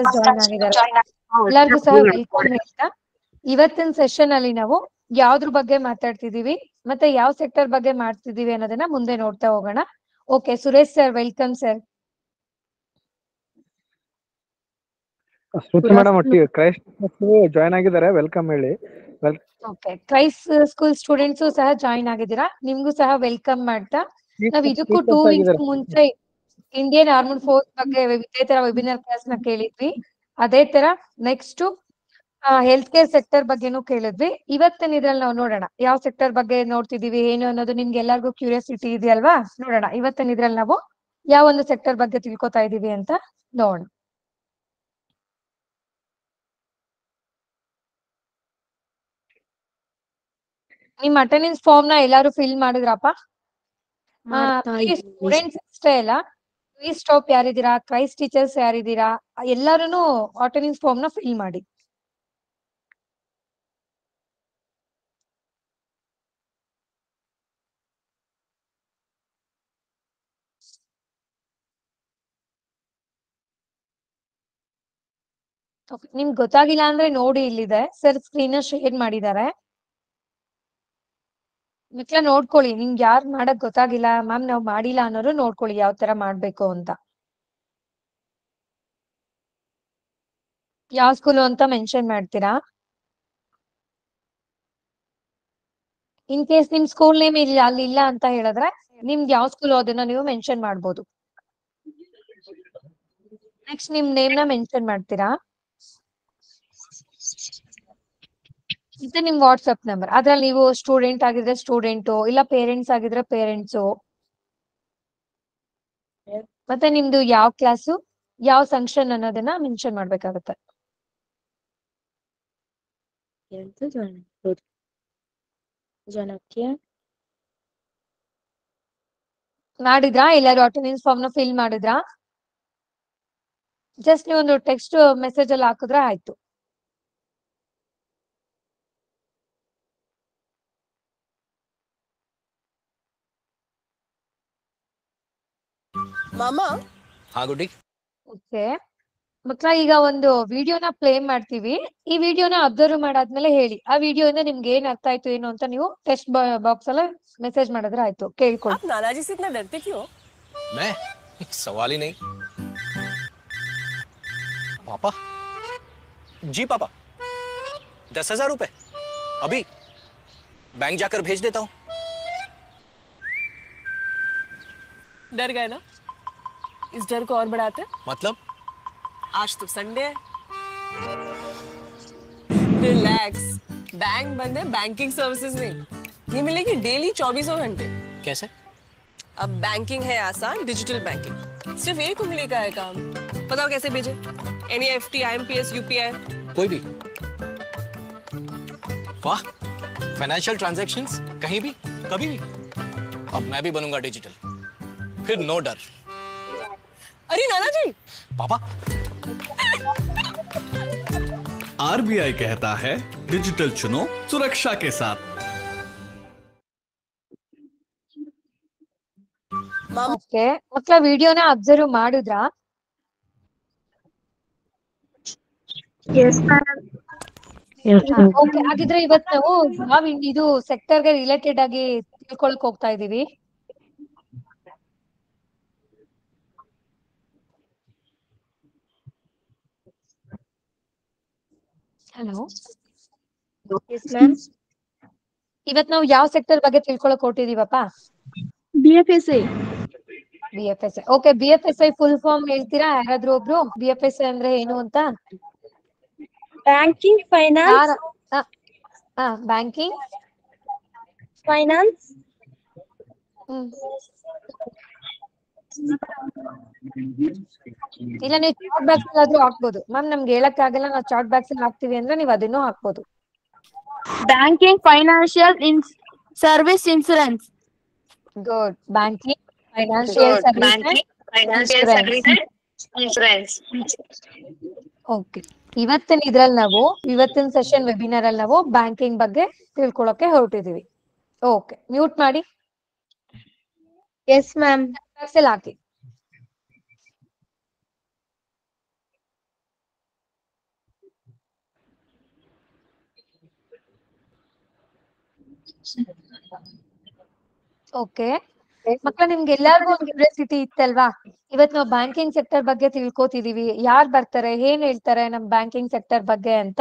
Teachers join ಆಗಿದ್ದಾರೆ. ಎಲ್ಲರಿಗೂ ಸಹ ವೆಲ್ಕಮ್ ಹೇಳ್ತಾ ಇವತ್ತಿನ ಸೆಷನ್ ಅಲ್ಲಿ ನಾವು ಯಾವ್ದ್ರ ಬಗ್ಗೆ ಮಾತಾಡ್ತಿದೀವಿ ಮತ್ತೆ ಯಾವ ಸೆಕ್ಟರ್ ಬಗ್ಗೆ ಮಾಡ್ತಿದೀವಿ ಅನ್ನೋದನ್ನ ಮುಂದೆ ನೋಡ್ತಾ ಹೋಗೋಣ. Okay, Suresh sir, welcome sir. Shruti madam Christ join ಆಗಿದ್ದಾರೆ, ವೆಲ್ಕಮ್ ಹೇಳಿ. ಓಕೆ, ಕ್ರೈಸ್ಟ್ ಸ್ಕೂಲ್ ಸ್ಟೂಡೆಂಟ್ಸ್ ಸಹ ಜಾಯಿನ್ ಆಗಿದ್ದೀರಾ, ನಿಮ್ಗೂ ಸಹ ವೆಲ್ಕಮ್ ಮಾಡ್ತಾ ನಾವ್ ಇದಕ್ಕೂ 2 ವೀಕ್ಸ್ ಮುಂಚೆ ಇಂಡಿಯನ್ ಆರ್ಮ್ಡ್ ಫೋರ್ಸ್ ಬಗ್ಗೆ ಇದೇ ತರ ವೆಬಿನಾರ್ ಕ್ಲಾಸ್ ನ ಕೇಳಿದ್ವಿ. ಅದೇ ತರ ನೆಕ್ಸ್ಟ್ ಹೆಲ್ತ್ ಕೇರ್ ಸೆಕ್ಟರ್ ಬಗ್ಗೆನೂ ಕೇಳಿದ್ವಿ. ಇವತ್ತಿನ ಇದ್ರಲ್ಲಿ ನಾವು ನೋಡೋಣ ಯಾವ ಸೆಕ್ಟರ್ ಬಗ್ಗೆ ನೋಡ್ತಿದೀವಿ ಏನು ಅನ್ನೋದು ನಿಮ್ಗೆ ಎಲ್ಲರಿಗೂ ಕ್ಯೂರಿಯಾಸಿಟಿ ಇದೆಯಲ್ವಾ. ನೋಡೋಣ ಇವತ್ತಿನ ಇದ್ರಲ್ಲಿ ನಾವು ಯಾವ ಒಂದು ಸೆಕ್ಟರ್ ಬಗ್ಗೆ ತಿಳ್ಕೊತಾ ಇದೀವಿ ಅಂತ ನೋಡೋಣ. ನಿಮ್ ಅಟೆಂಡೆನ್ಸ್ ಫಾರ್ಮ್ ನ ಎಲ್ಲಾರು ಫಿಲ್ ಮಾಡಿದ್ರಪ್ಪ? ಸ್ಟೂಡೆಂಟ್ಸ್ ಅಷ್ಟೇ ಅಲ್ಲ, ಕ್ರೈಸ್ಟ್ ಸ್ಟಾಪ್ ಯಾರಿದ್ದೀರಾ, ಕ್ರೈಸ್ಟ್ ಟೀಚರ್ಸ್ ಯಾರಿದ್ದೀರಾ, ಎಲ್ಲಾರು ಅಟೆಂಡೆನ್ಸ್ ಫಾರ್ಮ್ ನ ಫಿಲ್ ಮಾಡಿ. ನಿಮ್ಗೆ ಗೊತ್ತಾಗಿಲ್ಲ ಅಂದ್ರೆ ನೋಡಿ, ಇಲ್ಲಿದೆ ಸರ್, ಸ್ಕ್ರೀನ್ ಶೇರ್ ಮಾಡಿದ್ದಾರೆ. ಮಕ್ಳ ನೋಡ್ಕೊಳ್ಳಿ, ನಿಮ್ಗೆ ಯಾರು ಮಾಡಕ್ ಗೊತ್ತಾಗಿಲ್ಲ ಮ್ಯಾಮ್ ನಾವ್ ಮಾಡಿಲ್ಲ ಅನ್ನೋರು ನೋಡ್ಕೊಳ್ಳಿ ಯಾವ ತರ ಮಾಡ್ಬೇಕು ಅಂತ. ಯಾವ ಸ್ಕೂಲು ಅಂತ ಮೆನ್ಷನ್ ಮಾಡ್ತೀರಾ. ಇನ್ ಕೇಸ್ ನಿಮ್ ಸ್ಕೂಲ್ ನೇಮ್ ಇಲ್ಲ ಅಲ್ಲಿ ಇಲ್ಲ ಅಂತ ಹೇಳಿದ್ರೆ ನಿಮ್ಗೆ ಯಾವ ಸ್ಕೂಲ್ ಅದನ್ನ ನೀವು ಮೆನ್ಷನ್ ಮಾಡ್ಬೋದು. ನೆಕ್ಸ್ಟ್ ನಿಮ್ ನೇಮ್ ನ ಮೆನ್ಷನ್ ಮಾಡ್ತೀರಾ, ಮತ್ತೆ ನಿಮ್ ವಾಟ್ಸ್ಆಪ್ ನಂಬರ್. ಅದ್ರಲ್ಲಿ ನೀವು ಸ್ಟೂಡೆಂಟ್ ಆಗಿದ್ರೆ ಸ್ಟೂಡೆಂಟು, ಇಲ್ಲ ಪೇರೆಂಟ್ಸ್ ಆಗಿದ್ರೆ ಪೇರೆಂಟ್ಸು, ಮತ್ತೆ ನಿಮ್ದು ಯಾವ ಕ್ಲಾಸು ಯಾವ ಸೆಕ್ಷನ್ ಅನ್ನೋದನ್ನ ಮೆನ್ಷನ್ ಮಾಡ್ಬೇಕಾಗತ್ತೆ. ಮಾಡಿದ್ರಾ ಎಲ್ಲರೂ ಅಟೆಂಡೆನ್ಸ್ ಫಾರ್ಮ್ ನ ಫಿಲ್ ಮಾಡಿದ್ರಾ? ಜಸ್ಟ್ ನೀವು ಒಂದು ಟೆಕ್ಸ್ಟ್ ಮೆಸೇಜ್ ಅಲ್ಲಿ ಹಾಕಿದ್ರೆ ಆಯ್ತು. ಮಾಮಾ ಹಾ ಗುಡ್ಡಿ. ಓಕೆ ಮಕ್ಳ, ಈಗ ಒಂದು ವಿಡಿಯೋನ ಪ್ಲೇ ಮಾಡ್ತೀವಿ. ಈ ವಿಡಿಯೋನ ಅಬ್ಸರ್ವ್ ಮಾಡಾದ್ಮೇಲೆ ಹೇಳಿ ಆ ವಿಡಿಯೋಯಿಂದ ನಿಮ್ಗೆ ಏನ್ ಅರ್ಥ ಆಯ್ತು ಏನು ಅಂತ ನೀವು ಟೆಕ್ಸ್ಟ್ ಬಾಕ್ಸ್ ಅಲ್ಲ ಮೆಸೇಜ್ ಮಾಡಿದ್ರೆ ಆಯ್ತು. ಕೇಳ್ಕೊಳ್ಳಿ. आप नानाजी से इतना डरते क्यों? मैं सवाल ही नहीं। पापा जी पापा, 10,000 रुपए अभी बैंक जाकर भेज देता हूँ। डर गए ना? इस डर को और बढ़ाते मतलब आज तो संडे है, रिलैक्स। बैंक बंद है, बैंकिंग सर्विसेज नहीं, ये मिलेगी डेली 24 घंटे। कैसे? अब बैंकिंग है आसान, डिजिटल बैंकिंग। सिर्फ एक उंगली का है काम। बताओ कैसे भेजे? NEFT, IMPS, UPI, कोई भी। वाह, फाइनेंशियल ट्रांजैक्शंस कहीं भी कभी भी। अब मैं भी बनूंगा डिजिटल, फिर नो डर। अरे नाना जी, पापा। RBI कहता है डिजिटल चुनो सुरक्षा के साथ। ಓಕೆ ಮಕ್ಳ, ವಿಡಿಯೋನ ಅಬ್ಸರ್ವ್ ಮಾಡಿದ್ರಾ? ಓಕೆ, ಹಾಗಿದ್ರೆ ಇವತ್ತು ನಾವು ಯಾವ ಇದು ಸೆಕ್ಟರ್ಗೆ ರಿಲೇಟೆಡ್ ಆಗಿ ತಿಳ್ಕೊಳಕ್ ಹೋಗ್ತಾ ಇದೀವಿ. ಹಲೋ, ಇವತ್ ನಾವು ಯಾವ ಸೆಕ್ಟರ್ ಬಗ್ಗೆ ತಿಳ್ಕೊಳಕ್ ಹೊರಟಿದೀವಪ್ಪ? BFSI. BFSI. Okay, BFSI full form ಹೇಳ್ತೀರಾ ಯಾರಾದ್ರೂ ಒಬ್ರು? BFSI ಅಂದ್ರೆ ಏನು ಅಂತ? Banking finance. Banking finance. ಇಲ್ಲ, ನೀವು ಚಾಟ್ ಬಾಕ್ಸ್ ಆದ್ರೂ ಹಾಕ್ಬೋದು. ಮ್ಯಾಮ್ ನಮ್ಗೆ ಹೇಳಕ್ ಆಗಲ್ಲ, ನಾವು ಚಾಟ್ ಬಾಕ್ಸ್ ಅಲ್ಲಿ ಹಾಕ್ತಿವಿ ಅಂದ್ರೆ ನೀವು ಅದನ್ನು ಹಾಕ್ಬೋದು. Banking financial service insurance. Good. Banking financial service insurance. Okay, ಇವತ್ತಿನ ಸೆಷನ್ ವೆಬಿನಾರ್ ಅಲ್ಲಿ ನಾವು ಬ್ಯಾಂಕಿಂಗ್ ಬಗ್ಗೆ ತಿಳ್ಕೊಳಕ್ಕೆ ಹೊರಟಿದೀವಿ. ಓಕೆ, ಮ್ಯೂಟ್ ಮಾಡಿ. Yes ma'am. ಬಾಕ್ಸ್ ಅಲ್ಲಿ ಹಾಕಿ. ಓಕೆ ಮಕ್ಕಳ ನಿಮ್ಗೆ ಎಲ್ಲಾರ್ಗು ಒಂದು ಕ್ಯೂರಿಯಾಸಿಟಿ ಇತ್ತಲ್ವಾ? ಇವತ್ ನಾವು ಬ್ಯಾಂಕಿಂಗ್ ಸೆಕ್ಟರ್ ಬಗ್ಗೆ ತಿಳ್ಕೊತಿದೀವಿ. ಯಾರ್ ಬರ್ತಾರೆ, ಏನ್ ಹೇಳ್ತಾರೆ ನಮ್ ಬ್ಯಾಂಕಿಂಗ್ ಸೆಕ್ಟರ್ ಬಗ್ಗೆ ಅಂತ.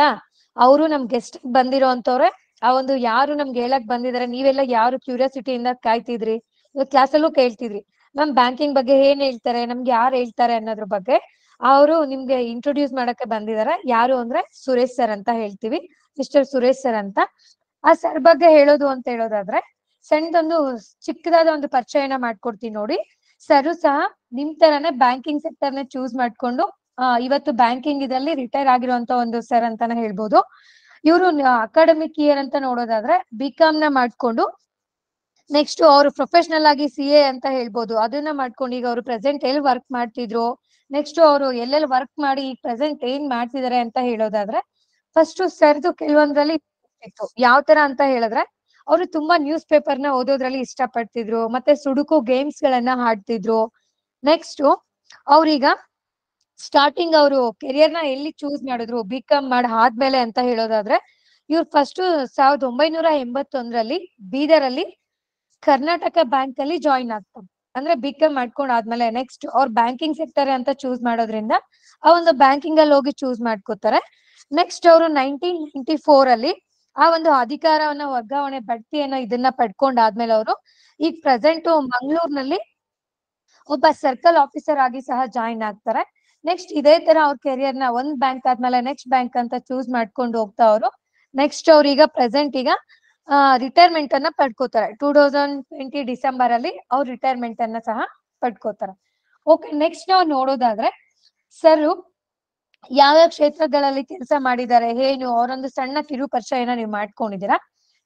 ಅವರು ನಮ್ ಗೆಸ್ಟ್ ಬಂದಿರೋಂತವ್ರೆ. ಆ ಒಂದು ಯಾರು ನಮ್ಗೆ ಹೇಳಕ್ ಬಂದಿದಾರೆ, ನೀವೆಲ್ಲ ಯಾರು ಕ್ಯೂರಿಯಾಸಿಟಿಯಿಂದ ಕಾಯ್ತಿದ್ರಿ, ಇವತ್ ಕ್ಲಾಸ್ ಅಲ್ಲೂ ಕೇಳ್ತಿದ್ರಿ ಮ್ಯಾಮ್ ಬ್ಯಾಂಕಿಂಗ್ ಬಗ್ಗೆ ಏನ್ ಹೇಳ್ತಾರೆ, ನಮ್ಗೆ ಯಾರು ಹೇಳ್ತಾರೆ ಅನ್ನೋದ್ರ ಬಗ್ಗೆ ಅವರು ನಿಮ್ಗೆ ಇಂಟ್ರೊಡ್ಯೂಸ್ ಮಾಡಕ್ಕೆ ಬಂದಿದ್ದಾರೆ. ಯಾರು ಅಂದ್ರೆ ಸುರೇಶ್ ಸರ್ ಅಂತ ಹೇಳ್ತೀವಿ, ಮಿಸ್ಟರ್ ಸುರೇಶ್ ಸರ್ ಅಂತ. ಆ ಸರ್ ಬಗ್ಗೆ ಹೇಳೋದು ಅಂತ ಹೇಳೋದಾದ್ರೆ ಸಣ್ಣದೊಂದು ಚಿಕ್ಕದಾದ ಒಂದು ಪರಿಚಯನ ಮಾಡ್ಕೊಡ್ತೀನಿ ನೋಡಿ. ಸರು ಸಹ ನಿಮ್ ತರಾನೇ ಬ್ಯಾಂಕಿಂಗ್ ಸೆಕ್ಟರ್ ನ ಚೂಸ್ ಮಾಡ್ಕೊಂಡು ಇವತ್ತು ಬ್ಯಾಂಕಿಂಗ್ ಇದರಲ್ಲಿ ರಿಟೈರ್ ಆಗಿರುವಂತ ಒಂದು ಸರ್ ಅಂತಾನೆ ಹೇಳ್ಬೋದು. ಇವರು ಅಕಾಡೆಮಿಕ್ ಇಯರ್ ಅಂತ ನೋಡೋದಾದ್ರೆ ಬಿಕಾಮ್ ನ ಮಾಡ್ಕೊಂಡು ನೆಕ್ಸ್ಟ್ ಅವರು ಪ್ರೊಫೆಷನಲ್ ಆಗಿ CA ಅಂತ ಹೇಳ್ಬೋದು, ಅದನ್ನ ಮಾಡ್ಕೊಂಡು ಈಗ ಅವರು ಪ್ರೆಸೆಂಟ್ ಎಲ್ಲಿ ವರ್ಕ್ ಮಾಡ್ತಿದ್ರು, ನೆಕ್ಸ್ಟ್ ಅವರು ಎಲ್ಲೆಲ್ಲಿ ವರ್ಕ್ ಮಾಡಿ ಈಗ ಪ್ರೆಸೆಂಟ್ ಏನ್ ಮಾಡ್ತಿದಾರೆ ಅಂತ ಹೇಳೋದಾದ್ರೆ ಫಸ್ಟ್ ಸರ್ದು ಕೆಲವೊಂದ್ರಲ್ಲಿ ಇತ್ತು. ಯಾವ ತರ ಅಂತ ಹೇಳಿದ್ರೆ ಅವರು ತುಂಬಾ ನ್ಯೂಸ್ ಪೇಪರ್ ನ ಓದೋದ್ರಲ್ಲಿ ಇಷ್ಟ ಪಡ್ತಿದ್ರು, ಮತ್ತೆ ಸುಡುಕು ಗೇಮ್ಸ್ ಗಳನ್ನ ಆಡ್ತಿದ್ರು. ನೆಕ್ಸ್ಟ್ ಅವ್ರೀಗ ಸ್ಟಾರ್ಟಿಂಗ್ ಅವರು ಕೆರಿಯರ್ ನ ಎಲ್ಲಿ ಚೂಸ್ ಮಾಡಿದ್ರು ಬಿಕಾಮ್ ಆದ್ಮೇಲೆ ಅಂತ ಹೇಳೋದಾದ್ರೆ ಇವ್ರು ಫಸ್ಟ್ 1981ರಲ್ಲಿ ಬೀದರಲ್ಲಿ ಕರ್ನಾಟಕ ಬ್ಯಾಂಕ್ ಅಲ್ಲಿ ಜಾಯಿನ್ ಆಗ್ತಾರೆ. ಅಂದ್ರೆ ಬಿಕಾಮ್ ಮಾಡ್ಕೊಂಡ್ ಆದ್ಮೇಲೆ ನೆಕ್ಸ್ಟ್ ಅವ್ರ ಬ್ಯಾಂಕಿಂಗ್ ಸೆಕ್ಟರ್ ಅಂತ ಚೂಸ್ ಮಾಡೋದ್ರಿಂದ ಆ ಒಂದು ಬ್ಯಾಂಕಿಂಗ್ ಅಲ್ಲಿ ಹೋಗಿ ಚೂಸ್ ಮಾಡ್ಕೋತಾರೆ. ನೆಕ್ಸ್ಟ್ ಅವರು 1994ಅಲ್ಲಿ ಆ ಒಂದು ಅಧಿಕಾರವನ್ನ ವರ್ಗಾವಣೆ ಬಡ್ತಿಯನ್ನ ಇದನ್ನ ಪಡ್ಕೊಂಡಾದ್ಮೇಲೆ ಅವರು ಈಗ ಪ್ರೆಸೆಂಟ್ ಮಂಗಳೂರಿನಲ್ಲಿ ಒಬ್ಬ ಸರ್ಕಲ್ ಆಫೀಸರ್ ಆಗಿ ಸಹ ಜಾಯಿನ್ ಆಗ್ತಾರೆ. ನೆಕ್ಸ್ಟ್ ಇದೇ ತರ ಅವ್ರ ಕೆರಿಯರ್ ನ ಒಂದ್ ಬ್ಯಾಂಕ್ ಆದ್ಮೇಲೆ ನೆಕ್ಸ್ಟ್ ಬ್ಯಾಂಕ್ ಅಂತ ಚೂಸ್ ಮಾಡ್ಕೊಂಡು ಹೋಗ್ತಾ ಅವರು ನೆಕ್ಸ್ಟ್ ಅವ್ರೀಗ ಪ್ರೆಸೆಂಟ್ ಈಗ ರಿಟೈರ್ಮೆಂಟ್ ಅನ್ನ ಪಡ್ಕೋತಾರೆ. 2020 ಡಿಸೆಂಬರ್ ಅಲ್ಲಿ ಅವ್ರು ರಿಟೈರ್ಮೆಂಟ್ ಅನ್ನ ಸಹ ಪಡ್ಕೋತಾರೆ. ಓಕೆ, ನೆಕ್ಸ್ಟ್ ನಾವು ನೋಡೋದಾದ್ರೆ ಸರ್ ಯಾವ್ಯಾವ ಕ್ಷೇತ್ರಗಳಲ್ಲಿ ಕೆಲಸ ಮಾಡಿದ್ದಾರೆ ಏನು ಅವರೊಂದು ಸಣ್ಣ ಕಿರು ಪರಿಚಯನ ನೀವು ಮಾಡ್ಕೊಂಡಿದ್ದೀರಾ.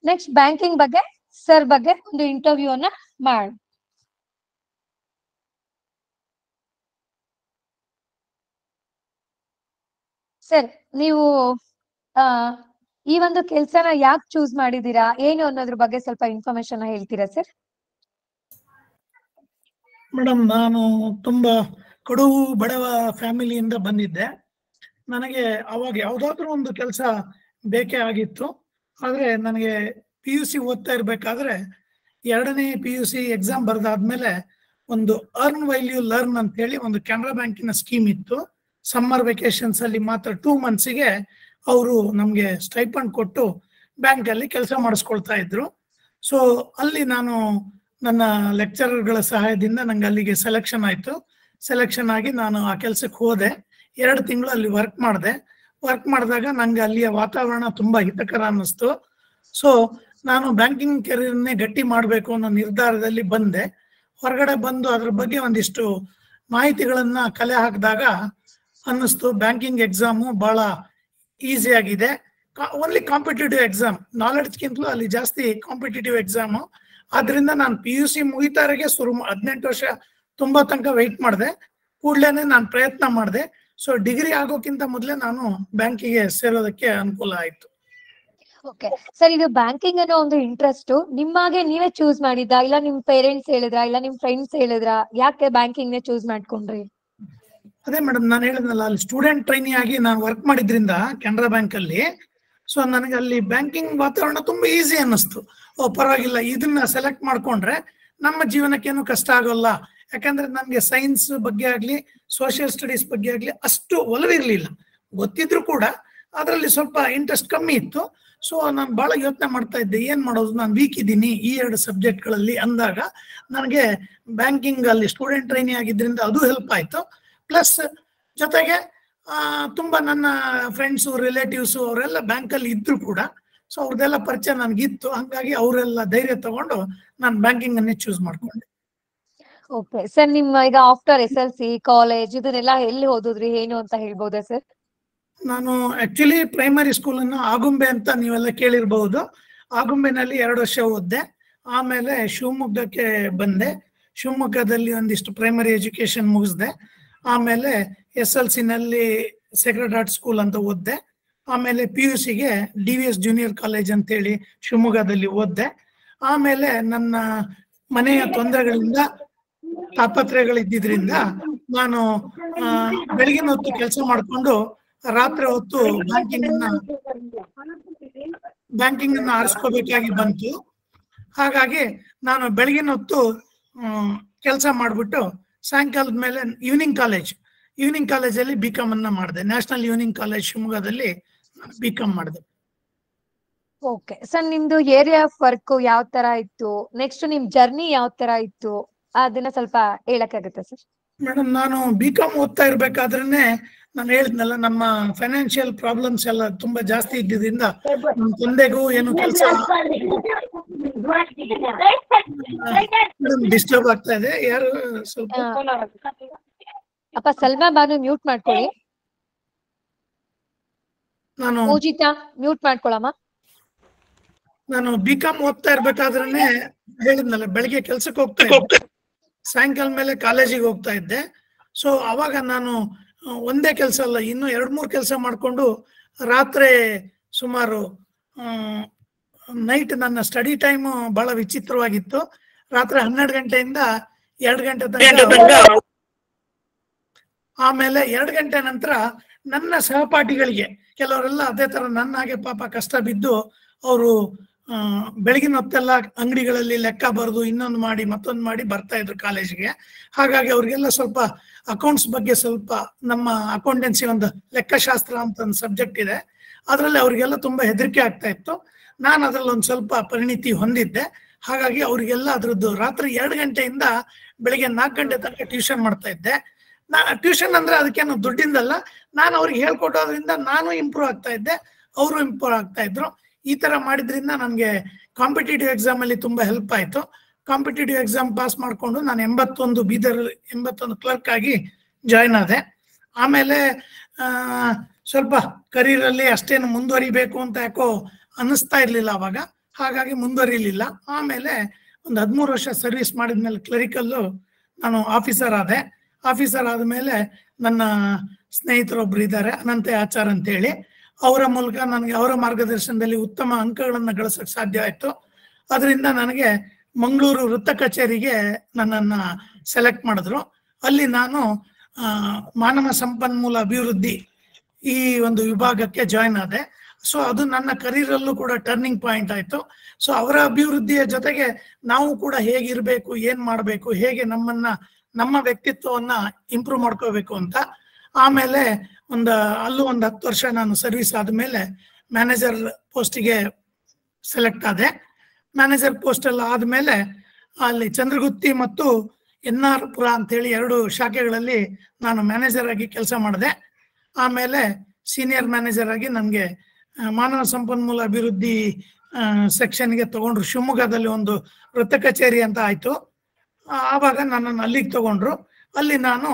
ನೆಕ್ಸ್ಟ್ ಬ್ಯಾಂಕಿಂಗ್ ಬಗ್ಗೆ ಸರ್ ಬಗ್ಗೆ ಒಂದು ಇಂಟರ್ವ್ಯೂ ಅನ್ನ ಮಾಡಿ. ಸರ್ ನೀವು ಈ ಒಂದು ಕೆಲ್ಸನ ಯಾಕೆ ಚೂಸ್ ಮಾಡಿದೀರಾ, ಏನು ಅನ್ನೋದ್ರ ಬಗ್ಗೆ ಸ್ವಲ್ಪ ಇನ್ಫಾರ್ಮೇಶನ್ ಹೇಳ್ತೀರಾ ಸರ್? ಮೇಡಮ್, ನಾನು ತುಂಬಾ ಕಡುವು ಬಡವ ಫ್ಯಾಮಿಲಿಯಿಂದ ಬಂದಿದ್ದೆ. ನನಗೆ ಅವಾಗ ಯಾವ್ದಾದ್ರು ಒಂದು ಕೆಲಸ ಬೇಕೇ ಆಗಿತ್ತು. ಆದ್ರೆ ನನಗೆ PUC ಓದ್ತಾ ಇರ್ಬೇಕಾದ್ರೆ 2ನೇ PUC ಎಕ್ಸಾಮ್ ಬರ್ದಾದ್ಮೇಲೆ ಒಂದು ಅರ್ನ್ ವೈಲ್ ಯು ಲರ್ನ್ ಅಂತ ಹೇಳಿ ಒಂದು ಕೆನರಾ ಬ್ಯಾಂಕಿನ ಸ್ಕೀಮ್ ಇತ್ತು. ಸಮ್ಮರ್ ವೆಕೇಶನ್ಸ್ ಅಲ್ಲಿ ಮಾತ್ರ 2 ಮಂತ್ಸಿಗೆ ಅವರು ನಮ್ಗೆ ಸ್ಟೈಪಂಡ್ ಕೊಟ್ಟು ಬ್ಯಾಂಕ್ ಅಲ್ಲಿ ಕೆಲಸ ಮಾಡಿಸ್ಕೊಳ್ತಾ ಇದ್ರು. ಸೊ ಅಲ್ಲಿ ನಾನು ನನ್ನ ಲೆಕ್ಚರರ್ಗಳ ಸಹಾಯದಿಂದ ನಂಗೆ ಅಲ್ಲಿಗೆ ಸೆಲೆಕ್ಷನ್ ಆಯ್ತು. ಸೆಲೆಕ್ಷನ್ ಆಗಿ ನಾನು ಆ ಕೆಲ್ಸಕ್ಕೆ ಹೋದೆ. 2 ತಿಂಗಳು ಅಲ್ಲಿ ವರ್ಕ್ ಮಾಡಿದೆ. ವರ್ಕ್ ಮಾಡಿದಾಗ ನಂಗೆ ಅಲ್ಲಿಯ ವಾತಾವರಣ ತುಂಬಾ ಹಿತಕರ ಅನ್ನಿಸ್ತು. ಸೊ ನಾನು ಬ್ಯಾಂಕಿಂಗ್ ಕೆರಿಯರ್ನೇ ಗಟ್ಟಿ ಮಾಡಬೇಕು ಅನ್ನೋ ನಿರ್ಧಾರದಲ್ಲಿ ಬಂದೆ. ಹೊರಗಡೆ ಬಂದು ಅದ್ರ ಬಗ್ಗೆ ಒಂದಿಷ್ಟು ಮಾಹಿತಿಗಳನ್ನ ಕಲೆ ಹಾಕಿದಾಗ ಅನ್ನಿಸ್ತು ಬ್ಯಾಂಕಿಂಗ್ ಎಕ್ಸಾಮು ಬಹಳ ಈಸಿ ಆಗಿದೆ. ಓನ್ಲಿ ಕಾಂಪಿಟೇಟಿವ್ ಎಕ್ಸಾಮ್, ನಾಲೆಡ್ಜ್ಗಿಂತಲೂ ಅಲ್ಲಿ ಜಾಸ್ತಿ ಕಾಂಪಿಟೇಟಿವ್ ಎಕ್ಸಾಮು. ಆದ್ರಿಂದ ನಾನು PUC ಮುಗಿತಾರೆಗೆ 18 ವರ್ಷ ತುಂಬಾ ತನಕ ವೆಯ್ಟ್ ಮಾಡಿದೆ. ಕೂಡ್ಲೇನೆ ನಾನು ಪ್ರಯತ್ನ ಮಾಡಿದೆ. ಸೊ ಡಿಗ್ರಿ ಆಗೋಕ್ಕಿಂತ ಮೊದಲೇ ನಾನು ಬ್ಯಾಂಕಿಗೆ ಸೇರೋದಕ್ಕೆ ಅನುಕೂಲ ಆಯ್ತು. ಓಕೆ ಸರ್, ಇದು ಬ್ಯಾಂಕಿಂಗ್ ಅನ್ನೋ ಒಂದು ಇಂಟ್ರೆಸ್ಟ್ ನಿಮ್ಮಾಗೆ ನೀವೇ ಚೂಸ್ ಮಾಡಿದ್ದ, ಇಲ್ಲ ನಿಮ್ ಪೇರೆಂಟ್ಸ್ ಹೇಳಿದ್ರಾ, ಇಲ್ಲ ನಿಮ್ ಫ್ರೆಂಡ್ಸ್ ಹೇಳಿದ್ರಾ, ಯಾಕೆ ಬ್ಯಾಂಕಿಂಗ್ ನೇ ಚೂಸ್ ಮಾಡ್ಕೊಂಡ್ರಿ? ಅದೇ ಮೇಡಮ್, ನಾನು ಹೇಳಿದ್ನಲ್ಲ, ಅಲ್ಲಿ ಸ್ಟೂಡೆಂಟ್ ಟ್ರೈನಿ ಆಗಿ ನಾನು ವರ್ಕ್ ಮಾಡಿದ್ರಿಂದ ಕೆನರಾ ಬ್ಯಾಂಕ್ ಅಲ್ಲಿ, ಸೊ ನನಗೆ ಅಲ್ಲಿ ಬ್ಯಾಂಕಿಂಗ್ ವಾತಾವರಣ ತುಂಬಾ ಈಸಿ ಅನ್ನಿಸ್ತು. ಪರವಾಗಿಲ್ಲ, ಇದನ್ನ ಸೆಲೆಕ್ಟ್ ಮಾಡ್ಕೊಂಡ್ರೆ ನಮ್ಮ ಜೀವನಕ್ಕೇನು ಕಷ್ಟ ಆಗೋಲ್ಲ. ಯಾಕಂದ್ರೆ ನನ್ಗೆ ಸೈನ್ಸ್ ಬಗ್ಗೆ ಆಗ್ಲಿ ಸೋಷಿಯಲ್ ಸ್ಟಡೀಸ್ ಬಗ್ಗೆ ಆಗ್ಲಿ ಅಷ್ಟು ಒಲವಿರ್ಲಿಲ್ಲ. ಗೊತ್ತಿದ್ರು ಕೂಡ ಅದರಲ್ಲಿ ಸ್ವಲ್ಪ ಇಂಟ್ರೆಸ್ಟ್ ಕಮ್ಮಿ ಇತ್ತು. ಸೊ ನಾನು ಬಹಳ ಯೋಚನೆ ಮಾಡ್ತಾ ಇದ್ದೆ, ಏನ್ ಮಾಡೋದು, ನಾನು ವೀಕ್ ಇದ್ದೀನಿ ಈ 2 ಸಬ್ಜೆಕ್ಟ್ಗಳಲ್ಲಿ ಅಂದಾಗ ನನಗೆ ಬ್ಯಾಂಕಿಂಗ್ ಅಲ್ಲಿ ಸ್ಟೂಡೆಂಟ್ ಟ್ರೈನಿ ಆಗಿದ್ರಿಂದ ಅದು ಹೆಲ್ಪ್ ಆಯ್ತು. ಪ್ಲಸ್ ಜೊತೆಗೆ ತುಂಬಾ ನನ್ನ ಫ್ರೆಂಡ್ಸು ರಿಲೇಟಿವ್ಸು ಅವರೆಲ್ಲ ಬ್ಯಾಂಕಲ್ಲಿ ಇದ್ರು ಕೂಡ, ಸೊ ಅವ್ರದ್ದೆಲ್ಲ ಪರಿಚಯ ನನಗಿತ್ತು. ಹಂಗಾಗಿ ಅವರೆಲ್ಲ ಧೈರ್ಯ ತಗೊಂಡು ನಾನು ಬ್ಯಾಂಕಿಂಗ್ ಅನ್ನೇ ಚೂಸ್ ಮಾಡ್ಕೊಂಡೆ. ಓಕೆ ಸರ್, ನಿಮ್ಮ ಈಗ ಆಫ್ಟರ್ SLC ಕಾಲೇಜ್ ಇದನ್ನೆಲ್ಲ ಎಲ್ಲಿ ಓದಿದ್ರಿ ಏನು ಅಂತ ಹೇಳ್ಬೋದಾ ಸರ್? ನಾನು ಆಕ್ಚುಲಿ ಪ್ರೈಮರಿ ಸ್ಕೂಲನ್ನು ಆಗುಂಬೆ ಅಂತ ನೀವೆಲ್ಲ ಕೇಳಿರ್ಬಹುದು. ಆಗುಂಬೆನಲ್ಲಿ 2 ವರ್ಷ ಓದಿದೆ. ಆಮೇಲೆ ಶಿವಮೊಗ್ಗಕ್ಕೆ ಬಂದೆ. ಶಿವಮೊಗ್ಗದಲ್ಲಿ ಒಂದಿಷ್ಟು ಪ್ರೈಮರಿ ಎಜುಕೇಶನ್ ಮುಗಿಸ್ದೆ. ಆಮೇಲೆ SLC ನಲ್ಲಿ ಸೇಕ್ರೆಡ್ ಹಾರ್ಟ್ ಸ್ಕೂಲ್ ಅಂತ ಓದಿದೆ. ಆಮೇಲೆ PUCಗೆ DVS ಜೂನಿಯರ್ ಕಾಲೇಜ್ ಅಂತೇಳಿ ಶಿವಮೊಗ್ಗದಲ್ಲಿ ಓದಿದೆ. ಆಮೇಲೆ ನನ್ನ ಮನೆಯ ತೊಂದರೆಗಳಿಂದ ತಾಪತ್ರಯಗಳಿದ್ದಿದ್ರಿಂದ ನಾನು ಬೆಳಗಿನ ಹೊತ್ತು ಕೆಲಸ ಮಾಡಿಕೊಂಡು ರಾತ್ರಿ ಹೊತ್ತು ಬ್ಯಾಂಕಿಂಗ್ ಅನ್ನು ಆರಿಸ್ಕೋಬೇಕಾಗಿ ಬಂತು. ಹಾಗಾಗಿ ನಾನು ಬೆಳಗಿನ ಹೊತ್ತು ಕೆಲಸ ಮಾಡಿಬಿಟ್ಟು ಸಾಯಂಕಾಲದ ಮೇಲೆ ಈವ್ನಿಂಗ್ ಕಾಲೇಜಲ್ಲಿ BCom ಅನ್ನ ಮಾಡಿದೆ. ನ್ಯಾಷನಲ್ ಈವ್ನಿಂಗ್ ಕಾಲೇಜ್ ಶಿವಮೊಗ್ಗದಲ್ಲಿ BCom ಮಾಡಿದೆ. ಓಕೆ ಸರ್, ನಿಮ್ದು ಏರಿಯಾ ಆಫ್ ವರ್ಕ್ ಯಾವ ತರ ಇತ್ತು, ನೆಕ್ಸ್ಟ್ ನಿಮ್ ಜರ್ನಿ ಯಾವ ತರ ಇತ್ತು, ಅದನ್ನ ಸ್ವಲ್ಪ ಹೇಳಕ್ಕಾಗತ್ತಾ ಸರ್? ಮೇಡಮ್, ನಾನು BCom ಓದ್ತಾ ಇರ್ಬೇಕಾದ್ರೇನೆ ನಾನು ಹೇಳಿದ್ನಲ್ಲ, ನಮ್ಮ ಫೈನಾನ್ಷಿಯಲ್ ಪ್ರಾಬ್ಲಮ್ಸ್ ಎಲ್ಲ ತುಂಬಾ ಜಾಸ್ತಿ ಇದ್ದಿದ್ರಿಂದ ನಮ್ಮ ತಂದೆಗೂ ಏನು ಕೆಲಸ ಡಿಸ್ಟರ್ಬ್ ಆಗ್ತಾ ಇದೆ. ಯಾರು ಸ್ವಲ್ಪ ಅಪ್ಪ ಸಲ್ಮಾ ಬಾನು ಮ್ಯೂಟ್ ಮಾಡ್ಕೊಳ್ಳಿ. ನಾನು ಪೂಜಿತಾ ಮ್ಯೂಟ್ ಮಾಡ್ಕೊಳಮ್ಮ. ನಾನು BCom ಓದ್ತಾ ಇರ್ಬೇಕಾದ್ರೇನೆ ಹೇಳಿದ್ನಲ್ಲ, ಬೆಳಿಗ್ಗೆ ಕೆಲ್ಸಕ್ಕೆ ಹೋಗ್ತಾ ಇದ್ದೆ, ಸಾಯಂಕಾಲ ಮೇಲೆ ಕಾಲೇಜಿಗೆ ಹೋಗ್ತಾ ಇದ್ದೆ. ಸೊ ಅವಾಗ ನಾನು ಒಂದೇ ಕೆಲಸ ಅಲ್ಲ, ಇನ್ನು 2-3 ಕೆಲಸ ಮಾಡಿಕೊಂಡು ರಾತ್ರಿ ಸುಮಾರು ನೈಟ್ ನನ್ನ ಸ್ಟಡಿ ಟೈಮ್ ಬಹಳ ವಿಚಿತ್ರವಾಗಿತ್ತು. ರಾತ್ರಿ 12 ಗಂಟೆಯಿಂದ 2 ಗಂಟೆ ತನಕ. ಆಮೇಲೆ 2 ಗಂಟೆ ನಂತರ ನನ್ನ ಸಹಪಾಠಿಗಳಿಗೆ ಕೆಲವರೆಲ್ಲ ಅದೇ ತರ ನನ್ನ ಹಾಗೆ ಪಾಪ ಕಷ್ಟ ಬಿದ್ದು ಅವರು ಬೆಳಗಿನ ಹೊತ್ತೆಲ್ಲ ಅಂಗಡಿಗಳಲ್ಲಿ ಲೆಕ್ಕ ಬರೆದು ಇನ್ನೊಂದು ಮಾಡಿ ಮತ್ತೊಂದು ಮಾಡಿ ಬರ್ತಾ ಇದ್ರು ಕಾಲೇಜಿಗೆ. ಹಾಗಾಗಿ ಅವ್ರಿಗೆಲ್ಲ ಸ್ವಲ್ಪ ಅಕೌಂಟ್ಸ್ ಬಗ್ಗೆ, ಸ್ವಲ್ಪ ನಮ್ಮ ಅಕೌಂಟೆನ್ಸಿ ಒಂದು ಲೆಕ್ಕಶಾಸ್ತ್ರ ಅಂತ ಒಂದು ಸಬ್ಜೆಕ್ಟ್ ಇದೆ, ಅದರಲ್ಲಿ ಅವ್ರಿಗೆಲ್ಲ ತುಂಬಾ ಹೆದರಿಕೆ ಆಗ್ತಾ ಇತ್ತು. ನಾನು ಅದ್ರಲ್ಲಿ ಒಂದು ಸ್ವಲ್ಪ ಪರಿಣಿತಿ ಹೊಂದಿದ್ದೆ. ಹಾಗಾಗಿ ಅವ್ರಿಗೆಲ್ಲ ಅದ್ರದ್ದು ರಾತ್ರಿ 2 ಗಂಟೆಯಿಂದ ಬೆಳಿಗ್ಗೆ 4 ಗಂಟೆ ತನಕ ಟ್ಯೂಷನ್ ಮಾಡ್ತಾ ಇದ್ದೆ. ಟ್ಯೂಷನ್ ಅಂದ್ರೆ ಅದಕ್ಕೇನು ದುಡ್ಡಿಂದಲ್ಲ, ನಾನು ಅವ್ರಿಗೆ ಹೇಳ್ಕೊಟ್ಟೋದ್ರಿಂದ ನಾನು ಇಂಪ್ರೂವ್ ಆಗ್ತಾ ಇದ್ದೆ, ಅವರು ಇಂಪ್ರೂವ್ ಆಗ್ತಾ ಇದ್ರು. ಈ ತರ ಮಾಡಿದ್ರಿಂದ ನನಗೆ ಕಾಂಪಿಟೇಟಿವ್ ಎಕ್ಸಾಮ್ ಅಲ್ಲಿ ತುಂಬಾ ಹೆಲ್ಪ್ ಆಯ್ತು. ಕಾಂಪಿಟೇಟಿವ್ ಎಕ್ಸಾಮ್ ಪಾಸ್ ಮಾಡ್ಕೊಂಡು ನಾನು 81 ಕ್ಲರ್ಕ್ ಆಗಿ ಜಾಯ್ನ್ ಆದೆ. ಆಮೇಲೆ ಸ್ವಲ್ಪ ಕರಿಯರ್ ಅಲ್ಲಿ ಅಷ್ಟೇನು ಮುಂದುವರಿಬೇಕು ಅಂತ ಯಾಕೋ ಅನ್ನಿಸ್ತಾ ಇರ್ಲಿಲ್ಲ ಅವಾಗ, ಹಾಗಾಗಿ ಮುಂದುವರಿಲಿಲ್ಲ. ಆಮೇಲೆ ಒಂದು 13 ವರ್ಷ ಸರ್ವಿಸ್ ಮಾಡಿದ್ಮೇಲೆ ಕ್ಲರಿಕಲ್ಲು ನಾನು ಆಫೀಸರ್ ಆದೆ. ಆಫೀಸರ್ ಆದಮೇಲೆ ನನ್ನ ಸ್ನೇಹಿತರೊಬ್ರು ಇದ್ದಾರೆ, ಅನಂತ ಆಚಾರ್ ಅಂತ ಹೇಳಿ, ಅವರ ಮೂಲಕ ನನಗೆ ಅವರ ಮಾರ್ಗದರ್ಶನದಲ್ಲಿ ಉತ್ತಮ ಅಂಕಗಳನ್ನು ಗಳಿಸಕ್ಕೆ ಸಾಧ್ಯ ಆಯ್ತು. ಅದರಿಂದ ನನಗೆ ಮಂಗಳೂರು ವೃತ್ತ ಕಚೇರಿಗೆ ನನ್ನನ್ನು ಸೆಲೆಕ್ಟ್ ಮಾಡಿದ್ರು. ಅಲ್ಲಿ ನಾನು ಮಾನವ ಸಂಪನ್ಮೂಲ ಅಭಿವೃದ್ಧಿ ಈ ಒಂದು ವಿಭಾಗಕ್ಕೆ ಜಾಯ್ನ್ ಆದೆ. ಸೊ ಅದು ನನ್ನ ಕರಿಯರಲ್ಲೂ ಕೂಡ ಟರ್ನಿಂಗ್ ಪಾಯಿಂಟ್ ಆಯ್ತು. ಸೊ ಅವರ ಅಭಿವೃದ್ಧಿಯ ಜೊತೆಗೆ ನಾವು ಕೂಡ ಹೇಗಿರ್ಬೇಕು, ಏನ್ ಮಾಡಬೇಕು, ಹೇಗೆ ನಮ್ಮ ವ್ಯಕ್ತಿತ್ವವನ್ನ ಇಂಪ್ರೂವ್ ಮಾಡ್ಕೋಬೇಕು ಅಂತ. ಆಮೇಲೆ ಅಲ್ಲೂ ಒಂದು 10 ವರ್ಷ ನಾನು ಸರ್ವಿಸ್ ಆದ್ಮೇಲೆ ಮ್ಯಾನೇಜರ್ ಪೋಸ್ಟಿಗೆ ಸೆಲೆಕ್ಟ್ ಆದೆ. ಮ್ಯಾನೇಜರ್ ಪೋಸ್ಟ್ ಎಲ್ಲ ಆದ್ಮೇಲೆ ಅಲ್ಲಿ ಚಂದ್ರಗುತ್ತಿ ಮತ್ತು NR ಪುರ ಅಂತೇಳಿ 2 ಶಾಖೆಗಳಲ್ಲಿ ನಾನು ಮ್ಯಾನೇಜರ್ ಆಗಿ ಕೆಲಸ ಮಾಡಿದೆ. ಆಮೇಲೆ ಸೀನಿಯರ್ ಮ್ಯಾನೇಜರ್ ಆಗಿ ನನಗೆ ಮಾನವ ಸಂಪನ್ಮೂಲ ಅಭಿವೃದ್ಧಿ ಸೆಕ್ಷನ್ಗೆ ತಗೊಂಡ್ರು. ಶಿವಮೊಗ್ಗದಲ್ಲಿ ಒಂದು ವೃತ್ತ ಕಚೇರಿ ಅಂತ ಆಯ್ತು. ಆವಾಗ ನನ್ನನ್ನು ಅಲ್ಲಿಗೆ ತಗೊಂಡ್ರು. ಅಲ್ಲಿ ನಾನು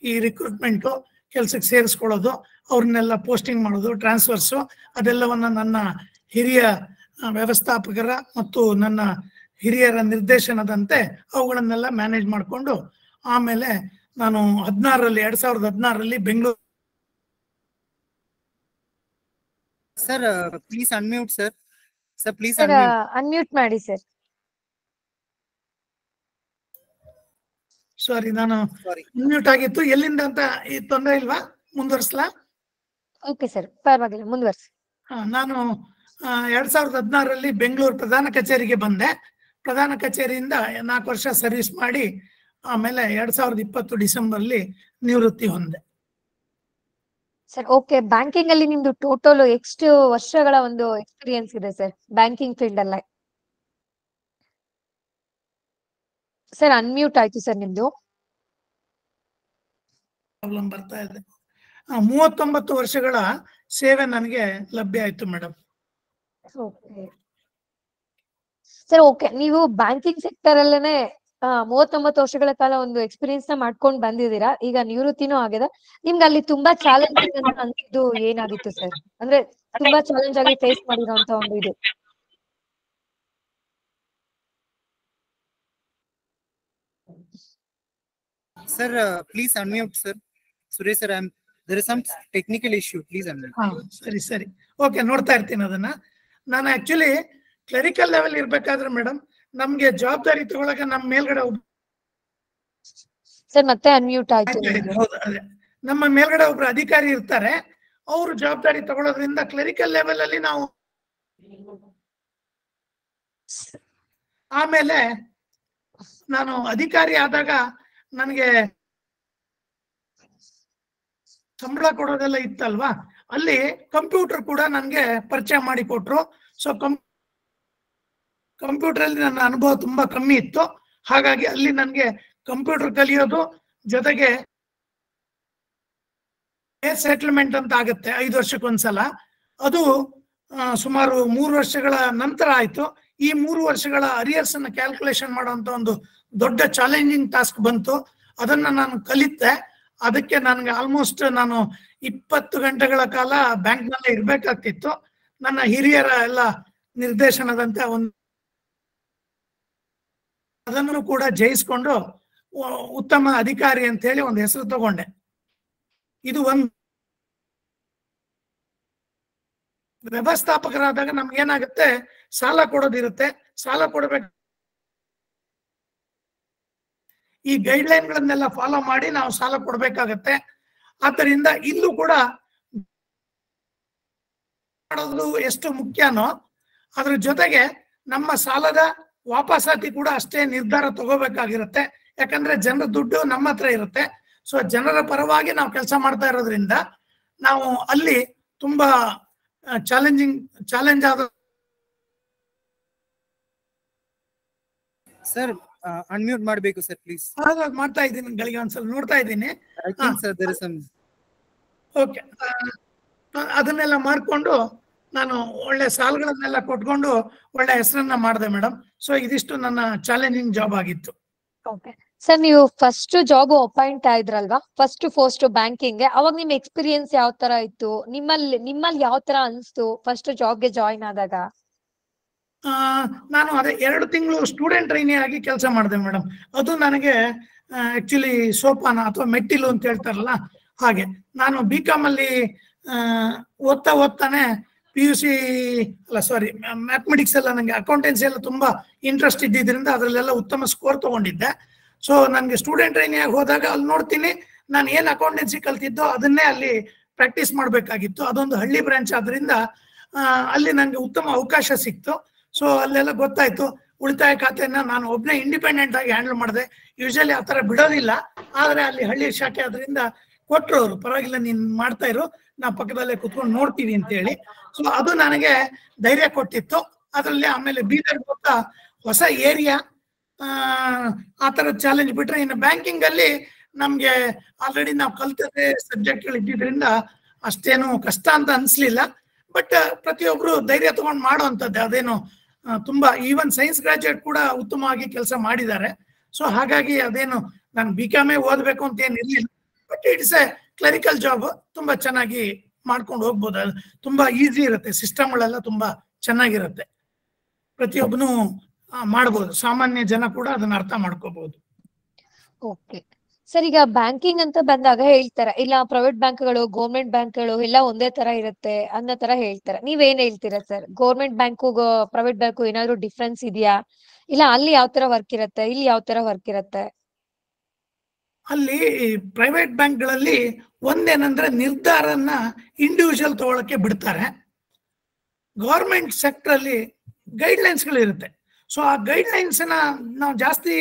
ಈ ರಿಕ್ರೂಟ್ಮೆಂಟು, ಕೆಲ್ಸಕ್ಕೆ ಸೇರಿಸ್ಕೊಳ್ಳೋದು, ಅವ್ರನ್ನೆಲ್ಲ ಪೋಸ್ಟಿಂಗ್ ಮಾಡೋದು, ಟ್ರಾನ್ಸ್ಫರ್ಸು, ಅದೆಲ್ಲವನ್ನ ನನ್ನ ಹಿರಿಯ ವ್ಯವಸ್ಥಾಪಕರ ಮತ್ತು ನನ್ನ ಹಿರಿಯರ ನಿರ್ದೇಶನದಂತೆ ಅವುಗಳನ್ನೆಲ್ಲ ಮ್ಯಾನೇಜ್ ಮಾಡಿಕೊಂಡು ಆಮೇಲೆ ನಾನು 2016ರಲ್ಲಿ Bengaluru. Sir please unmute sir. Sir please unmute ಮಾಡಿ ಸರ್. ಸಾರಿ, ನಾನು ಅನ್ಮ್ಯೂಟ್ ಆಗಿತ್ತು. ಎಲ್ಲಿಂದ ಅಂತ ತೊಂದರೆ ಇಲ್ವಾ? ಮುಂದುವರಿಸ್ಲಾ? ಓಕೆ ಸರ್, ಪರವಾಗಿಲ್ಲ, ಮುಂದುವರಿಸಿ. ನಾನು 2016ರಲ್ಲಿ ಬೆಂಗಳೂರು ಪ್ರಧಾನ ಕಚೇರಿಗೆ ಬಂದೆ. ಪ್ರಧಾನ ಕಚೇರಿಯಿಂದ 4 ವರ್ಷ ಸರ್ವಿಸ್ ಮಾಡಿ ಆಮೇಲೆ 2020 ಡಿಸೆಂಬರ್ಲಿ ನಿವೃತ್ತಿ ಹೊಂದೆ. ಸರ್, ಓಕೆ, ಬ್ಯಾಂಕಿಂಗ್ ಅಲ್ಲಿ ನಿಮ್ದು ಟೋಟಲ್ ಎಷ್ಟು ವರ್ಷಗಳ ಒಂದು ಎಕ್ಸ್ಪೀರಿಯನ್ಸ್ ಇದೆ ಸರ್ ಬ್ಯಾಂಕಿಂಗ್ ಫೀಲ್ಡ್ ಅಲ್ಲ? ಸರ್ ಅನ್ಮ್ಯೂಟ್ ಆಯ್ತು ಸರ್ ನಿಮ್ದು. ಪ್ರಾಬ್ಲಮ್ ಬರ್ತಾ ಇದೆ. 39 ವರ್ಷಗಳ ಸೇವೆ ನನಗೆ ಲಭ್ಯ ಆಯ್ತು ಮೇಡಮ್. ಸರ್ ಓಕೆ, ನೀವು ಬ್ಯಾಂಕಿಂಗ್ ಸೆಕ್ಟರ್ ಅಲ್ಲೇನೆ 39 ವರ್ಷಗಳ ಕಾಲ ಒಂದು ಎಕ್ಸ್ಪೀರಿಯನ್ಸ್ ನ ಮಾಡ್ಕೊಂಡು ಬಂದಿದ್ದೀರಾ. ಈಗ ನಿವೃತ್ತಿನೂ ಆಗಿದೆ. ನಿಮ್ಗೆ ಅಲ್ಲಿ ತುಂಬಾ ಚಾಲೆಂಜಿಂಗ್ ಅಂತ ಅನ್ಸಿದ್ದು ಏನಾಗಿತ್ತು ಸರ್? ಅಂದ್ರೆ ತುಂಬಾ ಚಾಲೆಂಜ್ ಆಗಿ ಫೇಸ್ ಮಾಡಿರೋಂತ ಒಂದು ಇದು. Sir, please unmute, sir. Suresh sir, there is some technical issue. Please unmute. ಸರಿ. ಓಕೆ, ನೋಡ್ತಾ ಇರ್ತೀನಿ ಅದನ್ನ. ನಾನು ಆಕ್ಚುಲಿ ಕ್ಲರಿಕಲ್ ಲೆವೆಲ್ ಇರ್ಬೇಕಾದ್ರೆ ಮೇಡಮ್, ನಮ್ಗೆ ಜವಾಬ್ದಾರಿ ತಗೊಳಕ ನಮ್ಮ ಮೇಲ್ಗಡೆ ಸರ್ ಮತ್ತೆ ಅನ್ಮ್ಯೂಟ್ ಆಯ್ತು. ಅದೇ ನಮ್ಮ ಮೇಲ್ಗಡೆ ಒಬ್ರು ಅಧಿಕಾರಿ ಇರ್ತಾರೆ. ಅವರು ಜವಾಬ್ದಾರಿ ತಗೊಳ್ಳೋದ್ರಿಂದ ಕ್ಲರಿಕಲ್ ಲೆವೆಲ್ ಅಲ್ಲಿ ನಾವು ಆಮೇಲೆ ನಾನು ಅಧಿಕಾರಿ ಆದಾಗ ನನಗೆ ಸಂಬಳ ಕೊಡೋದೆಲ್ಲ ಇತ್ತಲ್ವಾ, ಅಲ್ಲಿ ಕಂಪ್ಯೂಟರ್ ಕೂಡ ನನಗೆ ಪರಿಚಯ ಮಾಡಿ ಕೊಟ್ರು. ಸೊ ಕಂಪ್ಯೂಟರ್ ಅಲ್ಲಿ ನನ್ನ ಅನುಭವ ತುಂಬಾ ಕಮ್ಮಿ ಇತ್ತು. ಹಾಗಾಗಿ ಅಲ್ಲಿ ನನಗೆ ಕಂಪ್ಯೂಟರ್ ಕಲಿಯೋದು ಜೊತೆಗೆ ಸೆಟಲ್ಮೆಂಟ್ ಅಂತ ಆಗುತ್ತೆ 5 ವರ್ಷಕ್ಕೊಂದ್ಸಲ, ಅದು ಸುಮಾರು 3 ವರ್ಷಗಳ ನಂತರ ಆಯ್ತು. ಈ 3 ವರ್ಷಗಳ ಅರಿಯರ್ಸ್ ಅನ್ನ ಕ್ಯಾಲ್ಕುಲೇಷನ್ ಮಾಡುವಂತ ಒಂದು ದೊಡ್ಡ ಚಾಲೆಂಜಿಂಗ್ ಟಾಸ್ಕ್ ಬಂತು. ಅದನ್ನ ನಾನು ಕಲಿತೆ. ಅದಕ್ಕೆ ನನಗೆ ಆಲ್ಮೋಸ್ಟ್ ನಾನು 20 ಗಂಟೆಗಳ ಕಾಲ ಬ್ಯಾಂಕ್ ನಲ್ಲೇ ಇರ್ಬೇಕಾಗ್ತಿತ್ತು. ನನ್ನ ಹಿರಿಯರ ಎಲ್ಲ ನಿರ್ದೇಶನದಂತೆ ಅದನ್ನು ಕೂಡ ಜಯಿಸ್ಕೊಂಡು ಉತ್ತಮ ಅಧಿಕಾರಿ ಅಂತ ಹೇಳಿ ಒಂದು ಹೆಸರು ತಗೊಂಡೆ. ಇದು ಒಂದು ವ್ಯವಸ್ಥಾಪಕರಾದಾಗ ನಮ್ಗೇನಾಗುತ್ತೆ, ಸಾಲ ಕೊಡೋದಿರುತ್ತೆ. ಸಾಲ ಕೊಡಬೇಕು, ಈ ಗೈಡ್ ಲೈನ್ ಗಳನ್ನೆಲ್ಲ ಫಾಲೋ ಮಾಡಿ ನಾವು ಸಾಲ ಕೊಡ್ಬೇಕಾಗತ್ತೆ. ಆದ್ದರಿಂದ ಇಲ್ಲೂ ಕೂಡ ಮಾಡೋದು ಎಷ್ಟು ಮುಖ್ಯನೋ ಅದ್ರ ಜೊತೆಗೆ ನಮ್ಮ ಸಾಲದ ವಾಪಸಾತಿ ಕೂಡ ಅಷ್ಟೇ ನಿರ್ಧಾರ ತಗೋಬೇಕಾಗಿರುತ್ತೆ. ಯಾಕಂದ್ರೆ ಜನರ ದುಡ್ಡು ನಮ್ಮ ಹತ್ರ ಇರುತ್ತೆ. ಸೊ ಜನರ ಪರವಾಗಿ ನಾವು ಕೆಲಸ ಮಾಡ್ತಾ ಇರೋದ್ರಿಂದ ನಾವು ಅಲ್ಲಿ ತುಂಬಾ ಚಾಲೆಂಜ್ ಆದ. ಸರ್ ಅನ್ಮ್ಯೂಟ್ ಮಾಡಬೇಕು ಸರ್ ಪ್ಲೀಸ್. ಮಾಡ್ತಾ ಇದ್ದೀನಿ, ಗಳಿಗೆ ಒಂದ್ಸಲ ನೋಡ್ತಾ ಇದ್ದೀನಿ. ಓಕೆ, ಅದನ್ನೆಲ್ಲ ಮಾಡ್ಕೊಂಡು ನಾನು ಒಳ್ಳೆ ಸಾಲಗಳನ್ನೆಲ್ಲ ಕೊಟ್ಕೊಂಡು ಒಳ್ಳೆ ಹೆಸರನ್ನ ಮಾಡಿದೆ ಮೇಡಮ್. ಸೊ ಇದಿಷ್ಟು ನನ್ನ ಚಾಲೆಂಜಿಂಗ್ ಜಾಬ್ ಆಗಿತ್ತು. ಓಕೆ ಸರ್, ನೀವು ಫಸ್ಟ್ ಜಾಬ್ ಅಪಾಯಿಂಟ್ ಆಯ್ದ್ರಲ್ವಾ, ಫಸ್ಟ್ ಬ್ಯಾಂಕಿಂಗ್, ಅವಾಗ ನಿಮ್ ಎಕ್ಸ್ಪೀರಿಯನ್ಸ್ ಯಾವ ತರ ಇತ್ತು? ನಿಮ್ಮಲ್ಲಿ ಯಾವ ತರ ಅನ್ಸ್ತು ಫಸ್ಟ್ ಜಾಬ್ಗೆ ಜಾಯಿನ್ ಆದಾಗ? ನಾನು ಅದೇ 2 ತಿಂಗಳು ಸ್ಟೂಡೆಂಟ್ ಟ್ರೈನಿ ಆಗಿ ಕೆಲಸ ಮಾಡಿದೆ ಮೇಡಮ್. ಅದು ನನಗೆ ಆಕ್ಚುಲಿ ಸೋಪಾನ ಅಥವಾ ಮೆಟ್ಟಿಲು ಅಂತ ಹೇಳ್ತಾರಲ್ಲ ಹಾಗೆ. ನಾನು BCom ಅಲ್ಲಿ ಓದ್ತಾನೆ PUC ಮ್ಯಾಥಮೆಟಿಕ್ಸ್ ಎಲ್ಲ, ನನಗೆ ಅಕೌಂಟೆನ್ಸಿ ಎಲ್ಲ ತುಂಬಾ ಇಂಟ್ರೆಸ್ಟ್ ಇದ್ದಿದ್ರಿಂದ ಅದರಲ್ಲೆಲ್ಲ ಉತ್ತಮ ಸ್ಕೋರ್ ತಗೊಂಡಿದ್ದೆ. ಸೊ ನನಗೆ ಸ್ಟೂಡೆಂಟ್ ಟ್ರೈನಿ ಆಗಿ ಹೋದಾಗ ಅಲ್ಲಿ ನೋಡ್ತೀನಿ, ನಾನು ಏನ್ ಅಕೌಂಟೆನ್ಸಿ ಕಲ್ತಿದ್ದೋ ಅದನ್ನೇ ಅಲ್ಲಿ ಪ್ರಾಕ್ಟೀಸ್ ಮಾಡ್ಬೇಕಾಗಿತ್ತು. ಅದೊಂದು ಹಳ್ಳಿ ಬ್ರಾಂಚ್ ಆದ್ರಿಂದ ಅಲ್ಲಿ ನನಗೆ ಉತ್ತಮ ಅವಕಾಶ ಸಿಕ್ತು. ಸೊ ಅಲ್ಲೆಲ್ಲ ಗೊತ್ತಾಯ್ತು, ಉಳಿತಾಯ ಖಾತೆಯನ್ನ ನಾನು ಒಬ್ಬನೇ ಇಂಡಿಪೆಂಡೆಂಟ್ ಆಗಿ ಹ್ಯಾಂಡಲ್ ಮಾಡಿದೆ. ಯೂಶಲಿ ಆ ಥರ ಬಿಡೋದಿಲ್ಲ, ಆದ್ರೆ ಅಲ್ಲಿ ಹಳ್ಳಿ ಶಾಖೆ ಆದ್ರಿಂದ ಕೊಟ್ರು ಅವರು, ಪರವಾಗಿಲ್ಲ ನೀನ್ ಮಾಡ್ತಾ ಇರು, ನಾವು ಪಕ್ಕದಲ್ಲೇ ಕುತ್ಕೊಂಡು ನೋಡ್ತೀವಿ ಅಂತ ಹೇಳಿ. ಸೊ ಅದು ನನಗೆ ಧೈರ್ಯ ಕೊಟ್ಟಿತ್ತು. ಅದರಲ್ಲಿ ಆಮೇಲೆ ಬೀದರ್ ಗೊತ್ತಾ ಹೊಸ ಏರಿಯಾ, ಆ ಥರ ಚಾಲೆಂಜ್ ಬಿಟ್ರೆ. ಇನ್ನು ಬ್ಯಾಂಕಿಂಗ್ ಅಲ್ಲಿ ನಮ್ಗೆ ಆಲ್ರೆಡಿ ನಾವು ಕಲ್ತದೆ ಸಬ್ಜೆಕ್ಟ್ಗಳು ಇದ್ದಿದ್ರಿಂದ ಅಷ್ಟೇನು ಕಷ್ಟ ಅಂತ ಅನ್ಸ್ಲಿಲ್ಲ. ಬಟ್ ಪ್ರತಿಯೊಬ್ರು ಧೈರ್ಯ ತಗೊಂಡು ಮಾಡುವಂಥದ್ದು, ಅದೇನು ತುಂಬಾ ಈವನ್ ಸೈನ್ಸ್ ಗ್ರಾಜುಯೇಟ್ ಕೂಡ ಉತ್ತಮವಾಗಿ ಕೆಲಸ ಮಾಡಿದ್ದಾರೆ. ಸೊ ಹಾಗಾಗಿ ಅದೇನು ನಾನು BCom ಓದ್ಬೇಕು ಅಂತ ಏನು ಇರ್ಲಿಲ್ಲ. But it's A clerical job, ತುಂಬಾ ಚೆನ್ನಾಗಿ ಮಾಡ್ಕೊಂಡು ಹೋಗ್ಬೋದು. ಅದು ತುಂಬಾ ಈಸಿ ಇರುತ್ತೆ, ಸಿಸ್ಟಮ್ಗಳೆಲ್ಲ ತುಂಬಾ ಚೆನ್ನಾಗಿರುತ್ತೆ, ಪ್ರತಿಯೊಬ್ಬನು ಮಾಡ್ಬೋದು, ಸಾಮಾನ್ಯ ಜನ ಕೂಡ ಅದನ್ನ ಅರ್ಥ ಮಾಡ್ಕೋಬಹುದು. ಓಕೆ ಸರ್, ಈಗ ಬ್ಯಾಂಕಿಂಗ್ ಅಂತ ಬಂದಾಗ ಹೇಳ್ತಾರೆ, ಇಲ್ಲ ಪ್ರೈವೇಟ್ ಬ್ಯಾಂಕ್ಗಳು ಗೌರ್ಮೆಂಟ್ ಬ್ಯಾಂಕ್ಗಳು ಎಲ್ಲ ಒಂದೇ ತರ ಇರುತ್ತೆ ಅನ್ನೋ ತರ ಹೇಳ್ತಾರೆ. ನೀವೇನ್ ಹೇಳ್ತೀರಾ sir? Government bank private bank ಏನಾದ್ರು ಡಿಫ್ರೆನ್ಸ್ ಇದೆಯಾ? ಇಲ್ಲ ಅಲ್ಲಿ ಯಾವ ತರ ವರ್ಕ್ ಇರುತ್ತೆ, ಇಲ್ಲಿ ಯಾವ ತರ ವರ್ಕ್ ಇರುತ್ತೆ? ಅಲ್ಲಿ ಪ್ರೈವೇಟ್ ಬ್ಯಾಂಕ್ಗಳಲ್ಲಿ ಒಂದೇನಂದ್ರೆ ನಿರ್ಧಾರನ ಇಂಡಿವಿಜುವಲ್ ತಗೊಳಕ್ಕೆ ಬಿಡ್ತಾರೆ. ಗೌರ್ಮೆಂಟ್ ಸೆಕ್ಟರ್ ಅಲ್ಲಿ ಗೈಡ್ಲೈನ್ಸ್ಗಳು ಇರುತ್ತೆ. ಸೊ ಆ ಗೈಡ್ಲೈನ್ಸ್ ನಾವು ಜಾಸ್ತಿ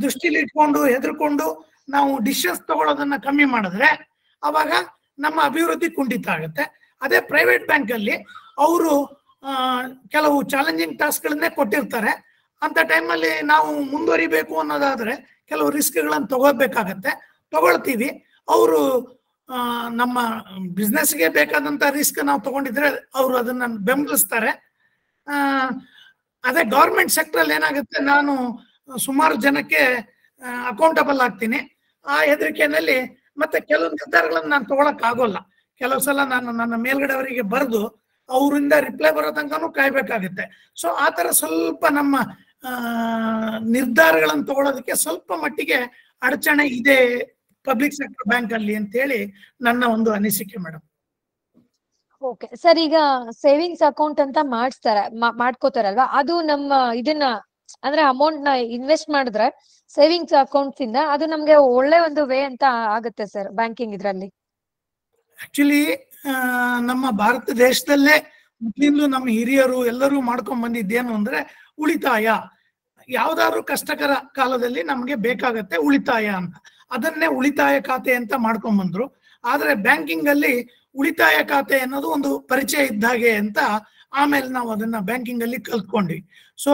ದೃಷ್ಟಿಲಿ ಇಟ್ಕೊಂಡು ಹೆದರ್ಕೊಂಡು ನಾವು ಡಿಸಿಷನ್ಸ್ ತಗೊಳ್ಳೋದನ್ನ ಕಮ್ಮಿ ಮಾಡಿದ್ರೆ ಅವಾಗ ನಮ್ಮ ಅಭಿವೃದ್ಧಿ ಕುಂಠಿತ ಆಗುತ್ತೆ. ಅದೇ ಪ್ರೈವೇಟ್ ಬ್ಯಾಂಕ್ ಅಲ್ಲಿ ಅವರು ಕೆಲವು ಚಾಲೆಂಜಿಂಗ್ ಟಾಸ್ಕ್ಗಳನ್ನೇ ಕೊಟ್ಟಿರ್ತಾರೆ. ಅಂತ ಟೈಮಲ್ಲಿ ನಾವು ಮುಂದುವರಿಬೇಕು ಅನ್ನೋದಾದ್ರೆ ಕೆಲವು ರಿಸ್ಕ್ಗಳನ್ನು ತಗೋಬೇಕಾಗತ್ತೆ, ತಗೊಳ್ತೀವಿ. ಅವರು ನಮ್ಮ ಬಿಸ್ನೆಸ್ಗೆ ಬೇಕಾದಂತ ರಿಸ್ಕ್ ನಾವು ತಗೊಂಡಿದ್ರೆ ಅವರು ಅದನ್ನ ಬೆಂಬಲಿಸ್ತಾರೆ. ಅದೇ ಗೌರ್ಮೆಂಟ್ ಸೆಕ್ಟರ್ ಅಲ್ಲಿ ಏನಾಗುತ್ತೆ, ನಾನು ಸುಮಾರು ಜನಕ್ಕೆ ಅಕೌಂಟಬಲ್ ಆಗ್ತೀನಿ. ಆ ಹೆದರಿಕೆಯಲ್ಲಿ ಮತ್ತೆ ಕೆಲವು ನಿರ್ಧಾರಗಳನ್ನು ನಾನು ತಗೊಳಕ್ ಆಗೋಲ್ಲ. ಕೆಲವು ಸಲ ನಾನು ನನ್ನ ಮೇಲ್ಗಡೆಯವರಿಗೆ ಬರೆದು ಅವರಿಂದ ರಿಪ್ಲೈ ಬರೋ ತನಕನೂ ಕಾಯ್ಬೇಕಾಗುತ್ತೆ. ಸೊ ಆ ತರ ಸ್ವಲ್ಪ ನಮ್ಮ ನಿರ್ಧಾರಗಳನ್ನು ತಗೊಳ್ಳೋದಕ್ಕೆ ಸ್ವಲ್ಪ ಮಟ್ಟಿಗೆ ಅಡಚಣೆ ಇದೆ ಪಬ್ಲಿಕ್ ಸೆಕ್ಟರ್ ಬ್ಯಾಂಕ್ ಅಲ್ಲಿ ಅಂತ ಹೇಳಿ ನನ್ನ ಒಂದು ಅನಿಸಿಕೆ ಮೇಡಮ್. ಓಕೆ ಸರ್, ಈಗ ಸೇವಿಂಗ್ಸ್ ಅಕೌಂಟ್ ಅಂತ ಮಾಡ್ಕೋತಾರಲ್ವಾ, ಅದು ನಮ್ಮ ಇದನ್ನ ಅಂದ್ರೆ ಅಮೌಂಟ್ ನ ಇನ್ವೆಸ್ಟ್ ಮಾಡಿದ್ರೆ ಸೇವಿಂಗ್ಸ್ ಅಕೌಂಟ್ಸ್ ಇಂದ ಅದು ನಮ್ಗೆ ಒಳ್ಳೆ ಒಂದು ವೇ ಅಂತ ಆಗುತ್ತೆ ಸರ್ ಬ್ಯಾಂಕಿಂಗ್ ಇದ್ರಲ್ಲಿ. ಆಕ್ಚುಲಿ ನಮ್ಮ ಭಾರತ ದೇಶದಲ್ಲೇ ಮೊದಲಿಂದಲೂ ನಮ್ಮ ಹಿರಿಯರು ಎಲ್ಲರೂ ಮಾಡ್ಕೊಂಡ್ ಬಂದಿದ್ದೇನು ಅಂದ್ರೆ ಉಳಿತಾಯ. ಯಾವ್ದಾದ್ರು ಕಷ್ಟಕರ ಕಾಲದಲ್ಲಿ ನಮ್ಗೆ ಬೇಕಾಗತ್ತೆ ಉಳಿತಾಯ ಅಂತ, ಅದನ್ನೇ ಉಳಿತಾಯ ಖಾತೆ ಅಂತ ಮಾಡ್ಕೊಂಡ್ಬಂದ್ರು. ಆದ್ರೆ ಬ್ಯಾಂಕಿಂಗ್ ಅಲ್ಲಿ ಉಳಿತಾಯ ಖಾತೆ ಅನ್ನೋದು ಒಂದು ಪರಿಚಯ ಇದ್ದಾಗೆ ಅಂತ ಆಮೇಲೆ ನಾವು ಅದನ್ನ ಬ್ಯಾಂಕಿಂಗ್ ಅಲ್ಲಿ ಕಲ್ತ್ಕೊಂಡ್ವಿ. ಸೊ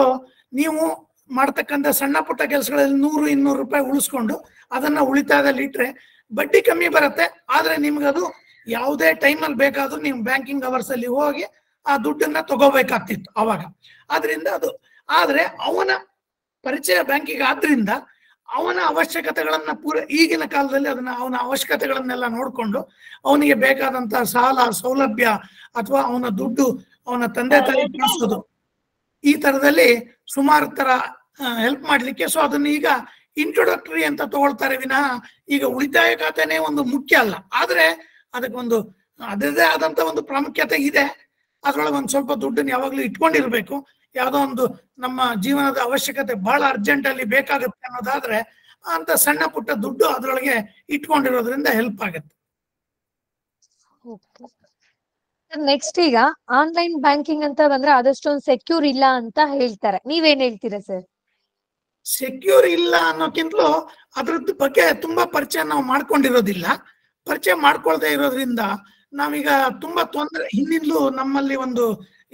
ನೀವು ಮಾಡ್ತಕ್ಕಂಥ ಸಣ್ಣ ಪುಟ್ಟ ಕೆಲಸಗಳಲ್ಲಿ 100-200 ರೂಪಾಯಿ ಉಳಿಸ್ಕೊಂಡು ಅದನ್ನ ಉಳಿತಾಯದಲ್ಲಿ ಇಟ್ರೆ ಬಡ್ಡಿ ಕಮ್ಮಿ ಬರುತ್ತೆ. ಆದ್ರೆ ನಿಮ್ಗದು ಯಾವುದೇ ಟೈಮಲ್ಲಿ ಬೇಕಾದ್ರೂ ನೀವು ಬ್ಯಾಂಕಿಂಗ್ ಅವರ್ಸ್ ಅಲ್ಲಿ ಹೋಗಿ ಆ ದುಡ್ಡನ್ನ ತಗೋಬೇಕಾಗ್ತಿತ್ತು ಅವಾಗ. ಆದ್ರಿಂದ ಅದು ಆದ್ರೆ ಅವನ ಪರಿಚಯ ಬ್ಯಾಂಕಿಗೆ ಆದ್ರಿಂದ ಅವನ ಅವಶ್ಯಕತೆಗಳನ್ನ ಈಗಿನ ಕಾಲದಲ್ಲಿ ಅದನ್ನ ಅವನ ಅವಶ್ಯಕತೆಗಳನ್ನೆಲ್ಲ ನೋಡ್ಕೊಂಡು ಅವನಿಗೆ ಬೇಕಾದಂತಹ ಸಾಲ ಸೌಲಭ್ಯ ಅಥವಾ ಅವನ ದುಡ್ಡು ಅವನ ತಂದೆ ತಾಯಿ ಕಳಿಸೋದು ಈ ತರದಲ್ಲಿ ಸುಮಾರು ತರ ಹೆಲ್ಪ್ ಮಾಡ್ಲಿಕ್ಕೆ. ಸೊ ಅದನ್ನ ಈಗ ಇಂಟ್ರೊಡಕ್ಟರಿ ಅಂತ ತಗೊಳ್ತಾರೆ ವಿನಃ ಈಗ ಉಳಿತಾಯ ಖಾತೆನೇ ಒಂದು ಮುಖ್ಯ ಅಲ್ಲ. ಆದ್ರೆ ಅದಕ್ಕೊಂದು ಅದರದೇ ಆದಂತ ಒಂದು ಪ್ರಾಮುಖ್ಯತೆ ಇದೆ. ಅದ್ರೊಳಗೆ ಒಂದ್ ಸ್ವಲ್ಪ ದುಡ್ಡನ್ನು ಯಾವಾಗ್ಲೂ ಇಟ್ಕೊಂಡಿರ್ಬೇಕು. ಯಾವ್ದೋ ಒಂದು ನಮ್ಮ ಜೀವನದ ಅವಶ್ಯಕತೆ ಬಹಳ ಅರ್ಜೆಂಟ್ ಅಲ್ಲಿ ಬೇಕಾಗುತ್ತೆ ಅನ್ನೋದಾದ್ರೆ ಅಂತ ಸಣ್ಣ ಪುಟ್ಟ ದುಡ್ಡು ಅದ್ರೊಳಗೆ ಇಟ್ಕೊಂಡಿರೋದ್ರಿಂದ ಹೆಲ್ಪ್ ಆಗುತ್ತೆ. ನೆಕ್ಸ್ಟ್ ಈಗ ಆನ್ಲೈನ್ ಬ್ಯಾಂಕಿಂಗ್ ಅಂತ ಬಂದ್ರೆ ಅದಷ್ಟೊಂದು ಸೆಕ್ಯೂರ್ ಇಲ್ಲ ಅಂತ ಹೇಳ್ತಾರೆ, ನೀವೇನ್ ಹೇಳ್ತೀರಾ ಸರ್? ಸೆಕ್ಯೂರ್ ಇಲ್ಲ ಅನ್ನೋಕ್ಕಿಂತಲೂ ಅದ್ರದ್ದು ಬಗ್ಗೆ ತುಂಬಾ ಪರಿಚಯ ನಾವು ಮಾಡ್ಕೊಂಡಿರೋದಿಲ್ಲ. ಪರಿಚಯ ಮಾಡ್ಕೊಳ್ದೇ ಇರೋದ್ರಿಂದ ನಾವೀಗ ತುಂಬಾ ತೊಂದರೆ ಹಿಂದಿಂದಲೂ ನಮ್ಮಲ್ಲಿ ಒಂದು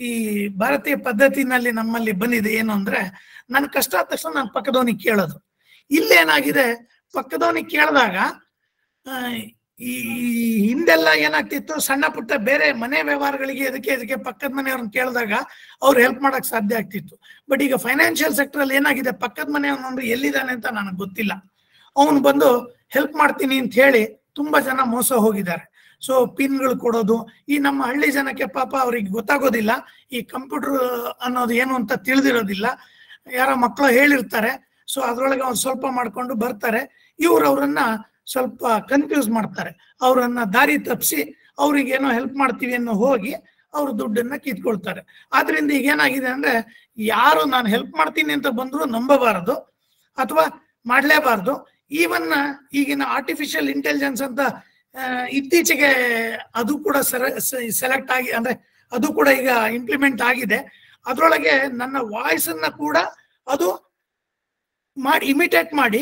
ಈ ಭಾರತೀಯ ಪದ್ಧತಿನಲ್ಲಿ ನಮ್ಮಲ್ಲಿ ಬಂದಿದೆ. ಏನು ಅಂದ್ರೆ ನನ್ ಕಷ್ಟ ಆದ ತಕ್ಷಣ ನಾನು ಪಕ್ಕದವನಿಗೆ ಕೇಳೋದು. ಇಲ್ಲೇನಾಗಿದೆ, ಪಕ್ಕದವನಿಗೆ ಕೇಳಿದಾಗ ಈ ಹಿಂದೆಲ್ಲ ಏನಾಗ್ತಿತ್ತು, ಸಣ್ಣ ಪುಟ್ಟ ಬೇರೆ ಮನೆ ವ್ಯವಹಾರಗಳಿಗೆ ಇದಕ್ಕೆ ಪಕ್ಕದ ಮನೆಯವ್ರನ್ನ ಕೇಳಿದಾಗ ಅವ್ರು ಹೆಲ್ಪ್ ಮಾಡಕ್ ಸಾಧ್ಯ ಆಗ್ತಿತ್ತು. ಬಟ್ ಈಗ ಫೈನಾನ್ಷಿಯಲ್ ಸೆಕ್ಟರ್ ಅಲ್ಲಿ ಏನಾಗಿದೆ, ಪಕ್ಕದ ಮನೆಯವನು ಎಲ್ಲಿದ್ದಾನೆ ಅಂತ ನನಗೆ ಗೊತ್ತಿಲ್ಲ, ಅವನು ಬಂದು ಹೆಲ್ಪ್ ಮಾಡ್ತೀನಿ ಅಂತ ಹೇಳಿ ತುಂಬಾ ಜನ ಮೋಸ ಹೋಗಿದ್ದಾರೆ. ಸೊ ಪಿನ್ಗಳು ಕೊಡೋದು, ಈ ನಮ್ಮ ಹಳ್ಳಿ ಜನಕ್ಕೆ ಪಾಪ ಅವ್ರಿಗೆ ಗೊತ್ತಾಗೋದಿಲ್ಲ, ಈ ಕಂಪ್ಯೂಟರ್ ಅನ್ನೋದು ಏನು ಅಂತ ತಿಳಿದಿರೋದಿಲ್ಲ. ಯಾರೋ ಮಕ್ಕಳು ಹೇಳಿರ್ತಾರೆ, ಸೊ ಅದ್ರೊಳಗೆ ಅವ್ರು ಸ್ವಲ್ಪ ಮಾಡ್ಕೊಂಡು ಬರ್ತಾರೆ. ಇವ್ರು ಅವ್ರನ್ನ ಸ್ವಲ್ಪ ಕನ್ಫ್ಯೂಸ್ ಮಾಡ್ತಾರೆ, ಅವರನ್ನ ದಾರಿ ತಪ್ಪಿಸಿ ಅವ್ರಿಗೇನೋ ಹೆಲ್ಪ್ ಮಾಡ್ತೀವಿ ಅನ್ನೋ ಹೋಗಿ ಅವ್ರ ದುಡ್ಡನ್ನ ಕಿತ್ಕೊಳ್ತಾರೆ. ಆದ್ರಿಂದ ಈಗ ಏನಾಗಿದೆ ಅಂದ್ರೆ, ಯಾರು ನಾನು ಹೆಲ್ಪ್ ಮಾಡ್ತೀನಿ ಅಂತ ಬಂದ್ರು ನಂಬಬಾರದು ಅಥವಾ ಮಾಡ್ಲೇಬಾರ್ದು. ಈವನ್ ಈಗಿನ ಆರ್ಟಿಫಿಷಿಯಲ್ ಇಂಟೆಲಿಜೆನ್ಸ್ ಅಂತ ಇತ್ತೀಚೆಗೆ ಅದು ಕೂಡ ಸೆಲೆಕ್ಟ್ ಆಗಿ, ಅಂದ್ರೆ ಅದು ಕೂಡ ಈಗ ಇಂಪ್ಲಿಮೆಂಟ್ ಆಗಿದೆ. ಅದ್ರೊಳಗೆ ನನ್ನ ವಾಯ್ಸ್ ಅನ್ನ ಕೂಡ ಅದು ಮಾಡಿ ಇಮಿಟೇಟ್ ಮಾಡಿ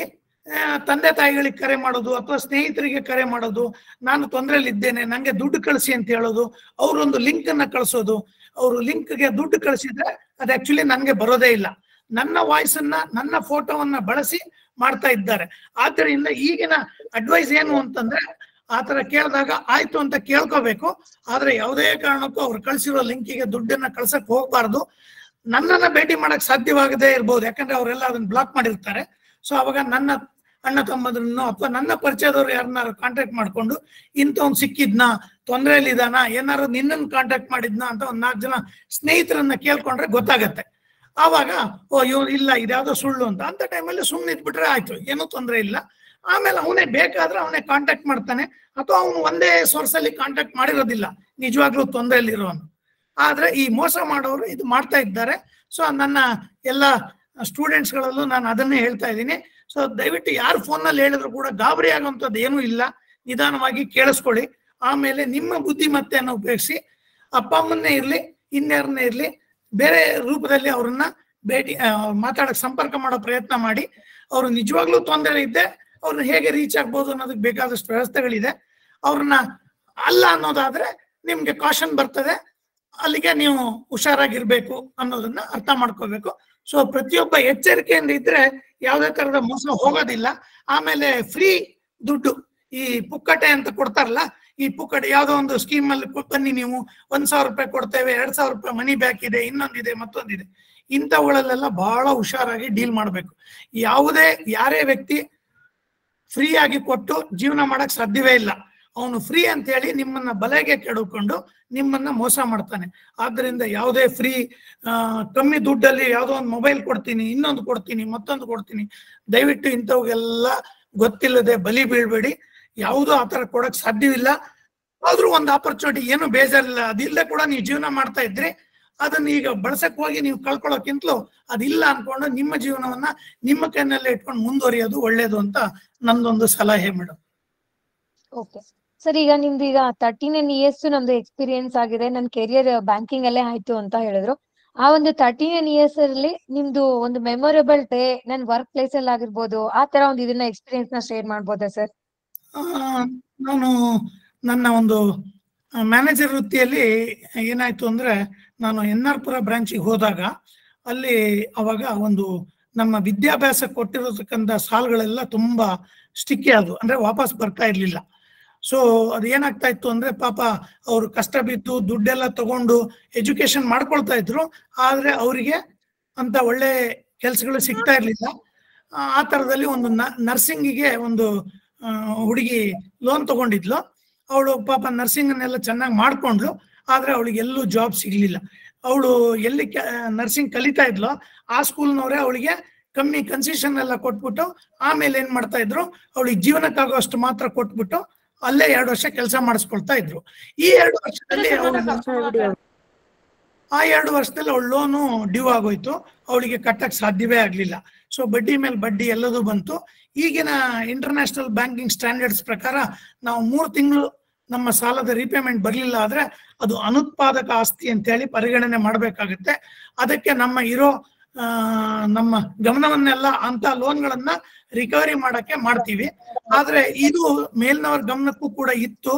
ತಂದೆ ತಾಯಿಗಳಿಗೆ ಕರೆ ಮಾಡೋದು ಅಥವಾ ಸ್ನೇಹಿತರಿಗೆ ಕರೆ ಮಾಡೋದು, ನಾನು ತೊಂದರೆಯಲ್ಲಿ ಇದ್ದೇನೆ ನಂಗೆ ದುಡ್ಡು ಕಳಿಸಿ ಅಂತ ಹೇಳೋದು, ಅವರೊಂದು ಲಿಂಕ್ ಅನ್ನ ಕಳಿಸೋದು. ಅವರು ಲಿಂಕ್ಗೆ ದುಡ್ಡು ಕಳಿಸಿದ್ರೆ ಅದು ಆಕ್ಚುಲಿ ನನ್ಗೆ ಬರೋದೇ ಇಲ್ಲ, ನನ್ನ ವಾಯ್ಸ್ ಅನ್ನ ನನ್ನ ಫೋಟೋವನ್ನ ಬಳಸಿ ಮಾಡ್ತಾ ಇದ್ದಾರೆ. ಆದ್ದರಿಂದ ಈಗಿನ ಅಡ್ವೈಸ್ ಏನು ಅಂತಂದ್ರೆ, ಆತರ ಕೇಳಿದಾಗ ಆಯ್ತು ಅಂತ ಕೇಳ್ಕೋಬೇಕು. ಆದ್ರೆ ಯಾವುದೇ ಕಾರಣಕ್ಕೂ ಅವ್ರು ಕಳ್ಸಿರೋ ಲಿಂಕಿಗೆ ದುಡ್ಡನ್ನ ಕಳ್ಸಕ್ ಹೋಗ್ಬಾರ್ದು. ನನ್ನನ್ನ ಭೇಟಿ ಮಾಡಕ್ ಸಾಧ್ಯವಾಗದೇ ಇರ್ಬೋದು, ಯಾಕಂದ್ರೆ ಅವರೆಲ್ಲ ಅದನ್ನ ಬ್ಲಾಕ್ ಮಾಡಿರ್ತಾರೆ. ಸೊ ಅವಾಗ ನನ್ನ ಅಣ್ಣ ತಮ್ಮದ್ರನ್ನು ಅಥವಾ ನನ್ನ ಪರಿಚಯದವ್ರು ಯಾರನ್ನಾರು ಕಾಂಟ್ಯಾಕ್ಟ್ ಮಾಡ್ಕೊಂಡು ಇಂಥವ್ನು ಸಿಕ್ಕಿದ್ನಾ, ತೊಂದರೆಯಲ್ಲಿ ಇದಾನ, ಏನಾರು ನಿನ್ನನ್ನು ಕಾಂಟ್ಯಾಕ್ಟ್ ಮಾಡಿದ್ನಾ ಅಂತ ಒಂದ್ 4 ಜನ ಸ್ನೇಹಿತರನ್ನ ಕೇಳ್ಕೊಂಡ್ರೆ ಗೊತ್ತಾಗತ್ತೆ. ಆವಾಗ ಇವ್ರು ಇಲ್ಲ ಇದ್ಯಾವುದೋ ಸುಳ್ಳು ಅಂತ ಟೈಮಲ್ಲಿ ಸುಮ್ಮನೆ ಇದ್ಬಿಟ್ರೆ ಆಯ್ತು, ಏನೂ ತೊಂದರೆ ಇಲ್ಲ. ಆಮೇಲೆ ಅವನೇ ಬೇಕಾದ್ರೆ ಅವನೇ ಕಾಂಟ್ಯಾಕ್ಟ್ ಮಾಡ್ತಾನೆ, ಅಥವಾ ಅವನು ಒಂದೇ ಸೋರ್ಸ್ ಅಲ್ಲಿ ಕಾಂಟ್ಯಾಕ್ಟ್ ಮಾಡಿರೋದಿಲ್ಲ ನಿಜವಾಗ್ಲೂ ತೊಂದರೆಯಲ್ಲಿ ಇರೋನು. ಆದ್ರೆ ಈ ಮೋಸ ಮಾಡೋರು ಇದು ಮಾಡ್ತಾ ಇದ್ದಾರೆ. ಸೊ ನನ್ನ ಎಲ್ಲ ಸ್ಟೂಡೆಂಟ್ಸ್ ಗಳಲ್ಲೂ ನಾನು ಅದನ್ನೇ ಹೇಳ್ತಾ ಇದ್ದೀನಿ. ಸೊ ದಯವಿಟ್ಟು ಯಾರು ಫೋನ್ನಲ್ಲಿ ಹೇಳಿದ್ರು ಕೂಡ ಗಾಬರಿ ಆಗುವಂಥದ್ದು ಏನೂ ಇಲ್ಲ, ನಿಧಾನವಾಗಿ ಕೇಳಿಸ್ಕೊಳ್ಳಿ. ಆಮೇಲೆ ನಿಮ್ಮ ಬುದ್ಧಿಮತ್ತೆಯನ್ನು ಉಪಯೋಗಿಸಿ ಅಪ್ಪ ಅಮ್ಮನ್ನೇ ಇರ್ಲಿ ಇನ್ಯಾರನ್ನೇ ಇರ್ಲಿ ಬೇರೆ ರೂಪದಲ್ಲಿ ಅವ್ರನ್ನ ಮಾತಾಡಕ್ ಸಂಪರ್ಕ ಮಾಡೋ ಪ್ರಯತ್ನ ಮಾಡಿ. ಅವ್ರು ನಿಜವಾಗ್ಲೂ ತೊಂದರೆ ಇದ್ದೆ ಅವ್ರನ್ನ ಹೇಗೆ ರೀಚ್ ಆಗ್ಬೋದು ಅನ್ನೋದಕ್ಕೆ ಬೇಕಾದಷ್ಟು ವ್ಯವಸ್ಥೆಗಳಿದೆ. ಅವ್ರನ್ನ ಅಲ್ಲ ಅನ್ನೋದಾದ್ರೆ ನಿಮ್ಗೆ ಕಾಷನ್ ಬರ್ತದೆ, ಅಲ್ಲಿಗೆ ನೀವು ಹುಷಾರಾಗಿರ್ಬೇಕು ಅನ್ನೋದನ್ನ ಅರ್ಥ ಮಾಡ್ಕೋಬೇಕು. ಸೊ ಪ್ರತಿಯೊಬ್ಬ ಎಚ್ಚರಿಕೆಯಿಂದ ಇದ್ರೆ ಯಾವುದೇ ತರದ ಮೋಸ ಹೋಗೋದಿಲ್ಲ. ಆಮೇಲೆ ಫ್ರೀ ದುಡ್ಡು, ಈ ಪುಕ್ಕಟೆ ಅಂತ ಕೊಡ್ತಾರಲ್ಲ, ಈ ಪುಕ್ಕಟೆ ಯಾವ್ದೋ ಒಂದು ಸ್ಕೀಮ್ ಅಲ್ಲಿ ಬನ್ನಿ ನೀವು 1,000 ರೂಪಾಯಿ ಕೊಡ್ತೇವೆ, 2,000 ರೂಪಾಯಿ ಮನಿ ಬ್ಯಾಕ್ ಇದೆ, ಇನ್ನೊಂದಿದೆ ಮತ್ತೊಂದಿದೆ, ಇಂಥವುಗಳಲ್ಲೆಲ್ಲ ಬಹಳ ಹುಷಾರಾಗಿ ಡೀಲ್ ಮಾಡ್ಬೇಕು. ಯಾರೇ ವ್ಯಕ್ತಿ ಫ್ರೀ ಆಗಿ ಕೊಟ್ಟು ಜೀವನ ಮಾಡಕ್ ಸಾಧ್ಯವೇ ಇಲ್ಲ. ಅವನು ಫ್ರೀ ಅಂತ ಹೇಳಿ ನಿಮ್ಮನ್ನ ಬಲೆಗೆ ಕೆಡುಕೊಂಡು ನಿಮ್ಮನ್ನ ಮೋಸ ಮಾಡ್ತಾನೆ. ಆದ್ರಿಂದ ಯಾವುದೇ ಫ್ರೀ ಕಮ್ಮಿ ದುಡ್ಡಲ್ಲಿ ಯಾವುದೋ ಒಂದು ಮೊಬೈಲ್ ಕೊಡ್ತೀನಿ, ಇನ್ನೊಂದು ಕೊಡ್ತೀನಿ, ಮತ್ತೊಂದು ಕೊಡ್ತೀನಿ, ದಯವಿಟ್ಟು ಇಂಥವ್ಗೆಲ್ಲ ಗೊತ್ತಿಲ್ಲದೆ ಬಲಿ ಬೀಳ್ಬೇಡಿ. ಯಾವುದೂ ಆತರ ಕೊಡಕ್ ಸಾಧ್ಯವಿಲ್ಲ. ಆದ್ರೂ ಒಂದು ಆಪರ್ಚುನಿಟಿ, ಏನು ಬೇಜಾರಿಲ್ಲ, ಅದಿಲ್ಲದೆ ಕೂಡ ನೀವು ಜೀವನ ಮಾಡ್ತಾ ಇದ್ರಿ, ಅದನ್ನ ಈಗ ಬಳಸಕ್ ಹೋಗಿ ನೀವು ಕಳ್ಕೊಳ್ಳೋಕ್ಕಿಂತಲೂ ಅದಿಲ್ಲ ಅನ್ಕೊಂಡು ನಿಮ್ಮ ಜೀವನವನ್ನ ನಿಮ್ಮ ಕೈನಲ್ಲೇ ಇಟ್ಕೊಂಡು ಮುಂದುವರಿಯೋದು ಒಳ್ಳೇದು ಅಂತ ನಂದೊಂದು ಸಲಹೆ ಮೇಡಮ್. ಓಕೆ ಸರ್, ಈಗ ನಿಮ್ದು ಈಗ 39 years ನಮ್ದು ಎಕ್ಸ್ಪೀರಿಯನ್ಸ್ ಆಗಿದೆ, ನನ್ನ ಕೆರಿಯರ್ ಬ್ಯಾಂಕಿಂಗ್ ಅಲ್ಲೇ ಆಯ್ತು ಅಂತ ಹೇಳಿದ್ರು. ಆ ಒಂದು 39 ಇಯರ್ಸ್ ಅಲ್ಲಿ ನಿಮ್ದು ಒಂದು ಮೆಮೊರೇಬಲ್ ಡೇ ನನ್ ವರ್ಕ್ ಪ್ಲೇಸ್ ಅಲ್ಲಿ ಆಗಿರ್ಬೋದು, ಆ ತರ ಒಂದು ಇದನ್ನ ಎಕ್ಸ್ಪೀರಿಯನ್ಸ್ ನ ಶೇರ್ ಮಾಡ್ಬೋದಾ ಸರ್? ನಾನು ನನ್ನ ಒಂದು ಮ್ಯಾನೇಜರ್ ವೃತ್ತಿಯಲ್ಲಿ ಏನಾಯ್ತು ಅಂದ್ರೆ, ನಾನು NR ಪುರ ಬ್ರಾಂಚಿಗೆ ಹೋದಾಗ ಅಲ್ಲಿ ಅವಾಗ ಒಂದು ನಮ್ಮ ವಿದ್ಯಾಭ್ಯಾಸ ಕೊಟ್ಟಿರತಕ್ಕಂಥ ಸಾಲುಗಳೆಲ್ಲ ತುಂಬಾ ಸ್ಟಿಕ್ಕಿ ಆದವು, ಅಂದ್ರೆ ವಾಪಸ್ ಬರ್ತಾ ಇರ್ಲಿಲ್ಲ. ಸೊ ಅದು ಏನಾಗ್ತಾ ಇತ್ತು ಅಂದ್ರೆ, ಪಾಪ ಅವ್ರು ಕಷ್ಟ ಬಿದ್ದು ದುಡ್ಡೆಲ್ಲ ತಗೊಂಡು ಎಜುಕೇಶನ್ ಮಾಡ್ಕೊಳ್ತಾ ಇದ್ರು, ಆದ್ರೆ ಅವರಿಗೆ ಅಂತ ಒಳ್ಳೆ ಕೆಲ್ಸಗಳು ಸಿಗ್ತಾ ಇರ್ಲಿಲ್ಲ. ಆ ತರದಲ್ಲಿ ಒಂದು ನರ್ಸಿಂಗಿಗೆ ಒಂದು ಹುಡುಗಿ ಲೋನ್ ತಗೊಂಡಿದ್ಲು. ಅವಳು ಪಾಪ ನರ್ಸಿಂಗ್ ಅನ್ನೆಲ್ಲ ಚೆನ್ನಾಗಿ ಮಾಡ್ಕೊಂಡ್ಲು, ಆದ್ರೆ ಅವಳಿಗೆ ಎಲ್ಲೂ ಜಾಬ್ ಸಿಗ್ಲಿಲ್ಲ. ಅವಳು ಎಲ್ಲಿ ನರ್ಸಿಂಗ್ ಕಲಿತಾ ಇದ್ಲೋ ಆ ಸ್ಕೂಲ್ನವರೇ ಅವಳಿಗೆ ಕಮ್ಮಿ ಕನ್ಸೆಷನ್ ಎಲ್ಲ ಕೊಟ್ಬಿಟ್ಟು, ಆಮೇಲೆ ಏನ್ ಮಾಡ್ತಾ ಇದ್ರು, ಅವಳಿಗೆ ಜೀವನಕ್ಕಾಗುವಷ್ಟು ಮಾತ್ರ ಕೊಟ್ಬಿಟ್ಟು ಅಲ್ಲೇ 2 ವರ್ಷ ಕೆಲಸ ಮಾಡಿಸ್ಕೊಳ್ತಾ ಇದ್ರು. ಈ 2 ವರ್ಷದಲ್ಲಿ ಅವಳ ಲೋನು ಡ್ಯೂ ಆಗೋಯ್ತು, ಅವಳಿಗೆ ಕಟ್ಟಕ್ ಸಾಧ್ಯವೇ ಆಗ್ಲಿಲ್ಲ. ಸೊ ಬಡ್ಡಿ ಮೇಲೆ ಬಡ್ಡಿ ಎಲ್ಲದೂ ಬಂತು. ಈಗಿನ ಇಂಟರ್ನ್ಯಾಷನಲ್ ಬ್ಯಾಂಕಿಂಗ್ ಸ್ಟ್ಯಾಂಡರ್ಡ್ಸ್ ಪ್ರಕಾರ ನಾವು 3 ತಿಂಗಳು ನಮ್ಮ ಸಾಲದ ರೀಪೇಮೆಂಟ್ ಬರ್ಲಿಲ್ಲ ಆದ್ರೆ ಅದು ಅನುತ್ಪಾದಕ ಆಸ್ತಿ ಅಂತ ಹೇಳಿ ಪರಿಗಣನೆ ಮಾಡ್ಬೇಕಾಗುತ್ತೆ. ಅದಕ್ಕೆ ನಮ್ಮ ಗಮನವನ್ನೆಲ್ಲ ಅಂತ ಲೋನ್ಗಳನ್ನ ರಿಕವರಿ ಮಾಡಕ್ಕೆ ಮಾಡ್ತೀವಿ. ಆದ್ರೆ ಇದು ಮೇಲ್ನವರ ಗಮನಕ್ಕೂ ಕೂಡ ಇತ್ತು.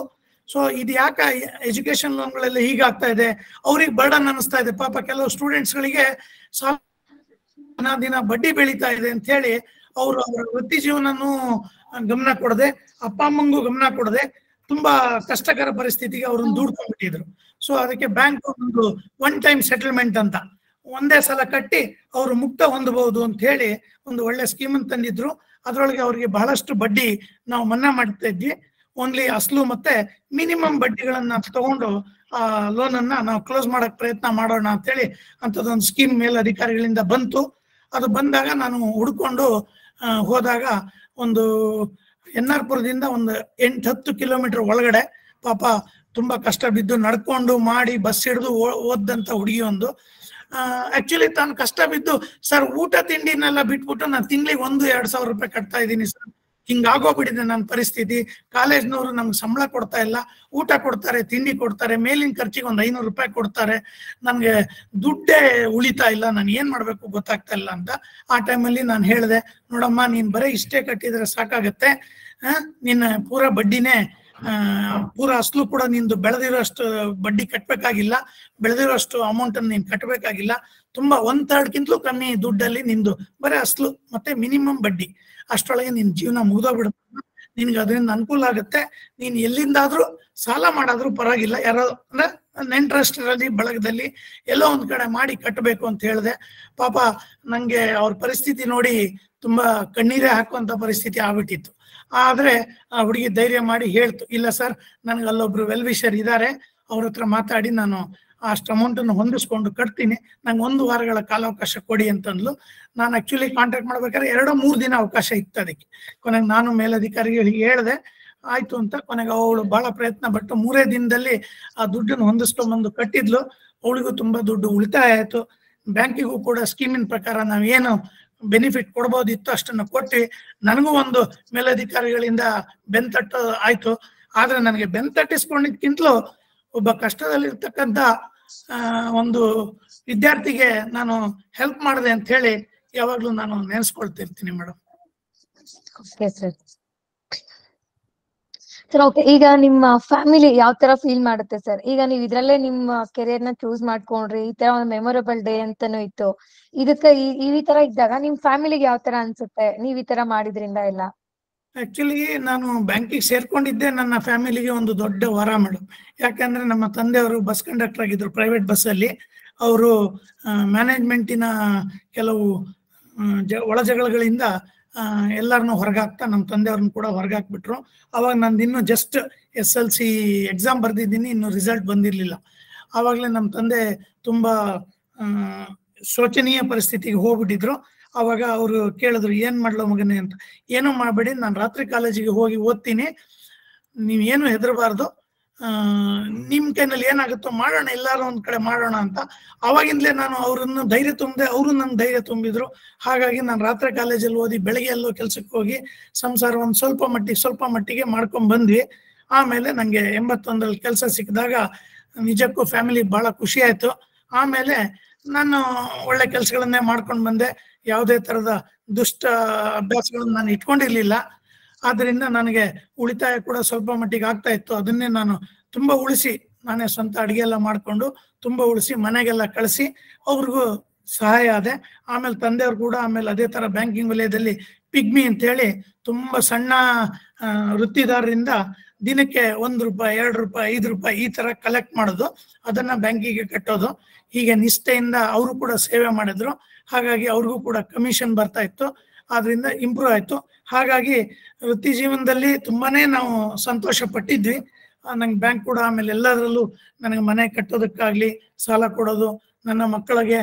ಸೊ ಇದು ಯಾಕೆ ಎಜುಕೇಶನ್ ಲೋನ್ಗಳೆಲ್ಲ ಹೀಗಾಗ್ತಾ ಇದೆ, ಅವ್ರಿಗೆ ಬರ್ಡನ್ ಅನಿಸ್ತಾ ಇದೆ. ಪಾಪ ಕೆಲವು ಸ್ಟೂಡೆಂಟ್ಸ್ ಗಳಿಗೆ ದಿನ ಬಡ್ಡಿ ಬೆಳೀತಾ ಇದೆ ಅಂತ ಹೇಳಿ ಅವರು ಅವರ ವೃತ್ತಿ ಜೀವನನೂ ಗಮನ ಕೊಡದೆ, ಅಪ್ಪ ಅಮ್ಮಂಗೂ ಗಮನ ಕೊಡದೆ ತುಂಬಾ ಕಷ್ಟಕರ ಪರಿಸ್ಥಿತಿಗೆ ಅವ್ರನ್ನ ದೂಡ್ಕೊಂಡ್ಬಿಟ್ಟಿದ್ರು. ಸೊ ಅದಕ್ಕೆ ಬ್ಯಾಂಕ್ ಒಂದು 1 ಟೈಮ್ ಸೆಟಲ್ಮೆಂಟ್ ಅಂತ ಒಂದೇ ಸಲ ಕಟ್ಟಿ ಅವರು ಮುಕ್ತ ಹೊಂದಬಹುದು ಅಂತ ಹೇಳಿ ಒಂದು ಒಳ್ಳೆ ಸ್ಕೀಮ್ ಅನ್ನು ತಂದಿದ್ರು. ಅದರೊಳಗೆ ಅವ್ರಿಗೆ ಬಹಳಷ್ಟು ಬಡ್ಡಿ ನಾವು ಮನ್ನಾ ಮಾಡ್ತಾ ಇದ್ವಿ. ಓನ್ಲಿ ಅಸಲು ಮತ್ತೆ ಮಿನಿಮಮ್ ಬಡ್ಡಿಗಳನ್ನ ತಗೊಂಡು ಆ ಲೋನ್ ಅನ್ನ ನಾವು ಕ್ಲೋಸ್ ಮಾಡಕ್ ಪ್ರಯತ್ನ ಮಾಡೋಣ ಅಂತ ಹೇಳಿ ಅಂತದೊಂದು ಸ್ಕೀಮ್ ಮೇಲಧಿಕಾರಿಗಳಿಂದ ಬಂತು. ಅದು ಬಂದಾಗ ನಾನು ಹುಡ್ಕೊಂಡು ಹೋದಾಗ ಒಂದು NR ಪುರದಿಂದ ಒಂದು 8-10 ಕಿಲೋಮೀಟರ್ ಒಳಗಡೆ ಪಾಪ ತುಂಬಾ ಕಷ್ಟ ಬಿದ್ದು ನಡ್ಕೊಂಡು ಮಾಡಿ ಬಸ್ ಹಿಡಿದು ಓದಂತ ಹುಡುಗಿ ಒಂದು. ಆಕ್ಚುಲಿ ತಾನು ಕಷ್ಟ ಬಿದ್ದು, ಸರ್ ಊಟ ತಿಂಡಿನೆಲ್ಲ ಬಿಟ್ಬಿಟ್ಟು ನಾನು ತಿಂಗಳಿಗೆ 1-2 ಸಾವಿರ ರೂಪಾಯಿ ಕಟ್ತಾ ಇದ್ದೀನಿ ಸರ್, ಹಿಂಗಾಗೋಗ್ಬಿಟ್ಟಿದೆ ನನ್ನ ಪರಿಸ್ಥಿತಿ. ಕಾಲೇಜ್ನವರು ನಮ್ಗೆ ಸಂಬಳ ಕೊಡ್ತಾ ಇಲ್ಲ, ಊಟ ಕೊಡ್ತಾರೆ, ತಿಂಡಿ ಕೊಡ್ತಾರೆ, ಮೇಲಿನ ಖರ್ಚಿಗೆ ಒಂದು 500 ರೂಪಾಯಿ ಕೊಡ್ತಾರೆ, ನನ್ಗೆ ದುಡ್ಡೇ ಉಳಿತಾ ಇಲ್ಲ, ನಾನು ಏನ್ ಮಾಡ್ಬೇಕು ಗೊತ್ತಾಗ್ತಾ ಇಲ್ಲ ಅಂತ. ಆ ಟೈಮಲ್ಲಿ ನಾನು ಹೇಳಿದೆ, ನೋಡಮ್ಮ ನೀನ್ ಬರೀ ಇಷ್ಟೇ ಕಟ್ಟಿದ್ರೆ ಸಾಕಾಗತ್ತೆ, ನಿನ್ನ ಪೂರ ಬಡ್ಡಿನೇ ಪೂರ ಅಸಲು ಕೂಡ ನಿಂದು ಬೆಳೆದಿರೋಷ್ಟು ಬಡ್ಡಿ ಕಟ್ಬೇಕಾಗಿಲ್ಲ, ಬೆಳೆದಿರೋಷ್ಟು ಅಮೌಂಟ್ ಅನ್ನು ನೀನ್ ಕಟ್ಟಬೇಕಾಗಿಲ್ಲ, ತುಂಬಾ 1/3 ಕಮ್ಮಿ ದುಡ್ಡಲ್ಲಿ ನಿಂದು ಬರೀ ಅಸಲು ಮತ್ತೆ ಮಿನಿಮಮ್ ಬಡ್ಡಿ, ಅಷ್ಟೊಳಗೆ ನಿನ್ ಜೀವನ ಮುಗ್ದೋಗ್ಬಿಡುತ್ತೆ, ನಿನ್ಗೆ ಅದರಿಂದ ಅನುಕೂಲ ಆಗುತ್ತೆ, ನೀನ್ ಎಲ್ಲಿಂದಾದ್ರೂ ಸಾಲ ಮಾಡಾದ್ರೂ ಪರವಾಗಿಲ್ಲ, ಯಾರೋ ಅಂದ್ರೆ ನೆಂಟ್ರಷ್ಟರಲ್ಲಿ ಬಳಗದಲ್ಲಿ ಎಲ್ಲೋ ಒಂದ್ ಕಡೆ ಮಾಡಿ ಕಟ್ಟಬೇಕು ಅಂತ ಹೇಳಿದೆ. ಪಾಪ ನಂಗೆ ಅವ್ರ ಪರಿಸ್ಥಿತಿ ನೋಡಿ ತುಂಬಾ ಕಣ್ಣೀರೇ ಹಾಕುವಂತ ಪರಿಸ್ಥಿತಿ ಆಗ್ಬಿಟ್ಟಿತ್ತು. ಆದ್ರೆ ಆ ಹುಡುಗಿ ಧೈರ್ಯ ಮಾಡಿ ಹೇಳ್ತು, ಇಲ್ಲ ಸರ್ ನನ್ಗೆ ಅಲ್ಲೊಬ್ರು ವೆಲ್ ವಿಷರ್ ಇದ್ದಾರೆ, ಅವ್ರ ಹತ್ರ ಮಾತಾಡಿ ನಾನು ಅಷ್ಟು ಅಮೌಂಟ್ ಅನ್ನು ಹೊಂದಿಸ್ಕೊಂಡು ಕಟ್ತೀನಿ, ನಂಗೆ 1 ವಾರಗಳ ಕಾಲಾವಕಾಶ ಕೊಡಿ ಅಂತಂದ್ಲು. ನಾನು ಆಕ್ಚುಲಿ ಕಾಂಟ್ಯಾಕ್ಟ್ ಮಾಡ್ಬೇಕಾದ್ರೆ 2-3 ದಿನ ಅವಕಾಶ ಇತ್ತು. ಅದಕ್ಕೆ ಕೊನೆಗೆ ನಾನು ಮೇಲಧಿಕಾರಿಗಳಿಗೆ ಹೇಳಿದೆ, ಆಯ್ತು ಅಂತ. ಕೊನೆಗೆ ಅವಳು ಬಹಳ ಪ್ರಯತ್ನ ಪಟ್ಟು 3 ದಿನದಲ್ಲಿ ಆ ದುಡ್ಡನ್ನು ಹೊಂದಿಸ್ಕೊಂಡ್ಬಂದು ಕಟ್ಟಿದ್ಲು. ಅವಳಿಗೂ ತುಂಬಾ ದುಡ್ಡು ಉಳಿತಾಯ ಆಯ್ತು. ಬ್ಯಾಂಕಿಗೂ ಕೂಡ ಸ್ಕೀಮಿನ ಪ್ರಕಾರ ನಾವೇನು ಬೆನಿಫಿಟ್ ಕೊಡ್ಬೋದಿತ್ತು ಅಷ್ಟನ್ನು ಕೊಟ್ವಿ. ನನಗೂ ಒಂದು ಮೇಲಧಿಕಾರಿಗಳಿಂದ ಬೆನ್ತಟ್ಟು ಆಯ್ತು. ಆದ್ರೆ ನನಗೆ ಬೆನ್ತಟ್ಟಿಸ್ಕೊಂಡಿದ್ಕಿಂತಲೂ ಒಬ್ಬ ಕಷ್ಟದಲ್ಲಿರ್ತಕ್ಕಂಥ ಒಂದು ವಿದ್ಯಾರ್ಥಿಗೆ ನಾನು ಹೆಲ್ಪ್ ಮಾಡಿದೆ ಅಂತ ಹೇಳಿ ಯಾವಾಗ್ಲೂ ನಾನು ನೆನೆಸ್ಕೊಳ್ತಿರ್ತೀನಿ ಮೇಡಮ್. ಸರ್ ಓಕೆ, ಈಗ ನಿಮ್ಮ ಫ್ಯಾಮಿಲಿ ಯಾವ ತರ ಫೀಲ್ ಮಾಡುತ್ತೆ ಸರ್? ಈಗ ನೀವು ಇದ್ರಲ್ಲೇ ನಿಮ್ಮ ಕೆರಿಯರ್ ನ ಚೂಸ್ ಮಾಡ್ಕೊಂಡ್ರಿ, ಈ ತರ ಒಂದು ಮೆಮೊರೇಬಲ್ ಡೇ ಅಂತಾನು ಇತ್ತು, ಇದಕ್ಕೆ ಈ ತರ ಇದ್ದಾಗ ನಿಮ್ ಫ್ಯಾಮಿಲಿಗೆ ಯಾವ ತರ ಅನ್ಸುತ್ತೆ ನೀವ್ ಈ ತರ ಮಾಡಿದ್ರಿಂದ ಎಲ್ಲ? ಆಕ್ಚುಲಿ ನಾನು ಬ್ಯಾಂಕಿಗೆ ಸೇರ್ಕೊಂಡಿದ್ದೆ ನನ್ನ ಫ್ಯಾಮಿಲಿಗೆ ಒಂದು ದೊಡ್ಡ ವರ ಮೇಡಮ್. ಯಾಕಂದ್ರೆ ನಮ್ಮ ತಂದೆಯವರು ಬಸ್ ಕಂಡಕ್ಟರ್ ಆಗಿದ್ರು ಪ್ರೈವೇಟ್ ಬಸ್ ಅಲ್ಲಿ. ಅವರು ಮ್ಯಾನೇಜ್ಮೆಂಟಿನ ಕೆಲವು ಒಳ ಜಗಳಗಳಿಂದ ಎಲ್ಲರನ್ನೂ ಹೊರಗಾಕ್ತಾ ನಮ್ಮ ತಂದೆಯವ್ರನ್ನ ಕೂಡ ಹೊರಗಾಕ್ಬಿಟ್ರು. ಅವಾಗ ನಂದು ಇನ್ನೂ ಜಸ್ಟ್ SLC ಎಕ್ಸಾಮ್ ಬರ್ದಿದ್ದೀನಿ, ಇನ್ನು ರಿಸಲ್ಟ್ ಬಂದಿರ್ಲಿಲ್ಲ. ಆವಾಗಲೇ ನಮ್ಮ ತಂದೆ ತುಂಬಾ ಶೋಚನೀಯ ಪರಿಸ್ಥಿತಿಗೆ ಹೋಗ್ಬಿಟ್ಟಿದ್ರು. ಅವಾಗ ಅವರು ಕೇಳಿದ್ರು, ಏನ್ ಮಾಡ್ಲೋ ಮಗನೇ ಅಂತ. ಏನೂ ಮಾಡಬೇಡಿ, ನಾನು ರಾತ್ರಿ ಕಾಲೇಜಿಗೆ ಹೋಗಿ ಓದ್ತೀನಿ, ನೀವೇನು ಹೆದರಬಾರ್ದು, ನಿಮ್ ಕೈನಲ್ಲಿ ಏನಾಗುತ್ತೋ ಮಾಡೋಣ, ಎಲ್ಲಾರು ಒಂದ್ ಕಡೆ ಮಾಡೋಣ ಅಂತ. ಅವಾಗಿಂದಲೇ ನಾನು ಅವ್ರನ್ನು ಧೈರ್ಯ ತುಂಬಿದೆ, ಅವರು ನನ್ಗೆ ಧೈರ್ಯ ತುಂಬಿದ್ರು. ಹಾಗಾಗಿ ನಾನು ರಾತ್ರಿ ಕಾಲೇಜಲ್ಲಿ ಓದಿ ಬೆಳಗ್ಗೆ ಎಲ್ಲೋ ಕೆಲ್ಸಕ್ಕೆ ಹೋಗಿ ಸಂಸಾರ ಒಂದ್ ಸ್ವಲ್ಪ ಮಟ್ಟಿಗೆ ಮಾಡ್ಕೊಂಡ್ ಬಂದ್ವಿ. ಆಮೇಲೆ ನಂಗೆ 81ರಲ್ಲಿ ಕೆಲಸ ಸಿಕ್ಕಿದಾಗ ನಿಜಕ್ಕೂ ಫ್ಯಾಮಿಲಿ ಬಹಳ ಖುಷಿ ಆಯ್ತು. ಆಮೇಲೆ ನಾನು ಒಳ್ಳೆ ಕೆಲಸಗಳನ್ನೇ ಮಾಡ್ಕೊಂಡು ಬಂದೆ. ಯಾವುದೇ ತರದ ದುಷ್ಟ ಅಭ್ಯಾಸಗಳನ್ನು ನಾನು ಇಟ್ಕೊಂಡಿರ್ಲಿಲ್ಲ. ಆದ್ರಿಂದ ನನಗೆ ಉಳಿತಾಯ ಕೂಡ ಸ್ವಲ್ಪ ಮಟ್ಟಿಗೆ ಆಗ್ತಾ ಇತ್ತು. ಅದನ್ನೇ ನಾನು ತುಂಬಾ ಉಳಿಸಿ, ನಾನೇ ಸ್ವಂತ ಅಡಿಗೆ ಎಲ್ಲ ಮಾಡ್ಕೊಂಡು ತುಂಬಾ ಉಳಿಸಿ ಮನೆಗೆಲ್ಲ ಕಳಿಸಿ ಅವ್ರಿಗೂ ಸಹಾಯ ಆದೆ. ಆಮೇಲೆ ತಂದೆಯವ್ರು ಕೂಡ ಆಮೇಲೆ ಅದೇ ತರ ಬ್ಯಾಂಕಿಂಗ್ ವಲಯದಲ್ಲಿ ಪಿಗ್ಮಿ ಅಂತ ಹೇಳಿ ತುಂಬಾ ಸಣ್ಣ ವೃತ್ತಿದಾರರಿಂದ ದಿನಕ್ಕೆ ₹1, ₹2, ₹5 ಈ ತರ ಕಲೆಕ್ಟ್ ಮಾಡೋದು, ಅದನ್ನ ಬ್ಯಾಂಕಿಗೆ ಕಟ್ಟೋದು. ಹೀಗೆ ನಿಷ್ಠೆಯಿಂದ ಅವರು ಕೂಡ ಸೇವೆ ಮಾಡಿದ್ರು. ಹಾಗಾಗಿ ಅವ್ರಿಗೂ ಕೂಡ ಕಮಿಷನ್ ಬರ್ತಾ ಇತ್ತು. ಆದ್ರಿಂದ ಇಂಪ್ರೂವ್ ಆಯ್ತು. ಹಾಗಾಗಿ ವೃತ್ತಿ ಜೀವನದಲ್ಲಿ ತುಂಬಾನೇ ನಾವು ಸಂತೋಷ ಪಟ್ಟಿದ್ವಿ. ನಂಗೆ ಬ್ಯಾಂಕ್ ಕೂಡ ಆಮೇಲೆ ಎಲ್ಲದರಲ್ಲೂ ನನಗೆ ಮನೆ ಕಟ್ಟೋದಕ್ಕಾಗ್ಲಿ, ಸಾಲ ಕೊಡೋದು, ನನ್ನ ಮಕ್ಕಳಿಗೆ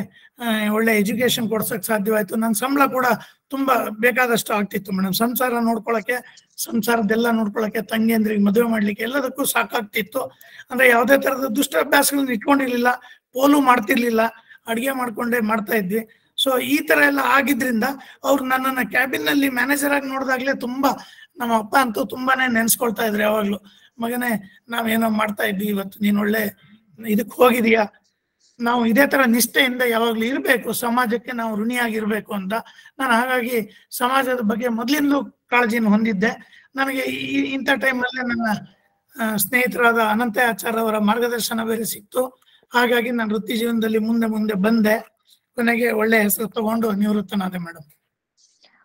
ಒಳ್ಳೆ ಎಜುಕೇಶನ್ ಕೊಡ್ಸಕ್ ಸಾಧ್ಯವಾಯ್ತು. ನನ್ನ ಸಂಬಳ ಕೂಡ ತುಂಬಾ ಬೇಕಾದಷ್ಟು ಆಗ್ತಿತ್ತು ಮೇಡಮ್. ಸಂಸಾರ ನೋಡ್ಕೊಳಕ್ಕೆ, ಸಂಸಾರದೆಲ್ಲ ನೋಡ್ಕೊಳಕ್ಕೆ, ತಂಗಿಯಂದ್ರಿಗೆ ಮದುವೆ ಮಾಡ್ಲಿಕ್ಕೆ ಎಲ್ಲದಕ್ಕೂ ಸಾಕಾಗ್ತಿತ್ತು. ಅಂದ್ರೆ ಯಾವುದೇ ತರದ ದುಷ್ಟ ಅಭ್ಯಾಸಗಳನ್ನ ಇಟ್ಕೊಂಡಿರ್ಲಿಲ್ಲ, ಪೋಲು ಮಾಡ್ತಿರ್ಲಿಲ್ಲ, ಅಡಿಗೆ ಮಾಡ್ಕೊಂಡೇ ಮಾಡ್ತಾ ಇದ್ವಿ. ಸೊ ಈ ತರ ಎಲ್ಲ ಆಗಿದ್ರಿಂದ ಅವ್ರು ನನ್ನನ್ನ ಕ್ಯಾಬಿನ್ ನಲ್ಲಿ ಮ್ಯಾನೇಜರ್ ಆಗಿ ನೋಡಿದಾಗ್ಲೇ ತುಂಬಾ, ನಮ್ಮ ಅಪ್ಪ ಅಂತೂ ತುಂಬಾನೇ ನೆನ್ಸ್ಕೊಳ್ತಾ ಇದ್ರು ಯಾವಾಗ್ಲೂ, ಮಗನೇ ನಾವೇನೋ ಮಾಡ್ತಾ ಇದ್ವಿ, ಇವತ್ತು ನೀನ್ ಒಳ್ಳೆ ಇದಕ್ ಹೋಗಿದೀಯಾ, ನಾವು ಇದೇ ತರ ನಿಷ್ಠೆಯಿಂದ ಯಾವಾಗ್ಲೂ ಇರ್ಬೇಕು, ಸಮಾಜಕ್ಕೆ ನಾವು ಋಣಿಯಾಗಿರ್ಬೇಕು ಅಂತ. ನಾನು ಹಾಗಾಗಿ ಸಮಾಜದ ಬಗ್ಗೆ ಮೊದ್ಲಿಂದಲೂ ಕಾಳಜಿನ ಹೊಂದಿದ್ದೆ. ನನಗೆ ಇಂಥ ಟೈಮಲ್ಲೇ ನನ್ನ ಸ್ನೇಹಿತರಾದ ಅನಂತಾಚಾರ್ಯ ಅವರ ಮಾರ್ಗದರ್ಶನ ಬೇರೆ ಸಿಕ್ತು. ಹಾಗಾಗಿ ನಾನು ವೃತ್ತಿ ಜೀವನದಲ್ಲಿ ಮುಂದೆ ಬಂದೆ. ಕೊನೆಗೆ ಒಳ್ಳೆ ಹೆಸರು ತಗೊಂಡು ನಿವೃತ್ತನಾದೆ madam.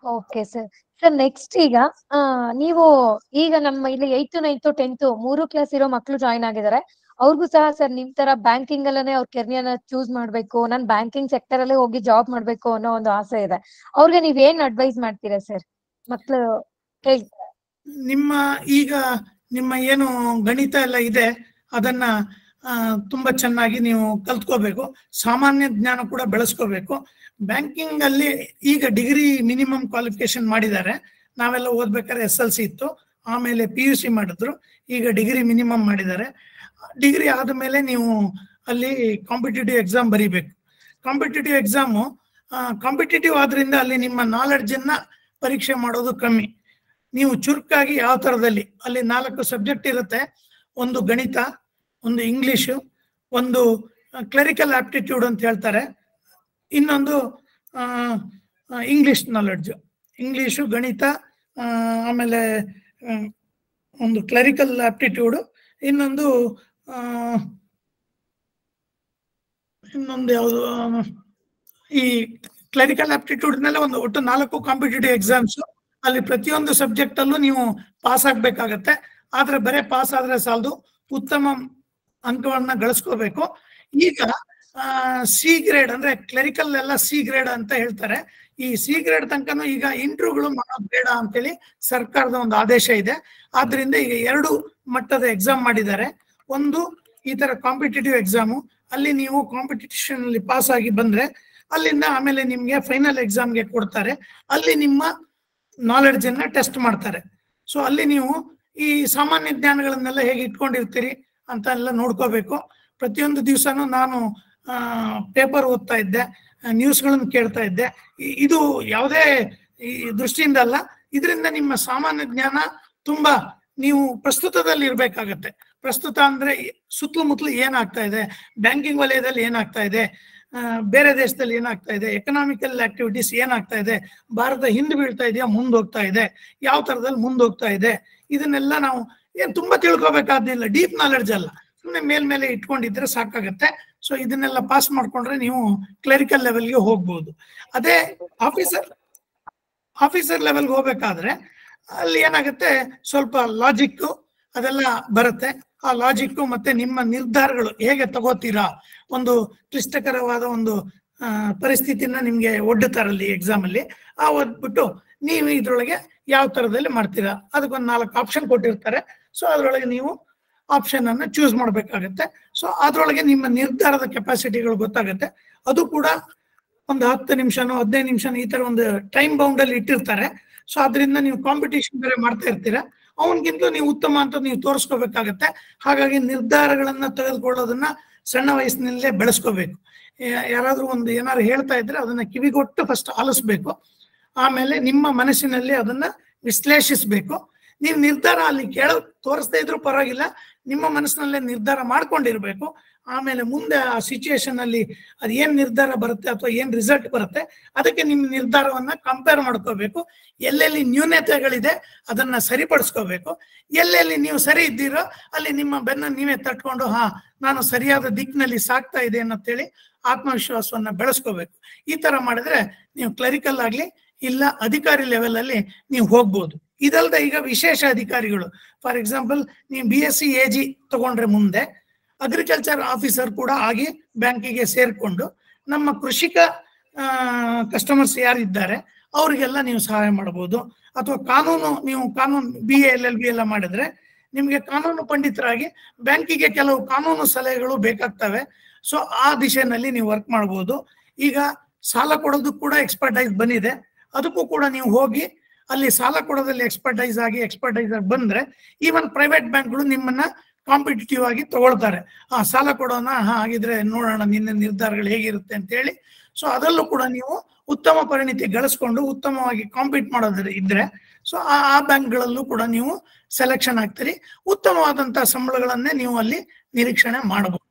Okay sir. Sir next ಈಗ ನೀವು ಈಗ ನಮ್ಮ ಇಲ್ಲಿ 8th, 9th, 10th 3 ಕ್ಲಾಸ್ ಇರೋ ಮಕ್ಳು ಜಾಯ್ನ್ ಆಗಿದ್ದಾರೆ. ಅವ್ರಿಗೂ ಸಹ ಸರ್ ನಿಮ್ ತರ ಬ್ಯಾಂಕಿಂಗ್ ಅಲ್ಲೇ ಅವ್ರ ಕೆರಿಯರ್ ಚೂಸ್ ಮಾಡ್ಬೇಕು, ನಾನ್ ಬ್ಯಾಂಕಿಂಗ್ ಸೆಕ್ಟರ್ ಅಲ್ಲೇ ಹೋಗಿ ಜಾಬ್ ಮಾಡ್ಬೇಕು ಅನ್ನೋ ಒಂದು ಆಸೆ ಇದೆ. ಅವ್ರಿಗೆ ನೀವ್ ಏನ್ ಅಡ್ವೈಸ್ ಮಾಡ್ತೀರಾ ಸರ್? ಮಕ್ಳು ಹೇಳ್ತಾರೆ. ನಿಮ್ಮ ಏನು ಗಣಿತ ಎಲ್ಲ ಇದೆ ಅದನ್ನ ತುಂಬಾ ಚೆನ್ನಾಗಿ ನೀವು ಕಲ್ತ್ಕೋಬೇಕು. ಸಾಮಾನ್ಯ ಜ್ಞಾನ ಕೂಡ ಬೆಳೆಸ್ಕೋಬೇಕು. ಬ್ಯಾಂಕಿಂಗ್ ಅಲ್ಲಿ ಈಗ ಡಿಗ್ರಿ ಮಿನಿಮಮ್ ಕ್ವಾಲಿಫಿಕೇಶನ್ ಮಾಡಿದ್ದಾರೆ. ನಾವೆಲ್ಲ ಓದ್ಬೇಕಾದ್ರೆ SLC ಇತ್ತು, ಆಮೇಲೆ PUC ಮಾಡಿದ್ರು, ಈಗ ಡಿಗ್ರಿ ಮಿನಿಮಮ್ ಮಾಡಿದ್ದಾರೆ. ಡಿಗ್ರಿ ಆದ್ಮೇಲೆ ನೀವು ಅಲ್ಲಿ ಕಾಂಪಿಟೇಟಿವ್ ಎಕ್ಸಾಮ್ ಬರೀಬೇಕು. ಕಾಂಪಿಟೇಟಿವ್ ಎಕ್ಸಾಮು ಕಾಂಪಿಟೇಟಿವ್ ಆದ್ರಿಂದ ಅಲ್ಲಿ ನಿಮ್ಮ ನಾಲೆಡ್ಜ್ ಅನ್ನ ಪರೀಕ್ಷೆ ಮಾಡೋದು ಕಮ್ಮಿ. ನೀವು ಚುರುಕಾಗಿ ಯಾವ ತರದಲ್ಲಿ ಅಲ್ಲಿ 4 ಸಬ್ಜೆಕ್ಟ್ ಇರುತ್ತೆ. ಒಂದು ಗಣಿತ, ಒಂದು ಇಂಗ್ಲಿಷು, ಒಂದು ಕ್ಲರಿಕಲ್ ಆಪ್ಟಿಟ್ಯೂಡ್ ಅಂತ ಹೇಳ್ತಾರೆ, ಇನ್ನೊಂದು ಇಂಗ್ಲಿಷ್ ನಾಲೆಡ್ಜ್. ಇಂಗ್ಲಿಷು, ಗಣಿತ, ಆಮೇಲೆ ಒಂದು ಕ್ಲರಿಕಲ್ ಆಪ್ಟಿಟ್ಯೂಡ್, ಇನ್ನೊಂದು ಯಾವುದು, ಈ ಕ್ಲರಿಕಲ್ ಆಪ್ಟಿಟ್ಯೂಡ್ ಮೇಲೆ ಒಟ್ಟು 4 ಕಾಂಪಿಟೇಟಿವ್ ಎಕ್ಸಾಮ್ಸ್. ಅಲ್ಲಿ ಪ್ರತಿಯೊಂದು ಸಬ್ಜೆಕ್ಟ್ ಅಲ್ಲೂ ನೀವು ಪಾಸ್ ಆಗ್ಬೇಕಾಗತ್ತೆ. ಆದ್ರೆ ಬರೀ ಪಾಸ್ ಆದ್ರೆ ಸಾಲದು, ಉತ್ತಮ ಅಂಕಗಳನ್ನ ಗಳಿಸ್ಕೋಬೇಕು. ಈಗ ಸಿ ಗ್ರೇಡ್ ಅಂದ್ರೆ ಕ್ಲರಿಕಲ್ ಎಲ್ಲ ಸಿ ಗ್ರೇಡ್ ಅಂತ ಹೇಳ್ತಾರೆ. ಈ ಸಿ ಗ್ರೇಡ್ ತನಕನೂ ಈಗ ಇಂಟರ್ವ್ಯೂಗಳು ಮಾಡೋದು ಬೇಡ ಅಂತೇಳಿ ಸರ್ಕಾರದ ಒಂದು ಆದೇಶ ಇದೆ. ಆದ್ರಿಂದ ಈಗ 2 ಮಟ್ಟದ ಎಕ್ಸಾಮ್ ಮಾಡಿದ್ದಾರೆ. ಒಂದು ಈ ತರ ಕಾಂಪಿಟೇಟಿವ್ ಎಕ್ಸಾಮು, ಅಲ್ಲಿ ನೀವು ಕಾಂಪಿಟೇಷನ್ ಅಲ್ಲಿ ಪಾಸ್ ಆಗಿ ಬಂದ್ರೆ ಅಲ್ಲಿಂದ ಆಮೇಲೆ ನಿಮ್ಗೆ ಫೈನಲ್ ಎಕ್ಸಾಮ್ಗೆ ಕೊಡ್ತಾರೆ. ಅಲ್ಲಿ ನಿಮ್ಮ ನಾಲೆಡ್ಜ್ ಅನ್ನ ಟೆಸ್ಟ್ ಮಾಡ್ತಾರೆ. ಸೊ ಅಲ್ಲಿ ನೀವು ಈ ಸಾಮಾನ್ಯ ಜ್ಞಾನಗಳನ್ನೆಲ್ಲ ಹೇಗೆ ಇಟ್ಕೊಂಡಿರ್ತೀರಿ ಅಂತ ಎಲ್ಲ ನೋಡ್ಕೋಬೇಕು. ಪ್ರತಿಯೊಂದು ದಿವಸನೂ ನಾನು ಪೇಪರ್ ಓದ್ತಾ ಇದ್ದೆ, ನ್ಯೂಸ್ಗಳನ್ನು ಕೇಳ್ತಾ ಇದ್ದೆ. ಇದು ಯಾವುದೇ ದೃಷ್ಟಿಯಿಂದ ಅಲ್ಲ, ಇದರಿಂದ ನಿಮ್ಮ ಸಾಮಾನ್ಯ ಜ್ಞಾನ ತುಂಬಾ ನೀವು ಪ್ರಸ್ತುತದಲ್ಲಿ ಇರ್ಬೇಕಾಗತ್ತೆ. ಪ್ರಸ್ತುತ ಅಂದ್ರೆ ಸುತ್ತಮುತ್ತಲು ಏನಾಗ್ತಾ ಇದೆ, ಬ್ಯಾಂಕಿಂಗ್ ವಲಯದಲ್ಲಿ ಏನಾಗ್ತಾ ಇದೆ, ಬೇರೆ ದೇಶದಲ್ಲಿ ಏನಾಗ್ತಾ ಇದೆ, ಎಕನಾಮಿಕಲ್ ಆಕ್ಟಿವಿಟೀಸ್ ಏನಾಗ್ತಾ ಇದೆ, ಭಾರತ ಹಿಂದೆ ಬೀಳ್ತಾ ಇದೆಯಾ, ಮುಂದೋಗ್ತಾ ಇದೆ, ಯಾವ ತರದಲ್ಲಿ ಮುಂದೋಗ್ತಾ ಇದೆ, ಇದನ್ನೆಲ್ಲ ನಾವು ತುಂಬಾ ತಿಳ್ಕೊಬೇಕಾದಿಲ್ಲ. ಡೀಪ್ ನಾಲೆಡ್ಜ್ ಅಲ್ಲ, ಸುಮ್ಮನೆ ಮೇಲ್ಮೇಲೆ ಇಟ್ಕೊಂಡಿದ್ರೆ ಸಾಕಾಗತ್ತೆ. ಸೊ ಇದನ್ನೆಲ್ಲ ಪಾಸ್ ಮಾಡ್ಕೊಂಡ್ರೆ ನೀವು ಕ್ಲರಿಕಲ್ ಲೆವೆಲ್ಗೆ ಹೋಗ್ಬೋದು. ಅದೇ ಆಫೀಸರ್ ಲೆವೆಲ್ಗೆ ಹೋಗ್ಬೇಕಾದ್ರೆ ಅಲ್ಲಿ ಏನಾಗುತ್ತೆ, ಸ್ವಲ್ಪ ಲಾಜಿಕ್ ಅದೆಲ್ಲ ಬರುತ್ತೆ. ಆ ಲಾಜಿಕ್ ಮತ್ತೆ ನಿಮ್ಮ ನಿರ್ಧಾರಗಳು ಹೇಗೆ ತಗೋತೀರಾ, ಒಂದು ಕ್ಲಿಷ್ಟಕರವಾದ ಒಂದು ಪರಿಸ್ಥಿತಿನ ನಿಮ್ಗೆ ಒಡ್ಡುತ್ತಾರಲ್ಲಿ ಎಕ್ಸಾಮ್ ಅಲ್ಲಿ, ಆ ಓದ್ಬಿಟ್ಟು ನೀವು ಇದ್ರೊಳಗೆ ಯಾವ ತರದಲ್ಲಿ ಮಾಡ್ತೀರಾ, ಅದಕ್ಕೊಂದು 4 ಆಪ್ಷನ್ ಕೊಟ್ಟಿರ್ತಾರೆ. ಸೊ ಅದ್ರೊಳಗೆ ನೀವು ಆಪ್ಷನ್ ಅನ್ನ ಚೂಸ್ ಮಾಡ್ಬೇಕಾಗತ್ತೆ. ಸೊ ಅದ್ರೊಳಗೆ ನಿಮ್ಮ ನಿರ್ಧಾರದ ಕೆಪಾಸಿಟಿಗಳು ಗೊತ್ತಾಗತ್ತೆ. ಅದು ಕೂಡ ಒಂದು 10 ನಿಮಿಷನೋ 15 ನಿಮಿಷನೋ ಈ ತರ ಒಂದು ಟೈಮ್ ಬೌಂಡ್ ಅಲ್ಲಿ ಇಟ್ಟಿರ್ತಾರೆ. ಸೊ ಅದರಿಂದ ನೀವು ಕಾಂಪಿಟೇಷನ್ ಬೇರೆ ಮಾಡ್ತಾ ಇರ್ತೀರಾ, ಅವನ್ಗಿಂತ ನೀವು ಉತ್ತಮ ಅಂತ ನೀವು ತೋರಿಸ್ಕೋಬೇಕಾಗತ್ತೆ. ಹಾಗಾಗಿ ನಿರ್ಧಾರಗಳನ್ನ ತೆಗೆದುಕೊಳ್ಳೋದನ್ನ ಸಣ್ಣ ವಯಸ್ಸಿನಲ್ಲೇ ಬೆಳೆಸ್ಕೋಬೇಕು. ಯಾರಾದ್ರೂ ಏನಾದ್ರು ಹೇಳ್ತಾ ಇದ್ರೆ ಅದನ್ನ ಕಿವಿಗೊಟ್ಟು ಫಸ್ಟ್ ಆಲಿಸ್ಬೇಕು. ಆಮೇಲೆ ನಿಮ್ಮ ಮನಸ್ಸಿನಲ್ಲಿ ಅದನ್ನ ವಿಶ್ಲೇಷಿಸ್ಬೇಕು. ನೀವು ನಿರ್ಧಾರ ಅಲ್ಲಿ ತೋರಿಸದೇ ಇದ್ರೂ ಪರವಾಗಿಲ್ಲ, ನಿಮ್ಮ ಮನಸ್ಸಿನಲ್ಲೇ ನಿರ್ಧಾರ ಮಾಡ್ಕೊಂಡಿರ್ಬೇಕು. ಆಮೇಲೆ ಮುಂದೆ ಆ ಸಿಚುಯೇಷನ್ ಅಲ್ಲಿ ಅದು ಏನ್ ನಿರ್ಧಾರ ಬರುತ್ತೆ ಅಥವಾ ಏನ್ ರಿಸಲ್ಟ್ ಬರುತ್ತೆ ಅದಕ್ಕೆ ನಿಮ್ಮ ನಿರ್ಧಾರವನ್ನ ಕಂಪೇರ್ ಮಾಡ್ಕೋಬೇಕು. ಎಲ್ಲೆಲ್ಲಿ ನ್ಯೂನತೆಗಳಿದೆ ಅದನ್ನ ಸರಿಪಡಿಸ್ಕೋಬೇಕು. ಎಲ್ಲೆಲ್ಲಿ ನೀವು ಸರಿ ಇದ್ದೀರೋ ಅಲ್ಲಿ ನಿಮ್ಮ ಬೆನ್ನ ನೀವೇ ತಟ್ಕೊಂಡು ನಾನು ಸರಿಯಾದ ದಿಕ್ಕಿನಲ್ಲಿ ಸಾಕ್ತಾ ಇದೆ ಅಂತೇಳಿ ಆತ್ಮವಿಶ್ವಾಸವನ್ನ ಬೆಳೆಸ್ಕೋಬೇಕು. ಈ ತರ ಮಾಡಿದ್ರೆ ನೀವು ಕ್ಲರಿಕಲ್ ಆಗ್ಲಿ ಇಲ್ಲ ಅಧಿಕಾರಿ ಲೆವೆಲ್ ಅಲ್ಲಿ ನೀವು ಹೋಗ್ಬೋದು. ಇದಲ್ದೆ ಈಗ ವಿಶೇಷ ಅಧಿಕಾರಿಗಳು, ಫಾರ್ ಎಕ್ಸಾಂಪಲ್ ನೀವು BSc AG ತಗೊಂಡ್ರೆ ಮುಂದೆ ಅಗ್ರಿಕಲ್ಚರ್ ಆಫೀಸರ್ ಕೂಡ ಆಗಿ ಬ್ಯಾಂಕಿಗೆ ಸೇರ್ಕೊಂಡು ನಮ್ಮ ಕೃಷಿಕ ಕಸ್ಟಮರ್ಸ್ ಯಾರಿದ್ದಾರೆ ಅವ್ರಿಗೆಲ್ಲ ನೀವು ಸಹಾಯ ಮಾಡಬಹುದು. ಅಥವಾ ನೀವು ಕಾನೂನು BA LLB ಎಲ್ಲ ಮಾಡಿದ್ರೆ ನಿಮ್ಗೆ ಕಾನೂನು ಪಂಡಿತರಾಗಿ ಬ್ಯಾಂಕಿಗೆ ಕೆಲವು ಕಾನೂನು ಸಲಹೆಗಳು ಬೇಕಾಗ್ತವೆ. ಸೊ ಆ ದಿಶೆಯಲ್ಲಿ ನೀವು ವರ್ಕ್ ಮಾಡಬಹುದು. ಈಗ ಸಾಲ ಕೊಡೋದಕ್ಕೆ ಕೂಡ ಎಕ್ಸ್ಪರ್ಟೈಸ್ ಬಂದಿದೆ. ಅದಕ್ಕೂ ಕೂಡ ನೀವು ಹೋಗಿ ಅಲ್ಲಿ ಸಾಲ ಕೊಡೋದಲ್ಲಿ ಎಕ್ಸ್ಪರ್ಟೈಸರ್ ಬಂದ್ರೆ ಈವನ್ ಪ್ರೈವೇಟ್ ಬ್ಯಾಂಕ್ಗಳು ನಿಮ್ಮನ್ನ ಕಾಂಪಿಟೇಟಿವ್ ಆಗಿ ತಗೊಳ್ತಾರೆ. ಸಾಲ ಕೊಡೋಣ, ಹಾಗಿದ್ರೆ ನೋಡೋಣ ನಿನ್ನ ನಿರ್ಧಾರಗಳು ಹೇಗಿರುತ್ತೆ ಅಂತ ಹೇಳಿ. ಸೊ ಅದರಲ್ಲೂ ಕೂಡ ನೀವು ಉತ್ತಮ ಪರಿಣಿತಿ ಗಳಿಸ್ಕೊಂಡು ಉತ್ತಮವಾಗಿ ಕಾಂಪೀಟ್ ಮಾಡೋದ್ರ ಇದ್ರೆ ಸೊ ಆ ಬ್ಯಾಂಕ್ಗಳಲ್ಲೂ ಕೂಡ ನೀವು ಸೆಲೆಕ್ಷನ್ ಆಗ್ತೀರಿ. ಉತ್ತಮವಾದಂತಹ ಸಂಬಳಗಳನ್ನೇ ನೀವು ಅಲ್ಲಿ ನಿರೀಕ್ಷಣೆ ಮಾಡಬಹುದು.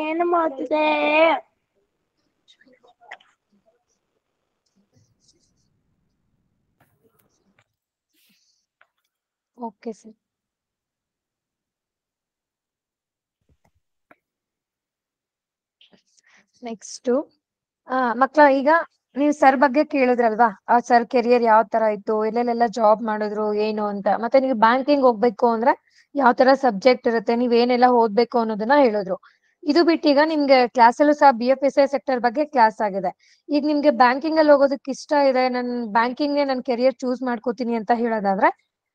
ಏನು ಮಾಡ್ತಿದೆ? Okay sir. ನೆಕ್ಸ್ಟ್ ಮಕ್ಕಳ, ಈಗ ನೀವು ಸರ್ ಬಗ್ಗೆ ಕೇಳಿದ್ರಲ್ವಾ, ಆ ಸರ್ ಕೆರಿಯರ್ ಯಾವ ತರ ಇತ್ತು, ಎಲ್ಲೆಲ್ಲೆಲ್ಲ ಜಾಬ್ ಮಾಡಿದ್ರು ಏನು ಅಂತ, ಮತ್ತೆ ನೀವು ಬ್ಯಾಂಕಿಂಗ್ ಹೋಗ್ಬೇಕು ಅಂದ್ರೆ ಯಾವ ತರ ಸಬ್ಜೆಕ್ಟ್ ಇರುತ್ತೆ, ನೀವ್ ಏನೆಲ್ಲ ಓದ್ಬೇಕು ಅನ್ನೋದನ್ನ ಹೇಳಿದ್ರು. ಇದು ಬಿಟ್ಟು ಈಗ ನಿಮ್ಗೆ ಕ್ಲಾಸ್ ಅಲ್ಲೂ ಸಹ BFSI ಸೆಕ್ಟರ್ ಬಗ್ಗೆ ಕ್ಲಾಸ್ ಆಗಿದೆ. ಈಗ ನಿಮ್ಗೆ ಬ್ಯಾಂಕಿಂಗ್ ಅಲ್ಲಿ ಹೋಗೋದಕ್ಕೆ ಇಷ್ಟ ಇದೆ, ನನ್ ಬ್ಯಾಂಕಿಂಗ್ ನನ್ ಕೆರಿಯರ್ ಚೂಸ್ ಮಾಡ್ಕೋತೀನಿ ಅಂತ ಹೇಳೋದಾದ್ರೆ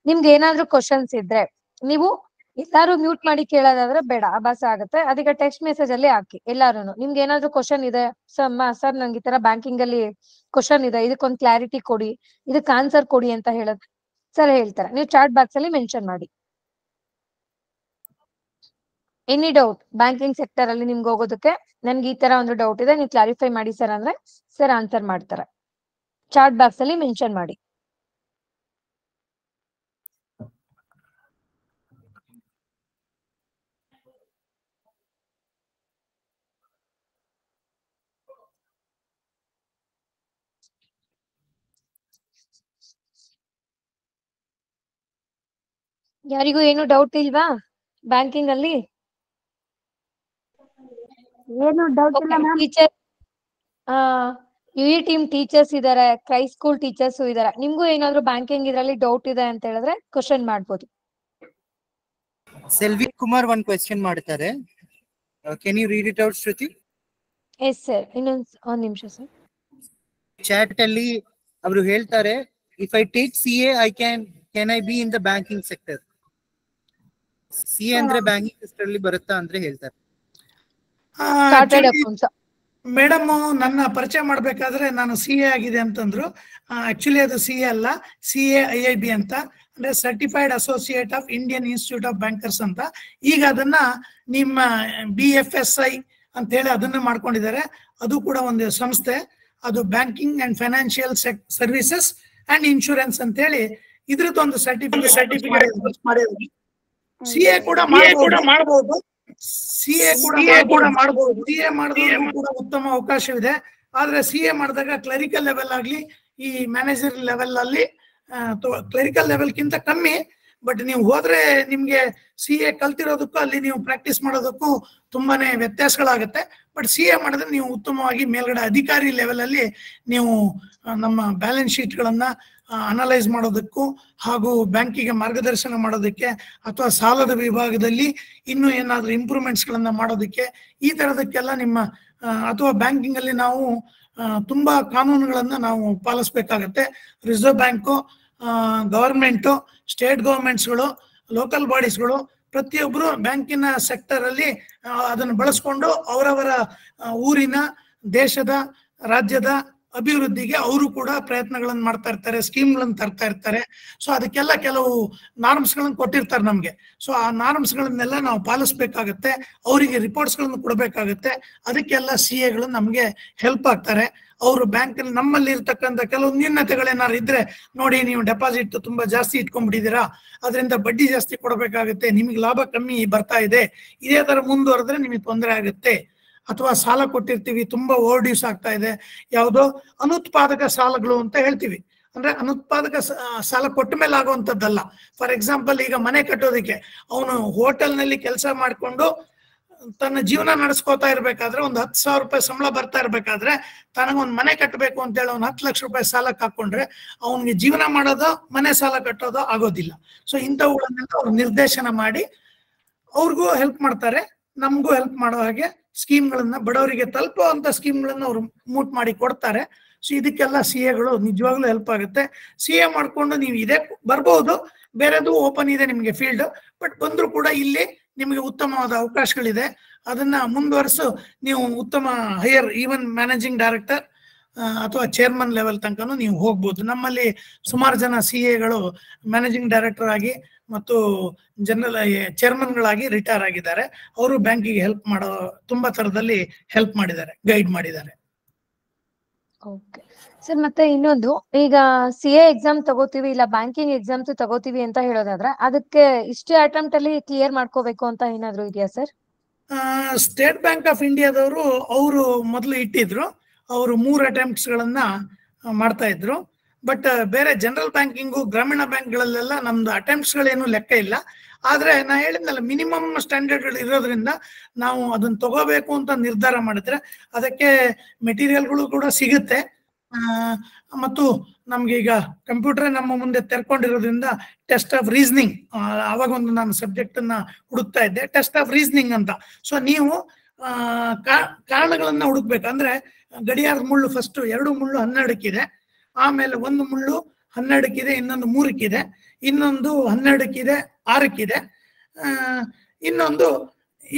ನಿಮ್ಗೆ ಏನಾದ್ರು ಕ್ವಶನ್ಸ್ ಇದ್ರೆ ನೀವು ಎಲ್ಲಾರು ಮ್ಯೂಟ್ ಮಾಡಿ ಕೇಳೋದಾದ್ರೆ ಬೇಡ, ಆಭಾಸ ಆಗುತ್ತೆ. ಅದಕ್ಕೆ ಟೆಕ್ಸ್ಟ್ ಮೆಸೇಜ್ ಅಲ್ಲಿ ಹಾಕಿ ಎಲ್ಲಾರು. ನಿಮ್ಗೆ ಏನಾದ್ರು ಕ್ವಶನ್ ಇದೆ, ಸರ್ ನಂಗೆ ಈ ತರ ಬ್ಯಾಂಕಿಂಗ್ ಅಲ್ಲಿ ಕ್ವಶನ್ ಇದೆ, ಇದಕ್ಕೊಂದು ಕ್ಲಾರಿಟಿ ಕೊಡಿ, ಇದಕ್ಕೆ ಆನ್ಸರ್ ಕೊಡಿ ಅಂತ ಹೇಳಿದ್ರೆ ಸರ್ ಹೇಳ್ತಾರೆ. ನೀವು ಚಾಟ್ ಬಾಕ್ಸ್ ಅಲ್ಲಿ ಮೆನ್ಷನ್ ಮಾಡಿ. ಎನಿ ಡೌಟ್ ಬ್ಯಾಂಕಿಂಗ್ ಸೆಕ್ಟರ್ ಅಲ್ಲಿ ನಿಮ್ಗೆ ಹೋಗೋದಕ್ಕೆ, ನನ್ಗೆ ಈ ತರ ಒಂದು ಡೌಟ್ ಇದೆ, ನೀವು ಕ್ಲಾರಿಫೈ ಮಾಡಿ ಸರ್ ಅಂದ್ರೆ ಸರ್ ಆನ್ಸರ್ ಮಾಡ್ತಾರೆ. ಚಾಟ್ ಬಾಕ್ಸ್ ಅಲ್ಲಿ ಮೆನ್ಷನ್ ಮಾಡಿ. ಯಾರಿಗೂ ಏನು ಡೌಟ್ ಇಲ್ವಾ ಬ್ಯಾಂಕಿಂಗ್ ಅಲ್ಲಿ? ಏನು ಡೌಟ್ ಇಲ್ಲ ma'am. Teacher UE team teachers ಇದಾರೆ, ಕ್ರೈ ಸ್ಕೂಲ್ ಟೀಚರ್ಸ್ ಇದಾರೆ. ನಿಮ್ಗೂ ಏನಾದ್ರು ಬ್ಯಾಂಕಿಂಗ್ ಇದ್ರಲ್ಲಿ ಡೌಟ್ ಇದೆ ಅಂತ ಹೇಳಿದ್ರೆ ಕ್ವಶನ್ ಮಾಡ್ಬೋದು. Selvi Kumar one question ಮಾಡ್ತಾರೆ. Can you read it out, Shruti? Yes sir, ಒಂದ್ ನಿಮಿಷ ಸರ್. Chat ಅಲ್ಲಿ ಅವರು ಹೇಳ್ತಾರೆ, if I take CA can I be in the banking sector? CA ಅಂದ್ರೆ ಬ್ಯಾಂಕಿಂಗ್ ಸೆಕ್ಟರ್ ಅಲ್ಲಿ ಬರುತ್ತಾ ಅಂದ್ರೆ ಹೇಳ್ತಾರೆ. ಮೇಡಮ್ ನನ್ನ ಪರಿಚಯ ಮಾಡ್ಬೇಕಾದ್ರೆ ನಾನು CA ಆಗಿದೆ ಅಂತಂದ್ರು. ಆಕ್ಚುಲಿ ಅದು CA ಅಲ್ಲ, CAIIB ಅಂತ, ಅಂದ್ರೆ certified associate of Indian institute of bankers ಅಂತ. ಈಗ ಅದನ್ನ ನಿಮ್ಮ BFSI ಅಂತ ಹೇಳಿ ಅದನ್ನ ಮಾಡ್ಕೊಂಡಿದ್ದಾರೆ. ಅದು ಕೂಡ ಒಂದು ಸಂಸ್ಥೆ, ಅದು banking and financial services and insurance ಅಂತ ಹೇಳಿ ಇದ್ರದ್ದೊಂದು ಸರ್ಟಿಫಿಕೇಟ್ ಮಾಡಿದ್ರು. CA ಕೂಡ ಮಾಡಬಹುದು, CA ಕೂಡ ಮಾಡೋದು ಕೂಡ ಉತ್ತಮ ಅವಕಾಶವಿದೆ. ಆದ್ರೆ CA ಮಾಡಿದಾಗ ಕ್ಲರಿಕಲ್ ಲೆವೆಲ್ ಆಗ್ಲಿ ಈ ಮ್ಯಾನೇಜರ್ ಲೆವೆಲ್ ಅಲ್ಲಿ ಕ್ಲರಿಕಲ್ ಲೆವೆಲ್ಗಿಂತ ಕಮ್ಮಿ. ಬಟ್ ನೀವು ಹೋದ್ರೆ ನಿಮ್ಗೆ CA ಕಲ್ತಿರೋದಕ್ಕೂ ಅಲ್ಲಿ ನೀವು ಪ್ರಾಕ್ಟೀಸ್ ಮಾಡೋದಕ್ಕೂ ತುಂಬಾನೇ ವ್ಯತ್ಯಾಸಗಳಾಗುತ್ತೆ. ಬಟ್ CA ಮಾಡಿದ್ರೆ ನೀವು ಉತ್ತಮವಾಗಿ ಮೇಲ್ಗಡೆ ಅಧಿಕಾರಿ ಲೆವೆಲ್ ಅಲ್ಲಿ ನೀವು ನಮ್ಮ ಬ್ಯಾಲೆನ್ಸ್ ಶೀಟ್ ಗಳನ್ನ ಅನಲೈಸ್ ಮಾಡೋದಕ್ಕೂ ಹಾಗೂ ಬ್ಯಾಂಕಿಗೆ ಮಾರ್ಗದರ್ಶನ ಮಾಡೋದಕ್ಕೆ ಅಥವಾ ಸಾಲದ ವಿಭಾಗದಲ್ಲಿ ಇನ್ನೂ ಏನಾದ್ರೂ ಇಂಪ್ರೂವ್ಮೆಂಟ್ಸ್ ಗಳನ್ನ ಮಾಡೋದಕ್ಕೆ ಈ ತರದಕ್ಕೆಲ್ಲ ನಿಮ್ಮ ಅಥವಾ ಬ್ಯಾಂಕಿಂಗ್ ಅಲ್ಲಿ ನಾವು ತುಂಬಾ ಕಾನೂನುಗಳನ್ನ ನಾವು ಪಾಲಿಸ್ಬೇಕಾಗತ್ತೆ. ರಿಸರ್ವ್ ಬ್ಯಾಂಕು, ಗವರ್ಮೆಂಟು, ಸ್ಟೇಟ್ ಗವರ್ಮೆಂಟ್ಸ್ಗಳು, ಲೋಕಲ್ ಬಾಡೀಸ್ಗಳು ಪ್ರತಿಯೊಬ್ಬರು ಬ್ಯಾಂಕಿನ ಸೆಕ್ಟರ್ ಅಲ್ಲಿ ಅದನ್ನು ಬಳಸ್ಕೊಂಡು ಅವರವರ ಊರಿನ, ದೇಶದ, ರಾಜ್ಯದ ಅಭಿವೃದ್ಧಿಗೆ ಅವರು ಕೂಡ ಪ್ರಯತ್ನಗಳನ್ನು ಮಾಡ್ತಾ ಇರ್ತಾರೆ, ಸ್ಕೀಮ್ಗಳನ್ನು ತರ್ತಾ ಇರ್ತಾರೆ. ಸೊ ಅದಕ್ಕೆಲ್ಲ ಕೆಲವು ನಾರ್ಮ್ಸ್ಗಳನ್ನು ಕೊಟ್ಟಿರ್ತಾರೆ ನಮ್ಗೆ. ಸೊ ಆ ನಾರ್ಮ್ಸ್ಗಳನ್ನೆಲ್ಲ ನಾವು ಪಾಲಿಸ್ಬೇಕಾಗತ್ತೆ, ಅವರಿಗೆ ರಿಪೋರ್ಟ್ಸ್ಗಳನ್ನು ಕೊಡಬೇಕಾಗತ್ತೆ. ಅದಕ್ಕೆಲ್ಲ CA ಗಳು ನಮ್ಗೆ ಹೆಲ್ಪ್ ಆಗ್ತಾರೆ. ಅವರು ಬ್ಯಾಂಕ್ ನಮ್ಮಲ್ಲಿ ಇರ್ತಕ್ಕಂಥ ಕೆಲವು ನ್ಯೂನತೆಗಳೇನಾದ್ರು ಇದ್ರೆ, ನೋಡಿ ನೀವು ಡೆಪಾಸಿಟ್ ತುಂಬಾ ಜಾಸ್ತಿ ಇಟ್ಕೊಂಡ್ಬಿಟ್ಟಿದ್ದೀರಾ, ಅದರಿಂದ ಬಡ್ಡಿ ಜಾಸ್ತಿ ಕೊಡಬೇಕಾಗುತ್ತೆ, ನಿಮಗೆ ಲಾಭ ಕಮ್ಮಿ ಬರ್ತಾ ಇದೆ, ಇದೇ ತರ ಮುಂದುವರೆದ್ರೆ ನಿಮಗೆ ತೊಂದರೆ ಆಗುತ್ತೆ. ಅಥವಾ ಸಾಲ ಕೊಟ್ಟಿರ್ತೀವಿ, ತುಂಬಾ ಓವರ್ ಡ್ಯೂಸ್ ಆಗ್ತಾ ಇದೆ, ಯಾವುದೋ ಅನುತ್ಪಾದಕ ಸಾಲಗಳು ಅಂತ ಹೇಳ್ತೀವಿ. ಅಂದ್ರೆ ಅನುತ್ಪಾದಕ ಸಾಲ ಕೊಟ್ಟ ಮೇಲೆ ಆಗುವಂಥದ್ದಲ್ಲ. ಫಾರ್ ಎಕ್ಸಾಂಪಲ್, ಈಗ ಮನೆ ಕಟ್ಟೋದಕ್ಕೆ ಅವನು ಹೋಟೆಲ್ನಲ್ಲಿ ಕೆಲಸ ಮಾಡಿಕೊಂಡು ತನ್ನ ಜೀವನ ನಡೆಸ್ಕೋತಾ ಇರ್ಬೇಕಾದ್ರೆ, ಒಂದು 10,000 ರೂಪಾಯಿ ಸಂಬಳ ಬರ್ತಾ ಇರ್ಬೇಕಾದ್ರೆ ತನಗೊಂದು ಮನೆ ಕಟ್ಟಬೇಕು ಅಂತೇಳಿ ಅವ್ನು 10 ಲಕ್ಷ ರೂಪಾಯಿ ಸಾಲಕ್ಕೆ ಹಾಕೊಂಡ್ರೆ ಅವನಿಗೆ ಜೀವನ ಮಾಡೋದು, ಮನೆ ಸಾಲ ಕಟ್ಟೋದು ಆಗೋದಿಲ್ಲ. ಸೊ ಇಂಥವುಗಳನ್ನೆಲ್ಲ ಅವ್ರು ನಿರ್ದೇಶನ ಮಾಡಿ ಅವ್ರಿಗೂ ಹೆಲ್ಪ್ ಮಾಡ್ತಾರೆ, ನಮಗೂ ಹೆಲ್ಪ್ ಮಾಡೋ ಹಾಗೆ ಸ್ಕೀಮ್ಗಳನ್ನ, ಬಡವರಿಗೆ ತಲುಪುವಂತ ಸ್ಕೀಮ್ಗಳನ್ನ ಅವ್ರು ಮೂಟ್ ಮಾಡಿ ಕೊಡ್ತಾರೆ. ಸೊ ಇದಕ್ಕೆಲ್ಲ CA ಗಳು ನಿಜವಾಗ್ಲೂ ಹೆಲ್ಪ್ ಆಗುತ್ತೆ. CA ಮಾಡ್ಕೊಂಡು ನೀವು ಇದೇ ಬರ್ಬಹುದು, ಬೇರೆದು ಓಪನ್ ಇದೆ ನಿಮ್ಗೆ ಫೀಲ್ಡ್, ಬಟ್ ಬಂದ್ರು ಕೂಡ ಇಲ್ಲಿ ನಿಮಗೆ ಉತ್ತಮವಾದ ಅವಕಾಶಗಳಿದೆ. ಅದನ್ನ ಮುಂದುವರಿಸು, ನೀವು ಉತ್ತಮ ಹೈಯರ್ ಈವನ್ ಮ್ಯಾನೇಜಿಂಗ್ ಡೈರೆಕ್ಟರ್ ಅಥವಾ ಚೇರ್ಮನ್ ಲೆವೆಲ್ ತನಕನೂ ನೀವು ಹೋಗ್ಬೋದು. ನಮ್ಮಲ್ಲಿ ಸುಮಾರು ಜನ CA ಗಳು ಮ್ಯಾನೇಜಿಂಗ್ ಡೈರೆಕ್ಟರ್ ಆಗಿ ಮತ್ತು ಜನರಲ್ ಚೇರ್ಮನ್ಗಳಾಗಿ ರಿಟೈರ್ ಆಗಿದ್ದಾರೆ. ಅವರು ಬ್ಯಾಂಕಿಗೆ ಹೆಲ್ಪ್ ಮಾಡೋ ತುಂಬಾ ತರದಲ್ಲಿ ಹೆಲ್ಪ್ ಮಾಡಿದ್ದಾರೆ, ಗೈಡ್ ಮಾಡಿದ್ದಾರೆ. ಓಕೆ ಸರ್, ಮತ್ತೆ ಇನ್ನೊಂದು, ಈಗ CA ಎಕ್ಸಾಮ್ ತಗೋತೀವಿ ಇಲ್ಲ ಬ್ಯಾಂಕಿಂಗ್ ಎಕ್ಸಾಮ್ಸ್ ತಗೋತೀವಿ ಅಂತ ಹೇಳೋದಾದ್ರೆ ಅದಕ್ಕೆ ಇಷ್ಟೇ ಅಟೆಂಪ್ಟ್ ಅಲ್ಲಿ ಕ್ಲಿಯರ್ ಮಾಡ್ಕೋಬೇಕು ಅಂತ ಏನಾದ್ರು ಇದೆಯಾ ಸರ್? ಸ್ಟೇಟ್ ಬ್ಯಾಂಕ್ ಆಫ್ ಇಂಡಿಯಾದವರು ಅವರು ಮೊದಲು ಇಟ್ಟಿದ್ರು, ಅವರು 3 ಅಟೆಂಪ್ಟ್ಸ್ ಗಳನ್ನ ಮಾಡ್ತಾ ಇದ್ರು. ಬಟ್ ಬೇರೆ ಜನರಲ್ ಬ್ಯಾಂಕಿಂಗು, ಗ್ರಾಮೀಣ ಬ್ಯಾಂಕ್ಗಳಲ್ಲೆಲ್ಲ ನಮ್ದು ಅಟೆಂಪ್ಟ್ಸ್ ಗಳೇನು ಲೆಕ್ಕ ಇಲ್ಲ. ಆದ್ರೆ ನಾ ಹೇಳಿದ್ನಲ್ಲ, ಮಿನಿಮಮ್ ಸ್ಟ್ಯಾಂಡರ್ಡ್ಗಳು ಇರೋದ್ರಿಂದ ನಾವು ಅದನ್ನ ತಗೋಬೇಕು ಅಂತ ನಿರ್ಧಾರ ಮಾಡಿದ್ರೆ ಅದಕ್ಕೆ ಮೆಟೀರಿಯಲ್ಗಳು ಕೂಡ ಸಿಗುತ್ತೆ. ಮತ್ತು ನಮ್ಗೆ ಈಗ ಕಂಪ್ಯೂಟರ್ ನಮ್ಮ ಮುಂದೆ ತೆರ್ಕೊಂಡಿರೋದ್ರಿಂದ ಟೆಸ್ಟ್ ಆಫ್ ರೀಸನಿಂಗ್, ಅವಾಗ ಒಂದು ನಾನು ಸಬ್ಜೆಕ್ಟ್ ಅನ್ನ ಹುಡುಕ್ತಾ ಇದ್ದೆ, ಟೆಸ್ಟ್ ಆಫ್ ರೀಸನಿಂಗ್ ಅಂತ. ಸೊ ನೀವು ಕಾರಣಗಳನ್ನ ಹುಡುಕ್ಬೇಕಂದ್ರೆ, ಗಡಿಯಾರದ ಮುಳ್ಳು ಫಸ್ಟ್ 2 ಮುಳ್ಳು 12ಕ್ಕಿದೆ, ಆಮೇಲೆ 1 ಮುಳ್ಳು 12ಕ್ಕಿದೆ, ಇನ್ನೊಂದು 3ಕ್ಕಿದೆ, ಇನ್ನೊಂದು 12ಕ್ಕಿದೆ, 6ಕ್ಕಿದೆ, ಇನ್ನೊಂದು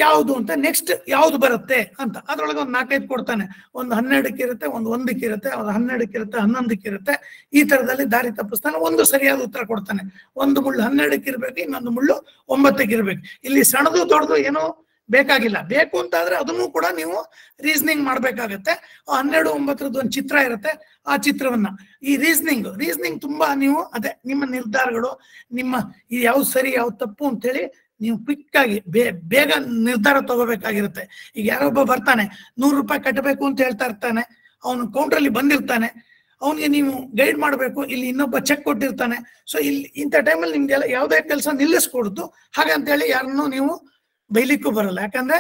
ಯಾವುದು ಅಂತ ನೆಕ್ಸ್ಟ್ ಯಾವ್ದು ಬರುತ್ತೆ ಅಂತ ಅದ್ರೊಳಗೆ ಒಂದು 4-5 ಕೊಡ್ತಾನೆ. ಒಂದು 12ಕ್ಕಿರುತ್ತೆ, ಒಂದು 1ಕ್ಕಿರುತ್ತೆ, ಒಂದು 12ಕ್ಕಿರುತ್ತೆ, 11ಕ್ಕಿರುತ್ತೆ. ಈ ತರದಲ್ಲಿ ದಾರಿ ತಪ್ಪಿಸ್ತಾನೆ, ಒಂದು ಸರಿಯಾದ ಉತ್ತರ ಕೊಡ್ತಾನೆ. ಒಂದು ಮುಳ್ಳು 12ಕ್ಕಿರ್ಬೇಕು, ಇನ್ನೊಂದು ಮುಳ್ಳು 9ಕ್ಕಿರ್ಬೇಕು. ಇಲ್ಲಿ ಸಣ್ಣದು ದೊಡ್ಡದು ಏನೋ ಬೇಕಾಗಿಲ್ಲ. ಬೇಕು ಅಂತಾದ್ರೆ ಅದನ್ನು ಕೂಡ ನೀವು ರೀಸನಿಂಗ್ ಮಾಡ್ಬೇಕಾಗತ್ತೆ. 12, 9 ಒಂದು ಚಿತ್ರ ಇರುತ್ತೆ, ಆ ಚಿತ್ರವನ್ನ ಈ ರೀಸನಿಂಗ್ ತುಂಬಾ ನೀವು ಅದೇ ನಿಮ್ಮ ನಿರ್ಧಾರಗಳು, ನಿಮ್ಮ ಇದು ಯಾವ್ದು ಸರಿ ಯಾವ್ದು ತಪ್ಪು ಅಂತೇಳಿ ನೀವು ಕ್ವಿಕ್ ಆಗಿ ಬೇಗ ನಿರ್ಧಾರ ತಗೋಬೇಕಾಗಿರುತ್ತೆ. ಈಗ ಯಾರೊಬ್ಬ ಬರ್ತಾನೆ 100 ರೂಪಾಯಿ ಕಟ್ಟಬೇಕು ಅಂತ ಹೇಳ್ತಾ ಇರ್ತಾನೆ, ಅವನು ಕೌಂಟ್ರಲ್ಲಿ ಬಂದಿರ್ತಾನೆ, ಅವನಿಗೆ ನೀವು ಗೈಡ್ ಮಾಡಬೇಕು. ಇಲ್ಲಿ ಇನ್ನೊಬ್ಬ ಚೆಕ್ ಕೊಟ್ಟಿರ್ತಾನೆ. ಸೊ ಇಲ್ಲಿ ಇಂಥ ಟೈಮಲ್ಲಿ ನಿಮ್ಗೆಲ್ಲ ಯಾವುದೇ ಕೆಲಸ ನಿಲ್ಲಿಸ್ಕೊಡ್ತು ಹಾಗಂತೇಳಿ ಯಾರನ್ನು ನೀವು ಬೈಲಿಕ್ಕೂ ಬರಲ್ಲ. ಯಾಕಂದ್ರೆ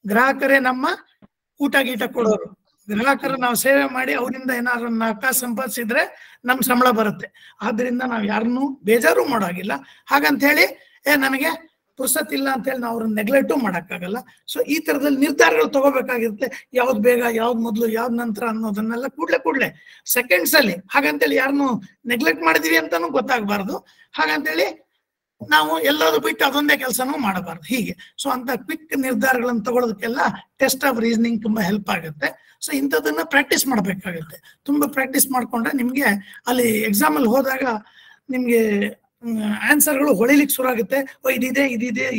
ಗ್ರಾಹಕರೇ ನಮ್ಮ ಊಟ ಗೀಟ ಕೊಡೋರು. ಗ್ರಾಹಕರು ನಾವು ಸೇವೆ ಮಾಡಿ ಅವರಿಂದ ಏನಾದ್ರು 4 ಕಾಸು ಸಂಪಾದಿಸಿದ್ರೆ ನಮ್ ಸಂಬಳ ಬರುತ್ತೆ. ಆದ್ರಿಂದ ನಾವು ಯಾರನ್ನೂ ಬೇಜಾರು ಮಾಡೋಗಿಲ್ಲ. ಹಾಗಂತ ಹೇಳಿ ನನಗೆ ಪುರ್ಸತ್ ಇಲ್ಲ ಅಂತ ಹೇಳಿ ನಾವು ಅವ್ರನ್ನ ನೆಗ್ಲೆಕ್ಟು ಮಾಡಕ್ಕಾಗಲ್ಲ. ಸೊ ಈ ತರದಲ್ಲಿ ನಿರ್ಧಾರಗಳು ತಗೋಬೇಕಾಗಿರುತ್ತೆ. ಯಾವ್ದು ಬೇಗ, ಯಾವ್ದು ಮೊದಲು, ಯಾವ್ದು ನಂತರ ಅನ್ನೋದನ್ನೆಲ್ಲ ಕೂಡ್ಲೆ ಸೆಕೆಂಡ್ಸ್ ಅಲ್ಲಿ. ಹಾಗಂತೇಳಿ ಯಾರನ್ನು ನೆಗ್ಲೆಕ್ಟ್ ಮಾಡಿದೀವಿ ಅಂತಾನು ಗೊತ್ತಾಗಬಾರ್ದು. ಹಾಗಂತೇಳಿ ನಾವು ಎಲ್ಲಾದ್ರೂ ಬಿಟ್ಟು ಅದೊಂದೇ ಕೆಲಸನೂ ಮಾಡಬಾರ್ದು. ಹೀಗೆ ಸೊ ಅಂತ ಕ್ವಿಕ್ ನಿರ್ಧಾರಗಳನ್ನು ತಗೊಳ್ಳೋದಕ್ಕೆಲ್ಲ ಟೆಸ್ಟ್ ಆಫ್ ರೀಸನಿಂಗ್ ತುಂಬಾ ಹೆಲ್ಪ್ ಆಗುತ್ತೆ. ಸೊ ಇಂಥದನ್ನ ಪ್ರಾಕ್ಟೀಸ್ ಮಾಡ್ಬೇಕಾಗುತ್ತೆ. ತುಂಬಾ ಪ್ರಾಕ್ಟೀಸ್ ಮಾಡ್ಕೊಂಡ್ರೆ ನಿಮ್ಗೆ ಅಲ್ಲಿ ಎಕ್ಸಾಮ್ ಅಲ್ಲಿ ಹೋದಾಗ ನಿಮ್ಗೆ ಆನ್ಸರ್ಗಳು ಹೊಳಿಲಿಕ್ಕೆ ಶುರು ಆಗುತ್ತೆ.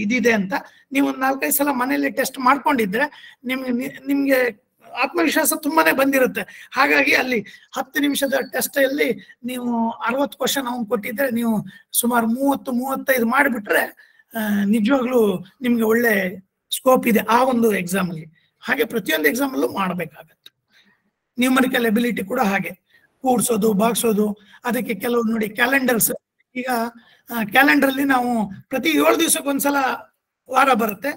ಇದಿದೆ ಅಂತ ನೀವು ಒಂದು 4-5 ಸಲ ಮನೆಯಲ್ಲಿ ಟೆಸ್ಟ್ ಮಾಡ್ಕೊಂಡಿದ್ರೆ ನಿಮ್ಗೆ ಆತ್ಮವಿಶ್ವಾಸ ತುಂಬಾನೇ ಬಂದಿರುತ್ತೆ. ಹಾಗಾಗಿ ಅಲ್ಲಿ 10 ನಿಮಿಷದ ಟೆಸ್ಟ್ ಅಲ್ಲಿ ನೀವು 60 ಕ್ವಶನ್ ಅವ್ನು ಕೊಟ್ಟಿದ್ರೆ ನೀವು ಸುಮಾರು 30-35 ಮಾಡಿಬಿಟ್ರೆ ನಿಜವಾಗ್ಲೂ ನಿಮ್ಗೆ ಒಳ್ಳೆ ಸ್ಕೋಪ್ ಇದೆ ಆ ಒಂದು ಎಕ್ಸಾಮ್ ಅಲ್ಲಿ. ಹಾಗೆ ಪ್ರತಿಯೊಂದು ಎಕ್ಸಾಮ್ ಅಲ್ಲೂ ಮಾಡ್ಬೇಕಾಗತ್ತೆ. ನ್ಯೂಮರಿಕಲ್ ಎಬಿಲಿಟಿ ಕೂಡ ಹಾಗೆ, ಕೂಡ್ಸೋದು, ಭಾಗಿಸೋದು, ಅದಕ್ಕೆ ಕೆಲವು ನೋಡಿ ಕ್ಯಾಲೆಂಡರ್ಸ್. ಈಗ ಕ್ಯಾಲೆಂಡರ್ ಅಲ್ಲಿ ನಾವು ಪ್ರತಿ 7 ದಿವಸಕ್ಕೊಂದ್ಸಲ ವಾರ ಬರುತ್ತೆ.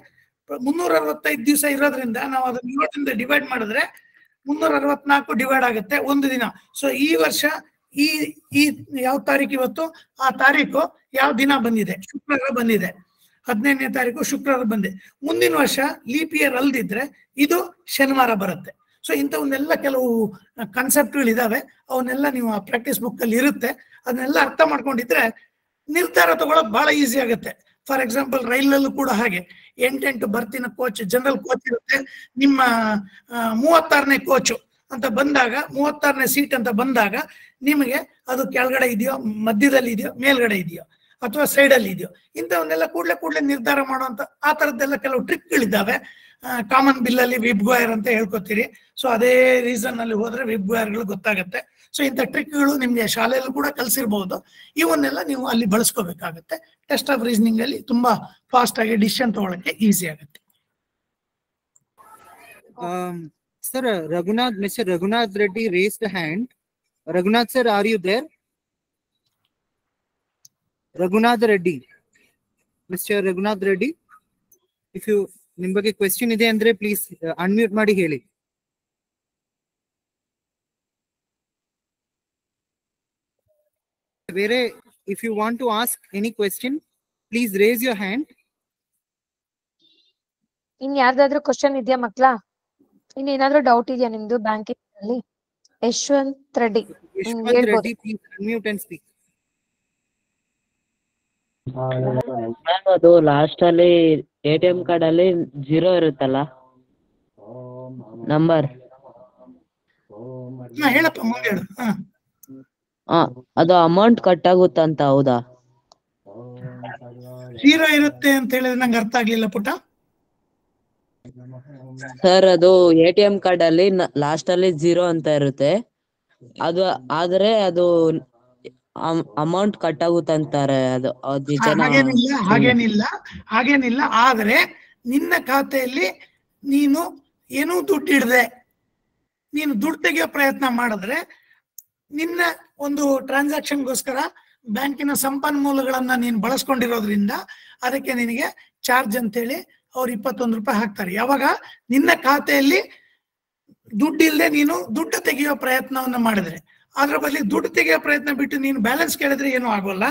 365 ದಿವಸ ಇರೋದ್ರಿಂದ ನಾವು ಅದನ್ನ 7ರಿಂದ ಡಿವೈಡ್ ಮಾಡಿದ್ರೆ 364 ಡಿವೈಡ್ ಆಗುತ್ತೆ ಒಂದು ದಿನ. ಸೊ ಈ ವರ್ಷ ಈ ಯಾವ ತಾರೀಕು ಇವತ್ತು, ಆ ತಾರೀಕು ಯಾವ ದಿನ ಬಂದಿದೆ, ಶುಕ್ರವಾರ ಬಂದಿದೆ, 15ನೇ ತಾರೀಕು ಶುಕ್ರವಾರ ಬಂದಿದೆ. ಮುಂದಿನ ವರ್ಷ ಲೀಪ್ ಇಯರ್ ಅಲ್ದಿದ್ರೆ ಇದು ಶನಿವಾರ ಬರುತ್ತೆ. ಸೊ ಇಂಥವನ್ನೆಲ್ಲ ಕೆಲವು ಕಾನ್ಸೆಪ್ಟ್ಗಳಿದಾವೆ, ಅವನ್ನೆಲ್ಲ ನೀವು ಆ ಪ್ರಾಕ್ಟೀಸ್ ಬುಕ್ ಅಲ್ಲಿ ಇರುತ್ತೆ. ಅದನ್ನೆಲ್ಲ ಅರ್ಥ ಮಾಡ್ಕೊಂಡಿದ್ರೆ ನಿರ್ಧಾರ ತಗೊಳಕ್ ಬಹಳ ಈಸಿ ಆಗುತ್ತೆ. ಫಾರ್ ಎಕ್ಸಾಂಪಲ್ ರೈಲಲ್ಲೂ ಕೂಡ ಹಾಗೆ 8 ಬರ್ತಿನ ಕೋಚ್, ಜನರಲ್ ಕೋಚ್ ಇರುತ್ತೆ. ನಿಮ್ಮ 36ನೇ ಕೋಚ್ ಅಂತ ಬಂದಾಗ 36ನೇ ಸೀಟ್ ಅಂತ ಬಂದಾಗ ನಿಮಗೆ ಅದು ಕೆಳಗಡೆ ಇದೆಯೋ, ಮಧ್ಯದಲ್ಲಿ ಇದೆಯೋ, ಮೇಲ್ಗಡೆ ಇದೆಯೋ ಅಥವಾ ಸೈಡಲ್ಲಿ ಇದೆಯೋ, ಇಂಥವನ್ನೆಲ್ಲ ಕೂಡಲೇ ನಿರ್ಧಾರ ಮಾಡುವಂತ ಆ ತರದ್ದೆಲ್ಲ ಕೆಲವು ಟ್ರಿಕ್ಗಳಿದ್ದಾವೆ. ಕಾಮನ್ ಬಿಲ್ಲಲ್ಲಿ ವಿಬ್ಗೋಯರ್ ಅಂತ ಹೇಳ್ಕೊತೀರಿ. ಸೊ ಅದೇ ರೀಸನ್ ಅಲ್ಲಿ ಹೋದ್ರೆ ವಿಬ್ಗೋಯರ್ಗಳು ಗೊತ್ತಾಗುತ್ತೆ. ಸೊ ಇಂಥ ಟ್ರಿಕ್ಗಳು ನಿಮ್ಗೆ ಶಾಲೆಯಲ್ಲೂ ಕೂಡ ಕಲಿಸಿರ್ಬಹುದು. ಇವನ್ನೆಲ್ಲ ನೀವು ಅಲ್ಲಿ ಬಳಸ್ಕೋಬೇಕಾಗತ್ತೆ. ಟೆಸ್ಟ್ ಆಫ್ ರೀಸನಿಂಗ್ ಅಲ್ಲಿ ತುಂಬಾ ಫಾಸ್ಟ್ ಆಗಿ ಡಿಸಿಷನ್ ತಗೊಳಕ್ಕೆ ಈಸಿ ಆಗುತ್ತೆ. Sir, Mr. Raghunath Reddy raised a hand. Raghunath sir, are you there? Raghunath Reddy. Mr. Raghunath Reddy, if you ನಿಮ್ಮ ಬಗ್ಗೆ ಕ್ವೆಶ್ಚನ್ ಇದೆ ಅಂದ್ರೆ ಪ್ಲೀಸ್ ಅನ್ಮ್ಯೂಟ್ ಮಾಡಿ ಹೇಳಿ. ಬೇರೆ if you want to ask any question, please raise your hand. ಇನ್ ಯಾರ್ದಾದ್ರೂ question ಇದೆಯಾ ಮಕ್ಳಾ? ಇನ್ನೇನಾದ್ರೂ ಡೌಟ್ ಇದೆಯಾ ನಿಮ್ದು ಬ್ಯಾಂಕಿಂಗ್ ಅಲ್ಲಿ? Yashwant Reddy, please unmute and speak. Ma'am, ಅದು ಲಾಸ್ಟ್ ಅಲ್ಲಿ ATM ಕಾರ್ಡ್ ಅಲ್ಲಿ 0 ಇರುತ್ತಲ್ಲ ನಂಬರ್, ಹೇಳಪ್ಪ ಮುಂದೆ ಹೇಳು. ಅದು ಅಮೌಂಟ್ ಕಟ್ ಆಗುತ್ತಂತ, ಹೌದಾ? 0 ಇರುತ್ತೆ ಅಂತ ಹೇಳಿದ್ರೆ ನಂಗೆ ಅರ್ಥ ಆಗ್ಲಿಲ್ಲ ಪುಟ. ಸರ್, ಅದು ATM ಕಾರ್ಡ್ ಅಲ್ಲಿ ಲಾಸ್ಟ್ ಅಲ್ಲಿ 0 ಅಂತ ಇರುತ್ತೆ. ಅದು ಆದ್ರೆ ಅದು ಅಮೌಂಟ್ ಕಟ್ ಆಗುತ್ತಂತಾರೆ. ಅದು ಹಾಗೇನಿಲ್ಲ. ಆದ್ರೆ ನಿನ್ನ ಖಾತೆಯಲ್ಲಿ ನೀನು ಏನೂ ದುಡ್ಡು ಇಡದೆ ನೀನು ದುಡ್ಡು ತೆಗೆಯೋ ಪ್ರಯತ್ನ ಮಾಡಿದ್ರೆ ನಿನ್ನ ಒಂದು ಟ್ರಾನ್ಸಾಕ್ಷನ್ಗೋಸ್ಕರ ಬ್ಯಾಂಕಿನ ಸಂಪನ್ಮೂಲಗಳನ್ನ ನೀನು ಬಳಸ್ಕೊಂಡಿರೋದ್ರಿಂದ ಅದಕ್ಕೆ ನಿನಗೆ ಚಾರ್ಜ್ ಅಂತೇಳಿ ಅವ್ರು 21 ರೂಪಾಯಿ ಹಾಕ್ತಾರೆ. ಯಾವಾಗ ನಿನ್ನ ಖಾತೆಯಲ್ಲಿ ದುಡ್ಡು ಇಲ್ಲದೆ ನೀನು ದುಡ್ಡು ತೆಗೆಯೋ ಪ್ರಯತ್ನವನ್ನ ಮಾಡಿದ್ರೆ, ಅದ್ರ ಬದಲಿ ದುಡ್ಡು ತೆಗೆಯೋ ಪ್ರಯತ್ನ ಬಿಟ್ಟು ನೀನು ಬ್ಯಾಲೆನ್ಸ್ ಕೇಳಿದ್ರೆ ಏನೂ ಆಗೋಲ್ಲ.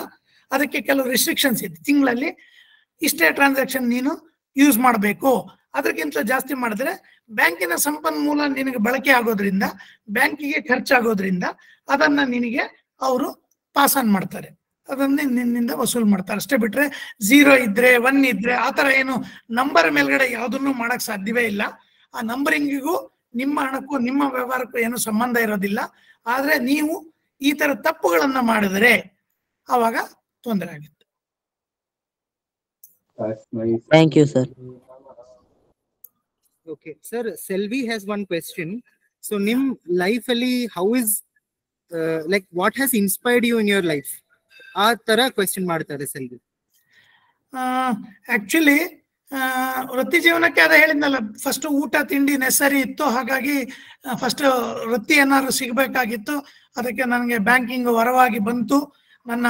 ಅದಕ್ಕೆ ಕೆಲವು ರಿಸ್ಟ್ರಿಕ್ಷನ್ಸ್ ಇದೆ. ತಿಂಗಳಲ್ಲಿ ಇಷ್ಟೇ ಟ್ರಾನ್ಸಾಕ್ಷನ್ ನೀನು ಯೂಸ್ ಮಾಡಬೇಕು. ಅದಕ್ಕಿಂತ ಜಾಸ್ತಿ ಮಾಡಿದ್ರೆ ಬ್ಯಾಂಕಿನ ಸಂಪನ್ಮೂಲ ನಿನಗೆ ಬಳಕೆ ಆಗೋದ್ರಿಂದ, ಬ್ಯಾಂಕಿಗೆ ಖರ್ಚಾಗೋದ್ರಿಂದ ಅದನ್ನ ನಿನಗೆ ಅವರು ಪಾಸ್ ಆನ್ ಮಾಡ್ತಾರೆ. ಅದನ್ನೇ ನಿನ್ನಿಂದ ವಸೂಲ್ ಮಾಡ್ತಾರೆ. ಅಷ್ಟೇ ಬಿಟ್ರೆ 0 ಇದ್ರೆ 1 ಇದ್ರೆ ಆತರ ಏನು ನಂಬರ್ ಮೇಲ್ಗಡೆ ಯಾವುದನ್ನು ಮಾಡಕ್ ಸಾಧ್ಯವೇ ಇಲ್ಲ. ಆ ನಂಬರಿಂಗಿಗೂ ನಿಮ್ಮ ಹಣಕ್ಕೂ ನಿಮ್ಮ ವ್ಯವಹಾರಕ್ಕೂ ಏನು ಸಂಬಂಧ ಇರೋದಿಲ್ಲ. ಆದ್ರೆ ನೀವು ಈ ತರ ತಪ್ಪುಗಳನ್ನ ಮಾಡಿದ್ರೆ ಅವಾಗ ತೊಂದರೆ ಆಗುತ್ತೆ. Thank you sir. Okay, sir, Selvi has one question. So, nim life ali, how is like what has inspired you in your life? ಆ ತರ ಕ್ವೆಶ್ಚನ್ ಮಾಡ್ತಾರೆ ಸೆಲ್ವಿ. ಆಕ್ಚುಲಿ ವೃತ್ತಿ ಜೀವನಕ್ಕೆ ಅದೇ ಹೇಳಿದ್ನಲ್ಲ, ಫಸ್ಟ್ ಊಟ ತಿಂಡಿ ನೆಸರಿ ಇತ್ತು. ಹಾಗಾಗಿ ಫಸ್ಟ್ ವೃತ್ತಿ ಏನಾದ್ರು ಸಿಗ್ಬೇಕಾಗಿತ್ತು. ಅದಕ್ಕೆ ನನಗೆ ಬ್ಯಾಂಕಿಂಗ್ ವರವಾಗಿ ಬಂತು. ನನ್ನ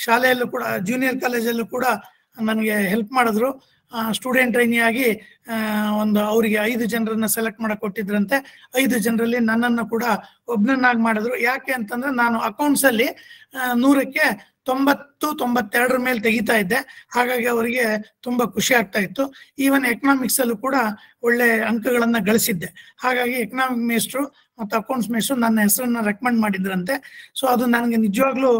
ಶಾಲೆಯಲ್ಲೂ ಕೂಡ, ಜೂನಿಯರ್ ಕಾಲೇಜಲ್ಲೂ ಕೂಡ ನನಗೆ ಹೆಲ್ಪ್ ಮಾಡಿದ್ರು. ಸ್ಟೂಡೆಂಟ್ ಟ್ರೈನಿಯಾಗಿ ಒಂದು ಅವರಿಗೆ 5 ಜನರನ್ನ ಸೆಲೆಕ್ಟ್ ಮಾಡಕ್ ಕೊಟ್ಟಿದ್ರಂತೆ. 5 ಜನರಲ್ಲಿ ನನ್ನನ್ನು ಕೂಡ ಒಬ್ಬನನ್ನಾಗಿ ಮಾಡಿದ್ರು. ಯಾಕೆ ಅಂತಂದ್ರೆ ನಾನು ಅಕೌಂಟ್ಸ್ ಅಲ್ಲಿ 100ಕ್ಕೆ 90-92 ಮೇಲೆ ತೆಗಿತಾ ಇದ್ದೆ. ಹಾಗಾಗಿ ಅವರಿಗೆ ತುಂಬಾ ಖುಷಿ ಆಗ್ತಾ ಇತ್ತು. ಈವನ್ ಎಕನಾಮಿಕ್ಸ್ ಅಲ್ಲೂ ಕೂಡ ಒಳ್ಳೆ ಅಂಕಗಳನ್ನ ಗಳಿಸಿದ್ದೆ. ಹಾಗಾಗಿ ಎಕನಾಮಿಕ್ ಮೇಸ್ಟ್ರು ಮತ್ತು ಅಕೌಂಟ್ಸ್ ಮೇಸ್ಟ್ರು ನನ್ನ ಹೆಸರನ್ನ ರೆಕಮೆಂಡ್ ಮಾಡಿದ್ರಂತೆ. ಸೊ ಅದು ನನಗೆ ನಿಜವಾಗ್ಲೂ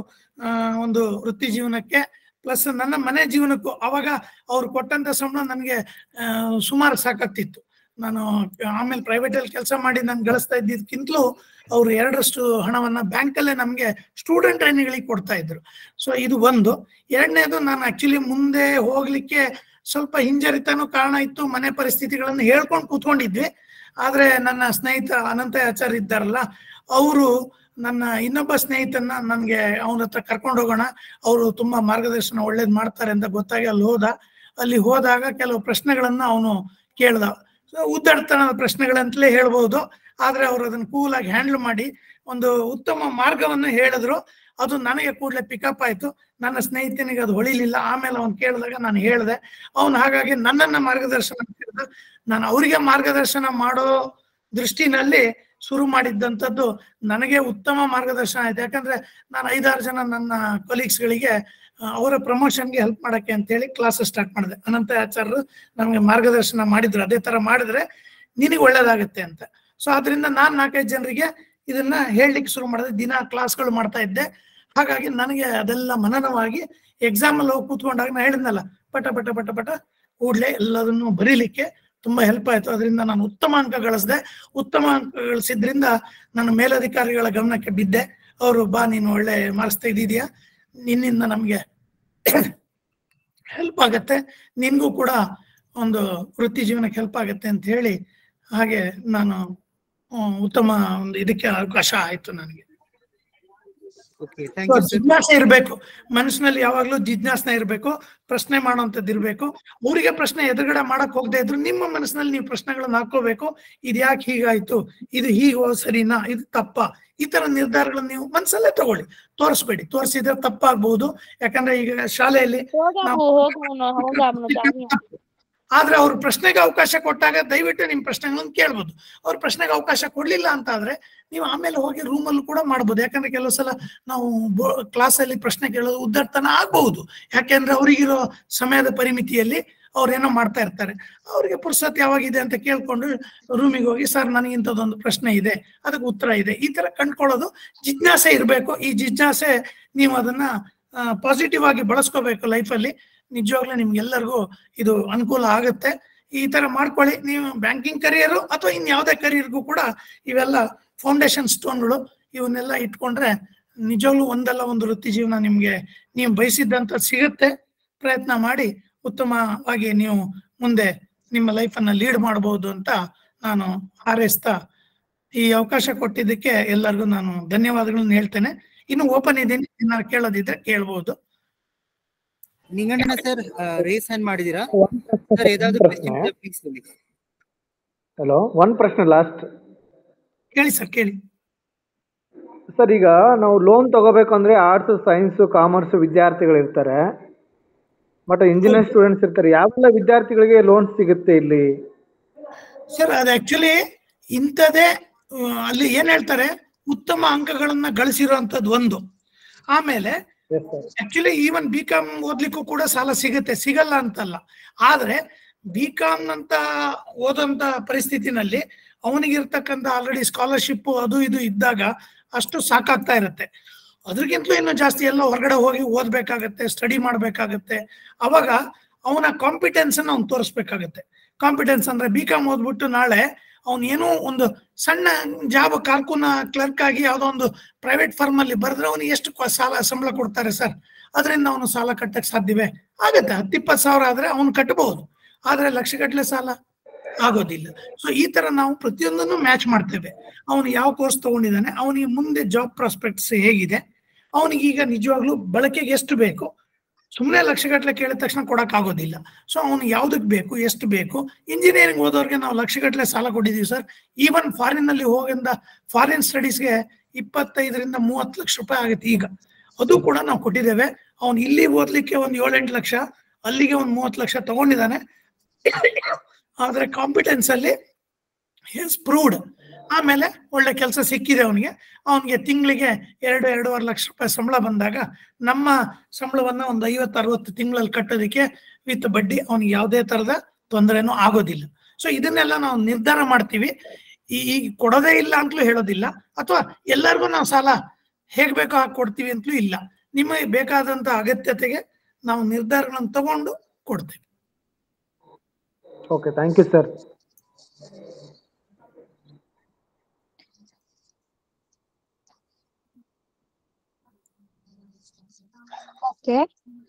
ಒಂದು ವೃತ್ತಿ ಜೀವನಕ್ಕೆ ಪ್ಲಸ್ ನನ್ನ ಮನೆ ಜೀವನಕ್ಕೂ ಅವಾಗ ಅವ್ರು ಕೊಟ್ಟಂತ ಸಂಬಳ ನನಗೆ ಸುಮಾರು ಸಾಕಾಗ್ತಿತ್ತು. ನಾನು ಆಮೇಲೆ ಪ್ರೈವೇಟ್ ಅಲ್ಲಿ ಕೆಲಸ ಮಾಡಿ ನಾನು ಗಳಿಸ್ತಾ ಇದ್ದಿದ್ದಕ್ಕಿಂತಲೂ ಅವ್ರು 2ರಷ್ಟು ಹಣವನ್ನ ಬ್ಯಾಂಕಲ್ಲೇ ನಮ್ಗೆ ಸ್ಟೂಡೆಂಟ್ ಟ್ರೈನಿಗಳಿಗೆ ಕೊಡ್ತಾ ಇದ್ರು. ಸೊ ಇದು ಒಂದು. ಎರಡನೇದು, ನಾನು ಆಕ್ಚುಲಿ ಮುಂದೆ ಹೋಗ್ಲಿಕ್ಕೆ ಸ್ವಲ್ಪ ಹಿಂಜರಿತನೂ ಕಾರಣ ಇತ್ತು. ಮನೆ ಪರಿಸ್ಥಿತಿಗಳನ್ನು ಹೇಳ್ಕೊಂಡು ಕೂತ್ಕೊಂಡಿದ್ವಿ. ಆದ್ರೆ ನನ್ನ ಸ್ನೇಹಿತ ಅನಂತ ಆಚಾರ್ಯ ಇದ್ದಾರಲ್ಲ, ಅವರು ನನ್ನ ಇನ್ನೊಬ್ಬ ಸ್ನೇಹಿತನ ನನ್ಗೆ ಅವನ ಹತ್ರ ಕರ್ಕೊಂಡು ಹೋಗೋಣ, ಅವರು ತುಂಬಾ ಮಾರ್ಗದರ್ಶನ ಒಳ್ಳೇದ್ ಮಾಡ್ತಾರೆ ಅಂತ ಗೊತ್ತಾಗಿ ಅಲ್ಲಿ ಹೋದಾಗ ಕೆಲವು ಪ್ರಶ್ನೆಗಳನ್ನ ಅವನು ಕೇಳ್ದ. ಉದ್ದಡತನದ ಪ್ರಶ್ನೆಗಳಂತಲೇ ಹೇಳ್ಬೋದು. ಆದ್ರೆ ಅವ್ರು ಅದನ್ನ ಕೂಲ್ ಆಗಿ ಹ್ಯಾಂಡಲ್ ಮಾಡಿ ಒಂದು ಉತ್ತಮ ಮಾರ್ಗವನ್ನು ಹೇಳಿದ್ರು. ಅದು ನನಗೆ ಕೂಡಲೇ ಪಿಕಪ್ ಆಯ್ತು. ನನ್ನ ಸ್ನೇಹಿತನಿಗೆ ಅದು ಹೊಳಿಲಿಲ್ಲ. ಆಮೇಲೆ ಅವ್ನು ಕೇಳಿದಾಗ ನಾನು ಹೇಳಿದೆ. ಅವನು ಹಾಗಾಗಿ ನನ್ನನ್ನ ಮಾರ್ಗದರ್ಶನ ಮಾಡಿದ. ನಾನು ಅವರಿಗೆ ಮಾರ್ಗದರ್ಶನ ಮಾಡೋ ದೃಷ್ಟಿನಲ್ಲಿ ಶುರು ಮಾಡಿದ್ದಂಥದ್ದು ನನಗೆ ಉತ್ತಮ ಮಾರ್ಗದರ್ಶನ ಆಯ್ತು. ಯಾಕಂದ್ರೆ ನಾನು 5-6 ಜನ ನನ್ನ ಕೊಲೀಗ್ಸ್ಗಳಿಗೆ ಅವರ ಪ್ರಮೋಷನ್ಗೆ ಹೆಲ್ಪ್ ಮಾಡಕ್ಕೆ ಅಂತ ಹೇಳಿ ಕ್ಲಾಸ್ ಸ್ಟಾರ್ಟ್ ಮಾಡಿದೆ. ಅನಂತ ಆಚಾರ್ಯರು ನಮಗೆ ಮಾರ್ಗದರ್ಶನ ಮಾಡಿದ್ರು, ಅದೇ ತರ ಮಾಡಿದ್ರೆ ನಿನಗೆ ಒಳ್ಳೇದಾಗುತ್ತೆ ಅಂತ. ಸೊ ಆದ್ರಿಂದ ನಾನು 4-5 ಜನರಿಗೆ ಇದನ್ನ ಹೇಳಲಿಕ್ಕೆ ಶುರು ಮಾಡಿದೆ. ದಿನ ಕ್ಲಾಸ್ಗಳು ಮಾಡ್ತಾ ಇದ್ದೆ. ಹಾಗಾಗಿ ನನಗೆ ಅದೆಲ್ಲ ಮನನವಾಗಿ ಎಕ್ಸಾಮ್ ಅಲ್ಲಿ ಹೋಗಿ ಕೂತ್ಕೊಂಡಾಗ ನಾ ಹೇಳಿದ್ನಲ್ಲ, ಪಟ ಪಟ ಪಟ ಪಟ ಕೂಡ್ಲೆ ಎಲ್ಲದನ್ನು ಬರೀಲಿಕ್ಕೆ ತುಂಬಾ ಹೆಲ್ಪ್ ಆಯ್ತು. ಅದರಿಂದ ನಾನು ಉತ್ತಮ ಅಂಕ ಗಳಿಸಿದೆ. ಉತ್ತಮ ಅಂಕ ಗಳಿಸಿದ್ರಿಂದ ನನ್ನ ಮೇಲಧಿಕಾರಿಗಳ ಗಮನಕ್ಕೆ ಬಿದ್ದೆ. ಅವರು ಬಾ ನೀನು ಒಳ್ಳೆ ಮಾರ್ಕ್ಸ್ ತೆಗೆದಿದ್ಯಾ, ನಿನ್ನಿಂದ ನಮ್ಗೆ ಹೆಲ್ಪ್ ಆಗತ್ತೆ, ನಿನ್ಗೂ ಕೂಡ ಒಂದು ವೃತ್ತಿ ಜೀವನಕ್ಕೆ ಹೆಲ್ಪ್ ಆಗತ್ತೆ ಅಂತ ಹೇಳಿ ಹಾಗೆ ನಾನು ಉತ್ತಮ ಒಂದು ಇದಕ್ಕೆ ಅವಕಾಶ ಆಯ್ತು ನನಗೆ. ಜಿಜ್ಞಾಸೆ ಇರ್ಬೇಕು ಮನಸ್ಸಿನಲ್ಲಿ, ಯಾವಾಗ್ಲೂ ಜಿಜ್ಞಾಸೆ ಇರ್ಬೇಕು, ಪ್ರಶ್ನೆ ಮಾಡುವಂತದ್ದು ಇರ್ಬೇಕು. ಊರಿಗೆ ಪ್ರಶ್ನೆ ಎದುರುಗಡೆ ಮಾಡಕ್ ಹೋಗದೆ ಇದ್ರು ನಿಮ್ಮ ಮನಸ್ಸಿನಲ್ಲಿ ನೀವು ಪ್ರಶ್ನೆಗಳನ್ನ ಹಾಕೋಬೇಕು. ಇದು ಯಾಕೆ ಹೀಗಾಯ್ತು, ಇದು ಹೀಗೋ ಸರಿನಾ, ಇದು ತಪ್ಪ, ಈ ತರ ನಿರ್ಧಾರಗಳನ್ನ ನೀವು ಮನಸ್ಸಲ್ಲೇ ತಗೊಳ್ಳಿ, ತೋರಿಸ್ಬೇಡಿ. ತೋರಿಸಿದ್ರೆ ತಪ್ಪಾಗ್ಬಹುದು. ಯಾಕಂದ್ರೆ ಈಗ ಶಾಲೆಯಲ್ಲಿ ಆದ್ರೆ ಅವ್ರ ಪ್ರಶ್ನೆಗೆ ಅವಕಾಶ ಕೊಟ್ಟಾಗ ದಯವಿಟ್ಟು ನಿಮ್ ಪ್ರಶ್ನೆಗಳನ್ನ ಕೇಳ್ಬೋದು. ಅವ್ರ ಪ್ರಶ್ನೆಗೆ ಅವಕಾಶ ಕೊಡ್ಲಿಲ್ಲ ಅಂತ ಆದ್ರೆ ನೀವು ಆಮೇಲೆ ಹೋಗಿ ರೂಮಲ್ಲೂ ಕೂಡ ಮಾಡ್ಬೋದು. ಯಾಕಂದ್ರೆ ಕೆಲವು ಸಲ ನಾವು ಕ್ಲಾಸಲ್ಲಿ ಪ್ರಶ್ನೆ ಕೇಳೋದು ಉದ್ದಟತನ ಆಗ್ಬಹುದು. ಯಾಕೆಂದ್ರೆ ಅವ್ರಿಗಿರೋ ಸಮಯದ ಪರಿಮಿತಿಯಲ್ಲಿ ಅವ್ರೇನೋ ಮಾಡ್ತಾ ಇರ್ತಾರೆ. ಅವ್ರಿಗೆ ಪುರ್ಸತ್ ಯಾವಾಗಿದೆ ಅಂತ ಕೇಳ್ಕೊಂಡು ರೂಮಿಗೆ ಹೋಗಿ, ಸರ್ ನನಗಿಂತದೊಂದು ಪ್ರಶ್ನೆ ಇದೆ, ಅದಕ್ಕೆ ಉತ್ತರ ಇದೆ, ಈ ತರ ಕಂಡ್ಕೊಳ್ಳೋದು. ಜಿಜ್ಞಾಸೆ ಇರಬೇಕು. ಈ ಜಿಜ್ಞಾಸೆ ನೀವು ಅದನ್ನ ಪಾಸಿಟಿವ್ ಆಗಿ ಬಳಸ್ಕೋಬೇಕು ಲೈಫಲ್ಲಿ. ನಿಜವಾಗ್ಲೂ ನಿಮ್ಗೆಲ್ಲರಿಗೂ ಇದು ಅನುಕೂಲ ಆಗುತ್ತೆ. ಈ ತರ ಮಾಡ್ಕೊಳ್ಳಿ. ನೀವು ಬ್ಯಾಂಕಿಂಗ್ ಕರಿಯರು ಅಥವಾ ಇನ್ಯಾವುದೇ ಕರಿಯರ್ಗೂ ಕೂಡ ಇವೆಲ್ಲ ಫೌಂಡೇಶನ್ ಸ್ಟೋನ್ಗಳು, ಇವನ್ನೆಲ್ಲ ಇಟ್ಕೊಂಡ್ರೆ ನಿಜವಾಗ್ಲೂ ಒಂದಲ್ಲ ಒಂದು ವೃತ್ತಿ ಜೀವನ ನಿಮ್ಗೆ ನೀವು ಬಯಸಿದ್ದಂತ ಸಿಗುತ್ತೆ. ಪ್ರಯತ್ನ ಮಾಡಿ ಉತ್ತಮವಾಗಿ ನೀವು ಮುಂದೆ ನಿಮ್ಮ ಲೈಫನ್ನ ಲೀಡ್ ಮಾಡಬಹುದು ಅಂತ ನಾನು ಹಾರೈಸ್ತಾ ಈ ಅವಕಾಶ ಕೊಟ್ಟಿದ್ದಕ್ಕೆ ಎಲ್ಲರಿಗೂ ನಾನು ಧನ್ಯವಾದಗಳನ್ನ ಹೇಳ್ತೇನೆ. ಇನ್ನು ಓಪನ್ ಇದ್ದೀನಿ, ಏನಾದ್ರು ಕೇಳೋದಿದ್ರೆ ಕೇಳ್ಬಹುದು. ನಿಂಗಣ್ಣ ಸರ್ ರೇಸ್ ಹ್ಯಾಂಡ್ ಮಾಡಿದೀರಾ ಸರ್? ಏದಾದ್ರು ಕ್ವೆಶ್ಚನ್ ಇದ್ರೆ ಪ್ಲೀಸ್ ಹೇಳಿ. ಹಲೋ, ಒಂದು ಪ್ರಶ್ನೆ ಲಾಸ್ಟ್. ಕೇಳಿ ಸರ್, ಕೇಳಿ ಸರ್. ಈಗ ನಾವು ಲೋನ್ ತಗೋಬೇಕು ಅಂದ್ರೆ ಆರ್ಟ್ಸ್, ಸೈನ್ಸ್, ಕಾಮರ್ಸ್ ವಿದ್ಯಾರ್ಥಿಗಳು ಇರ್ತಾರೆ, ಬಟ್ ಇಂಜಿನಿಯರ್ ಸ್ಟೂಡೆಂಟ್ಸ್ ಇರ್ತಾರೆ. ಯಾವೆಲ್ಲ ವಿದ್ಯಾರ್ಥಿಗಳಿಗೆ ಲೋನ್ ಸಿಗುತ್ತೆ ಇಲ್ಲಿ ಸರ್? ಅದು ಆಕ್ಚುಲಿ ಇಂಥದೇ ಅಲ್ಲಿ ಏನ್ ಹೇಳ್ತಾರೆ, ಉತ್ತಮ ಅಂಕಗಳನ್ನ ಗಳಿಸಿರುವಂತದ್ದು ಒಂದು. ಆಮೇಲೆ ಆಕ್ಚುಲಿ ಈವನ್ ಬಿ.ಕಾಮ್ ಓದ್ಲಿಕ್ಕೂ ಕೂಡ ಸಾಲ ಸಿಗುತ್ತೆ, ಸಿಗಲ್ಲ ಅಂತಲ್ಲ. ಆದ್ರೆ ಬಿ.ಕಾಮ್ ಅಂತ ಓದಂತ ಪರಿಸ್ಥಿತಿನಲ್ಲಿ ಅವನಿಗಿರ್ತಕ್ಕಂಥ ಆಲ್ರೆಡಿ ಸ್ಕಾಲರ್ಶಿಪ್ ಅದು ಇದು ಇದ್ದಾಗ ಅಷ್ಟು ಸಾಕಾಗ್ತಾ ಇರುತ್ತೆ. ಅದ್ರಗಿಂತಲೂ ಇನ್ನೂ ಜಾಸ್ತಿ ಎಲ್ಲ ಹೊರಗಡೆ ಹೋಗಿ ಓದ್ಬೇಕಾಗತ್ತೆ, ಸ್ಟಡಿ ಮಾಡ್ಬೇಕಾಗತ್ತೆ. ಅವಾಗ ಅವನ ಕಾಂಪಿಟೆನ್ಸ್ ಅನ್ನ ಅವ್ನು ತೋರಿಸ್ಬೇಕಾಗತ್ತೆ. ಕಾಂಪಿಟೆನ್ಸ್ ಅಂದ್ರೆ ಬಿ.ಕಾಮ್ ಓದ್ಬಿಟ್ಟು ನಾಳೆ ಅವ್ನು ಏನೋ ಒಂದು ಸಣ್ಣ ಜಾಬ್, ಕಾರ್ಕುನ ಕ್ಲರ್ಕ್ ಆಗಿ ಯಾವುದೋ ಒಂದು ಪ್ರೈವೇಟ್ ಫರ್ಮ್ ಅಲ್ಲಿ ಬರೆದ್ರೆ ಅವನಿಗೆ ಎಷ್ಟು ಸಂಬಳ ಕೊಡ್ತಾರೆ ಸರ್? ಅದರಿಂದ ಅವನು ಸಾಲ ಕಟ್ಟಕ್ಕೆ ಸಾಧ್ಯವೇ? ಆಗತ್ತೆ. 10-20 ಸಾವಿರ ಆದ್ರೆ ಅವನು ಕಟ್ಟಬಹುದು. ಆದ್ರೆ ಲಕ್ಷಗಟ್ಟಲೆ ಸಾಲ ಆಗೋದಿಲ್ಲ. ಸೊ ಈ ತರ ನಾವು ಪ್ರತಿಯೊಂದನ್ನು ಮ್ಯಾಚ್ ಮಾಡ್ತೇವೆ. ಅವನು ಯಾವ ಕೋರ್ಸ್ ತಗೊಂಡಿದ್ದಾನೆ, ಅವನಿಗೆ ಮುಂದೆ ಜಾಬ್ ಪ್ರಾಸ್ಪೆಕ್ಟ್ಸ್ ಹೇಗಿದೆ, ಅವನಿಗೆ ಈಗ ನಿಜವಾಗ್ಲೂ ಬಳಕೆಗೆ ಎಷ್ಟು ಬೇಕು. ಸುಮ್ಮನೆ ಲಕ್ಷಗಟ್ಟಲೆ ಕೇಳಿದ ತಕ್ಷಣ ಕೊಡಕ್ ಆಗೋದಿಲ್ಲ. ಸೊ ಅವ್ನು ಯಾವ್ದಕ್ ಬೇಕು, ಎಷ್ಟು ಬೇಕು. ಇಂಜಿನಿಯರಿಂಗ್ ಓದೋರ್ಗೆ ನಾವು ಲಕ್ಷಗಟ್ಟಲೆ ಸಾಲ ಕೊಟ್ಟಿದೀವಿ ಸರ್. ಈವನ್ ಫಾರಿನ್ ನಲ್ಲಿ ಹೋಗಿಂದ ಫಾರಿನ್ ಸ್ಟಡೀಸ್ಗೆ 25-30 ಲಕ್ಷ ರೂಪಾಯಿ ಆಗುತ್ತೆ ಈಗ. ಅದು ಕೂಡ ನಾವು ಕೊಟ್ಟಿದ್ದೇವೆ. ಅವ್ನು ಇಲ್ಲಿ ಓದ್ಲಿಕ್ಕೆ ಒಂದು 7-8 ಲಕ್ಷ, ಅಲ್ಲಿಗೆ ಒಂದು 30 ಲಕ್ಷ ತಗೊಂಡಿದ್ದಾನೆ. ಆದ್ರೆ ಕಾಂಪಿಟೆನ್ಸ್ ಅಲ್ಲಿ ಹೀಸ್ ಪ್ರೂವ್ಡ್. ಆಮೇಲೆ ಒಳ್ಳೆ ಕೆಲಸ ಸಿಕ್ಕಿದೆ ಅವನಿಗೆ ತಿಂಗಳಿಗೆ 2-2.5 ಲಕ್ಷ ರೂಪಾಯಿ ಸಂಬಳ ಬಂದಾಗ ನಮ್ಮ ಸಂಬಳವನ್ನ ಒಂದು 50-60 ತಿಂಗಳಲ್ಲಿ ಕಟ್ಟೋದಕ್ಕೆ ವಿತ್ ಬಡ್ಡಿ ಅವನಿಗೆ ಯಾವುದೇ ತರದ ತೊಂದರೆನೂ ಆಗೋದಿಲ್ಲ. ಸೊ ಇದನ್ನೆಲ್ಲ ನಾವು ನಿರ್ಧಾರ ಮಾಡ್ತೀವಿ. ಈ ಕೊಡೋದೇ ಇಲ್ಲ ಅಂತಲೂ ಹೇಳೋದಿಲ್ಲ, ಅಥವಾ ಎಲ್ಲರಿಗೂ ನಾವು ಸಾಲ ಹೇಗ್ ಬೇಕೋ ಹಾಗೆ ಕೊಡ್ತೀವಿ ಅಂತಲೂ ಇಲ್ಲ. ನಿಮಗೆ ಬೇಕಾದಂತ ಅಗತ್ಯತೆಗೆ ನಾವು ನಿರ್ಧಾರಗಳನ್ನು ತಗೊಂಡು ಕೊಡ್ತೇವೆ. Okay, thank you sir. Okay,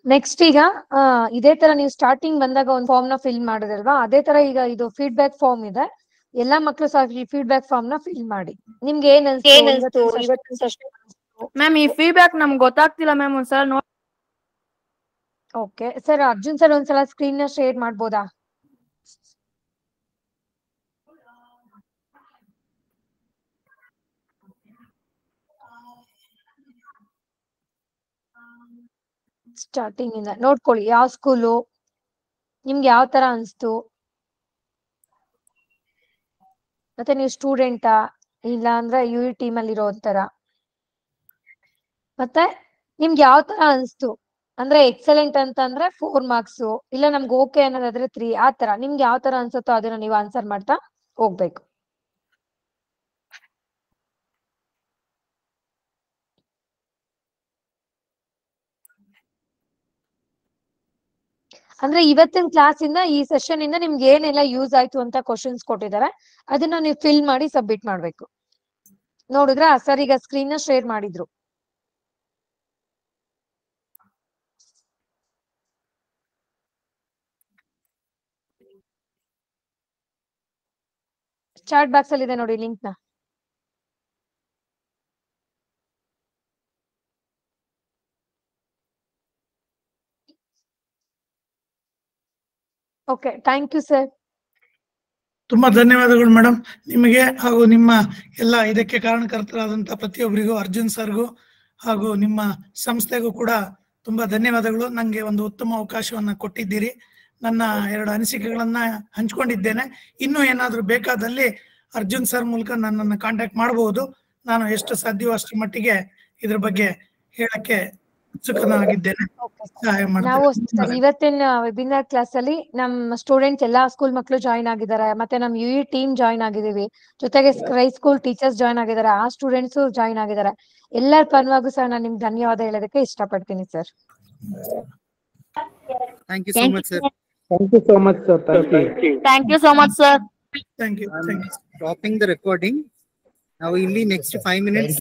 next ಈಗ ಇದೇ ತರ ನೀವು ಸ್ಟಾರ್ಟಿಂಗ್ ಬಂದಾಗ ಒಂದು ಫಾರ್ಮ್ ನ ಫಿಲ್ ಮಾಡಿದ್ರಲ್ವಾ, ಅದೇ ತರ ಈಗ ಇದು ಫೀಡ್ಬ್ಯಾಕ್ ಫಾರ್ಮ್ ಇದೆ. ಎಲ್ಲಾ ಮಕ್ಕಳು ಸಹ ಫೀಡ್ಬ್ಯಾಕ್ ಫಾರ್ಮ್ ನ ಫಿಲ್ ಮಾಡಿ. ನಿಮ್ಗೆ ಏನ್ ಅನ್ಸ್ತು ಮ್ಯಾಮ್? ಈ ಫೀಡ್ಬ್ಯಾಕ್ ನಮ್ಗೆ ಗೊತ್ತಾಗ್ತಿಲ್ಲ ಮ್ಯಾಮ್, ಒಂದ್ಸಲ ನೋಡಿ. ಓಕೆ ಸರ್, ಅರ್ಜುನ್ ಸರ್ ಒಂದ್ಸಲ ಸ್ಕ್ರೀನ್ ನ ಶೇರ್ ಮಾಡ್ಬೋದಾ? ಸ್ಟಾರ್ಟಿಂಗ್ ಇಂದ ನೋಡ್ಕೊಳ್ಳಿ, ಯಾವ ಸ್ಕೂಲು, ನಿಮ್ಗೆ ಯಾವ ತರ ಅನ್ಸ್ತು, ಮತ್ತೆ ನೀವು ಸ್ಟೂಡೆಂಟಾ ಇಲ್ಲ ಅಂದ್ರೆ ಯು ಟೀಮ್ ಅಲ್ಲಿ ಇರೋ ತರ, ಮತ್ತೆ ನಿಮ್ಗೆ ಯಾವ ತರ ಅನ್ಸ್ತು. ಅಂದ್ರೆ ಎಕ್ಸಲೆಂಟ್ ಅಂತ ಅಂದ್ರೆ 4 ಮಾರ್ಕ್ಸ್, ಇಲ್ಲ ನಮ್ಗೆ ಓಕೆ ಅನ್ನೋದಾದ್ರೆ 3, ಆ ತರ ನಿಮ್ಗೆ ಯಾವ ತರ ಅನ್ಸುತ್ತೋ ಅದನ್ನ ನೀವು ಆನ್ಸರ್ ಮಾಡ್ತಾ ಹೋಗ್ಬೇಕು. ಅಂದ್ರೆ ಇವತ್ತಿನ ಕ್ಲಾಸ್ ಇಂದ ಈ ಸೆಷನ್ ಇಂದ ನಿಮ್ಗೆ ಏನೆಲ್ಲ ಯೂಸ್ ಆಯ್ತು ಅಂತ ಕ್ವಶನ್ಸ್ ಕೊಟ್ಟಿದ್ದಾರೆ, ಅದನ್ನ ನೀವು ಫಿಲ್ ಮಾಡಿ ಸಬ್ಮಿಟ್ ಮಾಡ್ಬೇಕು. ನೋಡಿದ್ರ ಸರ್ ಈಗ ಸ್ಕ್ರೀನ್ ನ ಶೇರ್ ಮಾಡಿದ್ರು. ಚಾಟ್ ಬಾಕ್ಸ್ ಅಲ್ಲಿ ಇದೆ ನೋಡಿ ಲಿಂಕ್ ನ. Okay, thank you sir. ತುಂಬಾ ಧನ್ಯವಾದಗಳು ಮೇಡಮ್ ನಿಮಗೆ ಹಾಗೂ ನಿಮ್ಮ ಎಲ್ಲ ಇದಕ್ಕೆ ಕಾರಣಕರ್ತರಾದಂತ ಪ್ರತಿಯೊಬ್ಬರಿಗೂ, ಅರ್ಜುನ್ ಸರ್ಗೂ ಹಾಗೂ ನಿಮ್ಮ ಸಂಸ್ಥೆಗೂ ಕೂಡ ತುಂಬಾ ಧನ್ಯವಾದಗಳು. ನಂಗೆ ಒಂದು ಉತ್ತಮ ಅವಕಾಶವನ್ನ ಕೊಟ್ಟಿದ್ದೀರಿ. ನನ್ನ 2 ಅನಿಸಿಕೆಗಳನ್ನ ಹಂಚ್ಕೊಂಡಿದ್ದೇನೆ. ಇನ್ನೂ ಏನಾದ್ರೂ ಬೇಕಾದಲ್ಲಿ ಅರ್ಜುನ್ ಸರ್ ಮೂಲಕ ನನ್ನನ್ನು ಕಾಂಟ್ಯಾಕ್ಟ್ ಮಾಡಬಹುದು. ನಾನು ಎಷ್ಟು ಸಾಧ್ಯವೋ ಅಷ್ಟರ ಮಟ್ಟಿಗೆ ಇದ್ರ ಬಗ್ಗೆ ಹೇಳಕ್ಕೆ ಉತ್ಸುಕನಾಗಿದ್ದೇನೆ. ನಾವು ಇವತ್ತಿನ ವೆಬಿನಾರ್ ಕ್ಲಾಸ್ ಅಲ್ಲಿ ನಮ್ಮ ಸ್ಟೂಡೆಂಟ್ಸ್ ಎಲ್ಲಾ ಸ್ಕೂಲ್ ಮಕ್ಕಳು ಜಾಯಿನ್ ಆಗಿದ್ದಾರೆ, ಮತ್ತೆ ನಮ್ ಯು ಟೀಮ್ ಜಾಯಿನ್ ಆಗಿದೀವಿ, ಜೊತೆಗೆ ಹೈ ಸ್ಕೂಲ್ ಟೀಚರ್ಸ್ ಜಾಯಿನ್ ಆಗಿದ್ದಾರೆ, ಆ ಸ್ಟೂಡೆಂಟ್ಸ್ ಜಾಯಿನ್ ಆಗಿದ್ದಾರೆ. ಎಲ್ಲರ ಪರವಾಗೂ ಸರ್ ನಾನು ನಿಮ್ಗೆ ಧನ್ಯವಾದ ಹೇಳೋದಕ್ಕೆ ಇಷ್ಟಪಡ್ತೀನಿ sir. Thank you so much, sir. Thank you so much, sir. Thank you so much, sir. Thank you. Stopping the recording. Now, next 5 minutes.